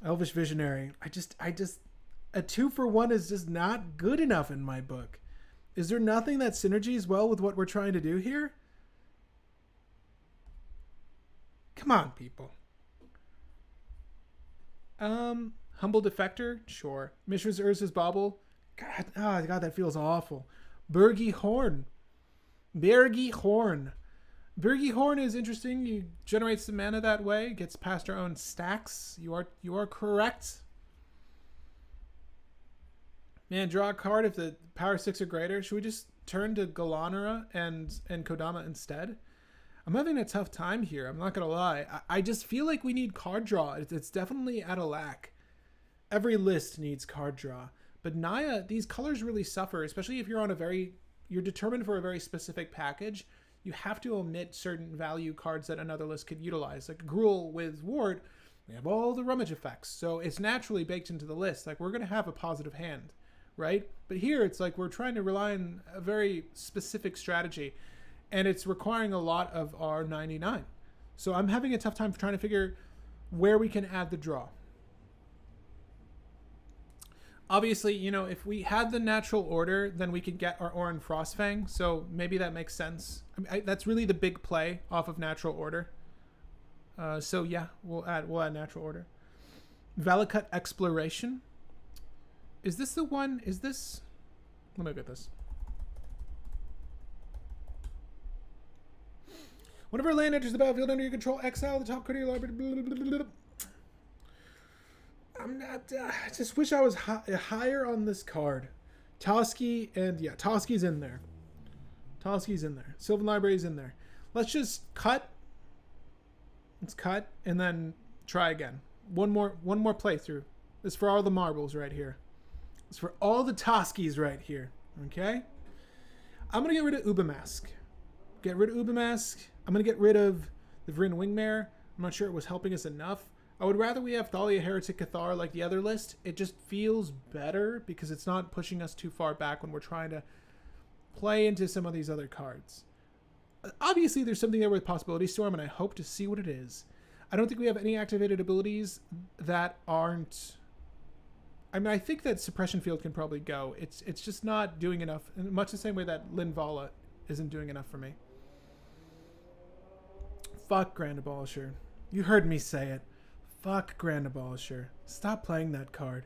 Elvish Visionary. I just... A 2-for-1 is just not good enough in my book. Is there nothing that synergies well with what we're trying to do here? Come on, people. Humble Defector? Sure. Mishra's Urza's Bauble? God, oh God, that feels awful. Bergy Horn. Bergy Horn. Bergy Horn is interesting. You generate some mana that way. Gets past our own stacks. You are correct. Man, draw a card if the power 6 or greater. Should we just turn to Galanera and Kodama instead? I'm having a tough time here. I'm not going to lie. I just feel like we need card draw. It's definitely at a lack. Every list needs card draw. But Naya, these colors really suffer, especially if you're on you're determined for a very specific package. You have to omit certain value cards that another list could utilize. Like Gruul with Ward, we have all the rummage effects. So it's naturally baked into the list. Like we're going to have a positive hand. Right? But here it's like we're trying to rely on a very specific strategy, and it's requiring a lot of our 99. So I'm having a tough time trying to figure where we can add the draw. Obviously, you know, if we had the natural order, then we could get our Oran Frostfang. So maybe that makes sense. That's really the big play off of natural order. So yeah, we'll add natural order. Valakut Exploration. Is this the one? Is this... Let me look at this. Whenever a land enters the battlefield under your control, exile the top card of your library. Blah, blah, blah, blah. I'm not... I just wish I was higher on this card. Toski and... Yeah, Toski's in there. Toski's in there. Sylvan Library's in there. Let's just cut. Let's cut and then try again. One more playthrough. This is for all the marbles right here. It's for all the Toskies right here. Okay? I'm going to get rid of Ubamask. Get rid of Ubamask. I'm going to get rid of the Vryn Wingmare. I'm not sure it was helping us enough. I would rather we have Thalia Heretic Cathar like the other list. It just feels better because it's not pushing us too far back when we're trying to play into some of these other cards. Obviously, there's something there with Possibility Storm, and I hope to see what it is. I don't think we have any activated abilities that aren't... I mean, I think that Suppression Field can probably go. It's just not doing enough, in much the same way that Linvala isn't doing enough for me. Fuck Grand Abolisher. You heard me say it. Fuck Grand Abolisher. Stop playing that card.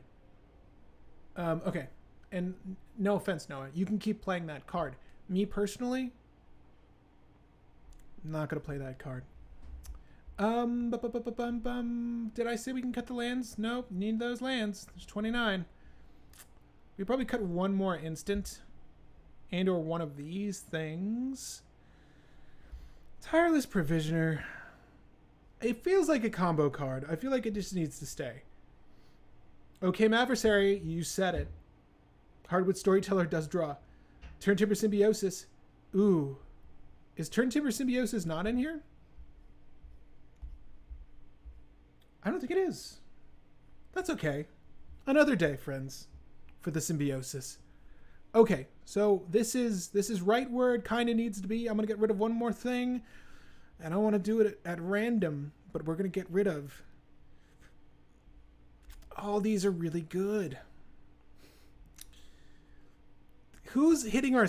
Okay. And no offense, Noah. You can keep playing that card. Me personally, I'm not going to play that card. Did I say we can cut the lands? Nope. Need those lands. There's 29. We probably cut one more instant. And or one of these things. Tireless Provisioner. It feels like a combo card. I feel like it just needs to stay. Okay, Adversary, you said it. Hardwood Storyteller does draw. Turntimber Symbiosis. Ooh. Is Turntimber Symbiosis not in here? I don't think it is. That's okay. Another day, friends, for the Symbiosis. Okay, so this is right where it kind of needs to be. I'm going to get rid of one more thing. And I want to do it at random, but we're going to get rid of... All these are really good. Who's hitting our...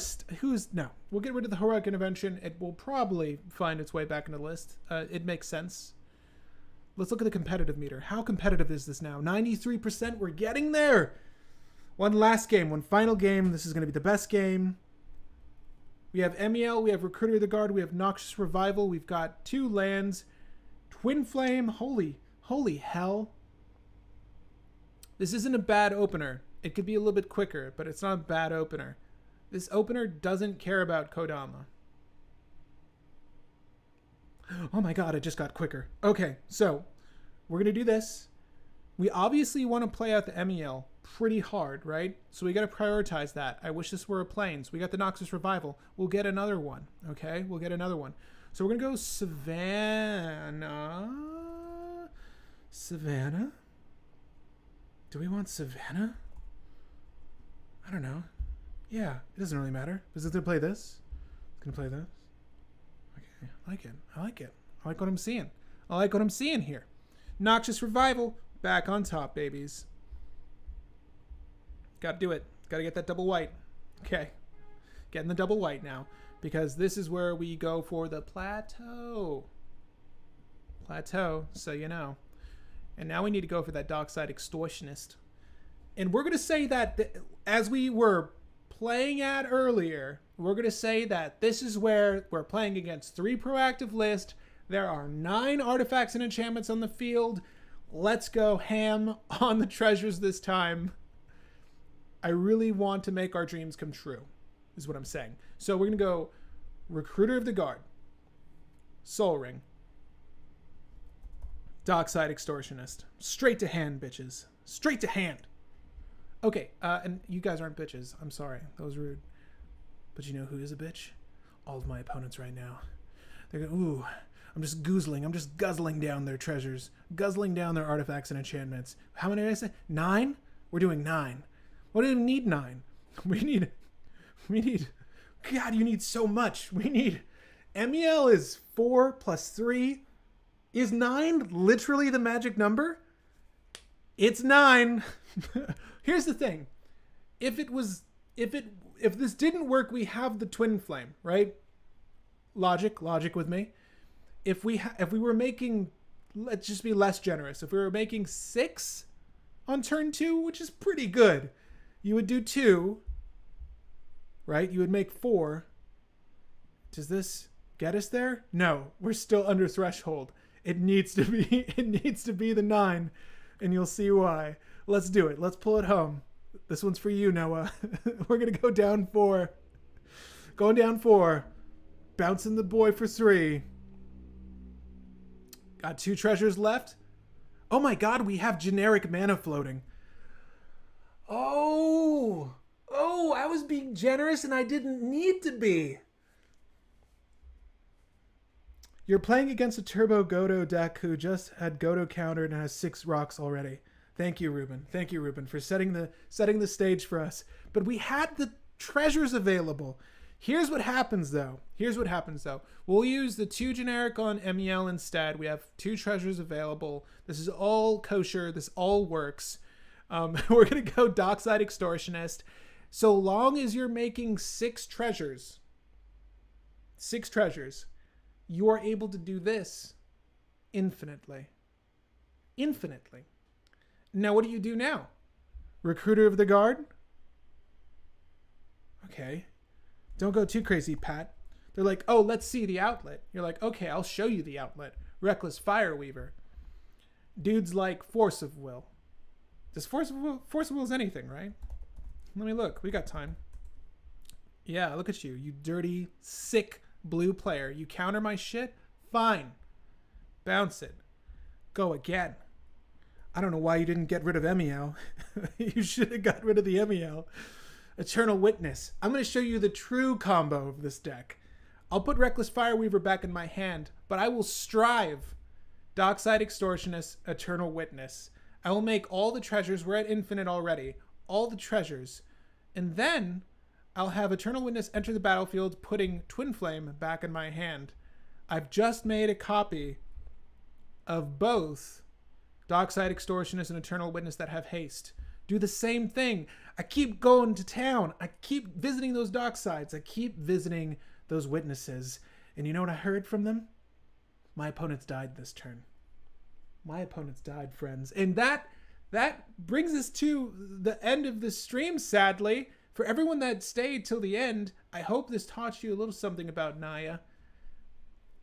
No, we'll get rid of the Heroic Intervention. It will probably find its way back in the list. It makes sense. Let's look at the competitive meter. How competitive is this now? 93%. We're getting there. One last game. One final game. This is going to be the best game. We have MEL. We have Recruiter of the Guard. We have Noxious Revival. We've got 2 lands. Twin Flame. Holy hell. This isn't a bad opener. It could be a little bit quicker, but it's not a bad opener. This opener doesn't care about Kodama. Oh my god, it just got quicker. Okay, so we're going to do this. We obviously want to play out the MEL pretty hard, right? So we got to prioritize that. I wish this were a Plains. We got the Noxious Revival. We'll get another one, okay? We'll get another one. So we're going to go Savannah. Savannah? Do we want Savannah? I don't know. Yeah, it doesn't really matter. Is it going to play this? It's going to play this? Okay, I like it. I like it. I like what I'm seeing. I like what I'm seeing here. Noxious Revival, back on top, babies. Got to do it. Got to get that double white. Okay. Getting the double white now. Because this is where we go for the plateau. Plateau, so you know. And now we need to go for that Dockside Extortionist. And we're going to say that, as we were playing at earlier, we're going to say that this is where we're playing against 3 proactive list. There are 9 artifacts and enchantments on the field. Let's go ham on the treasures this time. I really want to make our dreams come true, is what I'm saying. So we're going to go Recruiter of the Guard, Soul Ring, Dockside Extortionist. Straight to hand, bitches. Straight to hand. Okay, and you guys aren't bitches. I'm sorry. That was rude. But you know who is a bitch? All of my opponents right now. They're going, ooh, I'm just goozling. I'm just guzzling down their treasures. Guzzling down their artifacts and enchantments. How many did I say? 9? We're doing 9. What do we need 9? We need, God, you need so much. We need, MEL is 4 plus 3. Is 9 literally the magic number? It's 9. Here's the thing. If this didn't work, we have the Twin Flame, right? Logic with me. If we were making, let's just be less generous. If we were making 6 on turn 2, which is pretty good, you would do 2, right? You would make 4. Does this get us there? No, we're still under threshold. It needs to be the 9, and you'll see why. Let's do it. Let's pull it home. This one's for you, Noah. We're going to go down 4. Going down 4. Bouncing the boy for 3. Got 2 treasures left. Oh my god, we have generic mana floating. Oh, I was being generous and I didn't need to be. You're playing against a Turbo Godo deck who just had Godo countered and has 6 rocks already. Thank you, Ruben. Thank you, Ruben, for setting the stage for us. But we had the treasures available. Here's what happens, though. We'll use the 2 generic on MEL instead. We have 2 treasures available. This is all kosher. This all works. We're going to go Dockside Extortionist. So long as you're making 6 treasures, you are able to do this infinitely. Now, what do you do now? Recruiter of the Guard? Okay. Don't go too crazy, Pat. They're like, oh, let's see the outlet. You're like, okay, I'll show you the outlet. Reckless Fireweaver. Dudes like Force of Will. Does Force of Will is anything, right? Let me look. We got time. Yeah, look at you. You dirty, sick blue player. You counter my shit? Fine. Bounce it. Go again. I don't know why you didn't get rid of MEL. You should have got rid of the MEL. Eternal Witness. I'm going to show you the true combo of this deck. I'll put Reckless Fireweaver back in my hand, but I will strive. Dockside Extortionist, Eternal Witness. I will make all the treasures. We're at infinite already. All the treasures. And then I'll have Eternal Witness enter the battlefield, putting Twin Flame back in my hand. I've just made a copy of both Dockside Extortionist and Eternal Witness that have haste. Do the same thing. I keep going to town. I keep visiting those Docksides. I keep visiting those witnesses. And you know what I heard from them? My opponents died this turn. My opponents died, friends. And that brings us to the end of the stream, sadly. For everyone that stayed till the end, I hope this taught you a little something about Naya.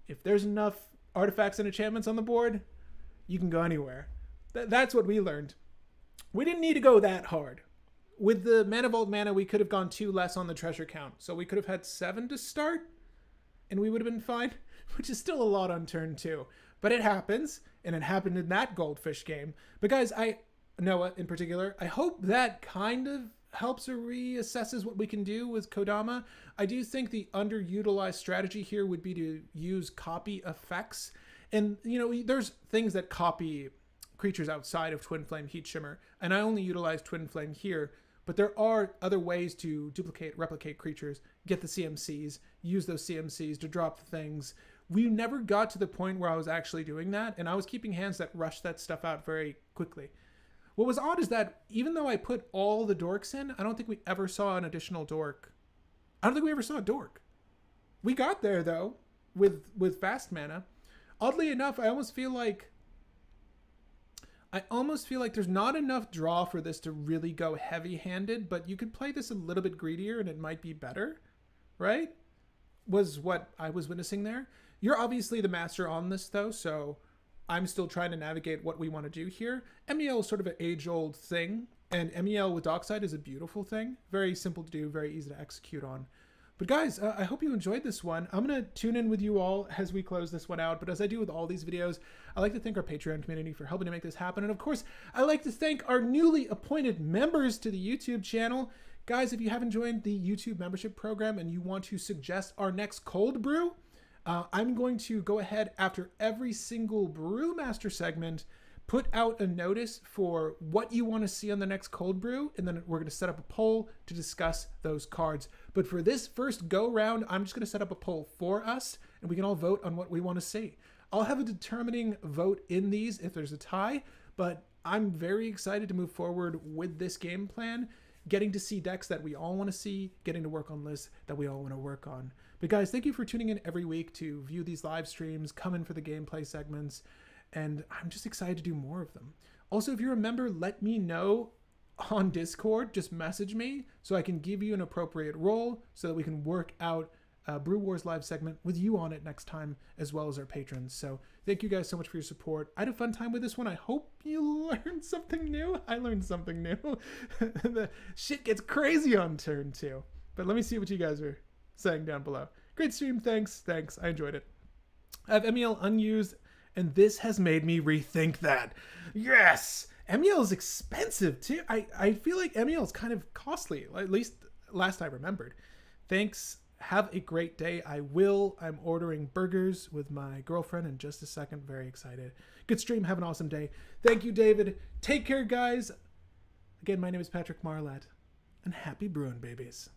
If there's enough artifacts and enchantments on the board, you can go anywhere. That's what we learned. We didn't need to go that hard. With the Mana Vault mana, we could have gone 2 less on the treasure count. So we could have had 7 to start, and we would have been fine, which is still a lot on turn 2. But it happens, and it happened in that Goldfish game. But guys, Noah in particular, I hope that kind of helps or reassesses what we can do with Kodama. I do think the underutilized strategy here would be to use copy effects. And, you know, there's things that copy creatures outside of Twin Flame Heat Shimmer, and I only utilize Twin Flame here, but there are other ways to replicate creatures, get the CMCs, use those CMCs to drop the things. We never got to the point where I was actually doing that, and I was keeping hands that rushed that stuff out very quickly. What was odd is that even though I put all the dorks in, I don't think we ever saw an additional dork. I don't think we ever saw a dork. We got there, though, with fast mana. Oddly enough, I almost feel like there's not enough draw for this to really go heavy-handed, but you could play this a little bit greedier and it might be better, right? Was what I was witnessing there. You're obviously the master on this, though, so I'm still trying to navigate what we want to do here. MEL is sort of an age-old thing, and MEL with Dockside is a beautiful thing. Very simple to do, very easy to execute on. But guys, I hope you enjoyed this one. I'm going to tune in with you all as we close this one out. But as I do with all these videos, I like to thank our Patreon community for helping to make this happen. And of course, I like to thank our newly appointed members to the YouTube channel. Guys, if you haven't joined the YouTube membership program and you want to suggest our next cold brew, I'm going to go ahead after every single Brewmaster segment, put out a notice for what you want to see on the next cold brew, and then we're going to set up a poll to discuss those cards. But for this first go round, I'm just going to set up a poll for us, and we can all vote on what we want to see. I'll have a determining vote in these if there's a tie, but I'm very excited to move forward with this game plan, getting to see decks that we all want to see, getting to work on lists that we all want to work on. But guys, thank you for tuning in every week to view these live streams, come in for the gameplay segments, and I'm just excited to do more of them. Also, if you're a member, let me know on Discord. Just message me so I can give you an appropriate role so that we can work out a Brew Wars live segment with you on it next time, as well as our patrons. So thank you guys so much for your support. I had a fun time with this one. I hope you learned something new. I learned something new. The shit gets crazy on turn 2. But let me see what you guys are saying down below. Great stream. Thanks. I enjoyed it. I have MEL unused, and this has made me rethink that. Yes! MEL is expensive, too. I feel like MEL is kind of costly, at least last I remembered. Thanks. Have a great day. I'm ordering burgers with my girlfriend in just a second. Very excited. Good stream. Have an awesome day. Thank you, David. Take care, guys. Again, my name is Patrick Marlatt, and happy brewing, babies.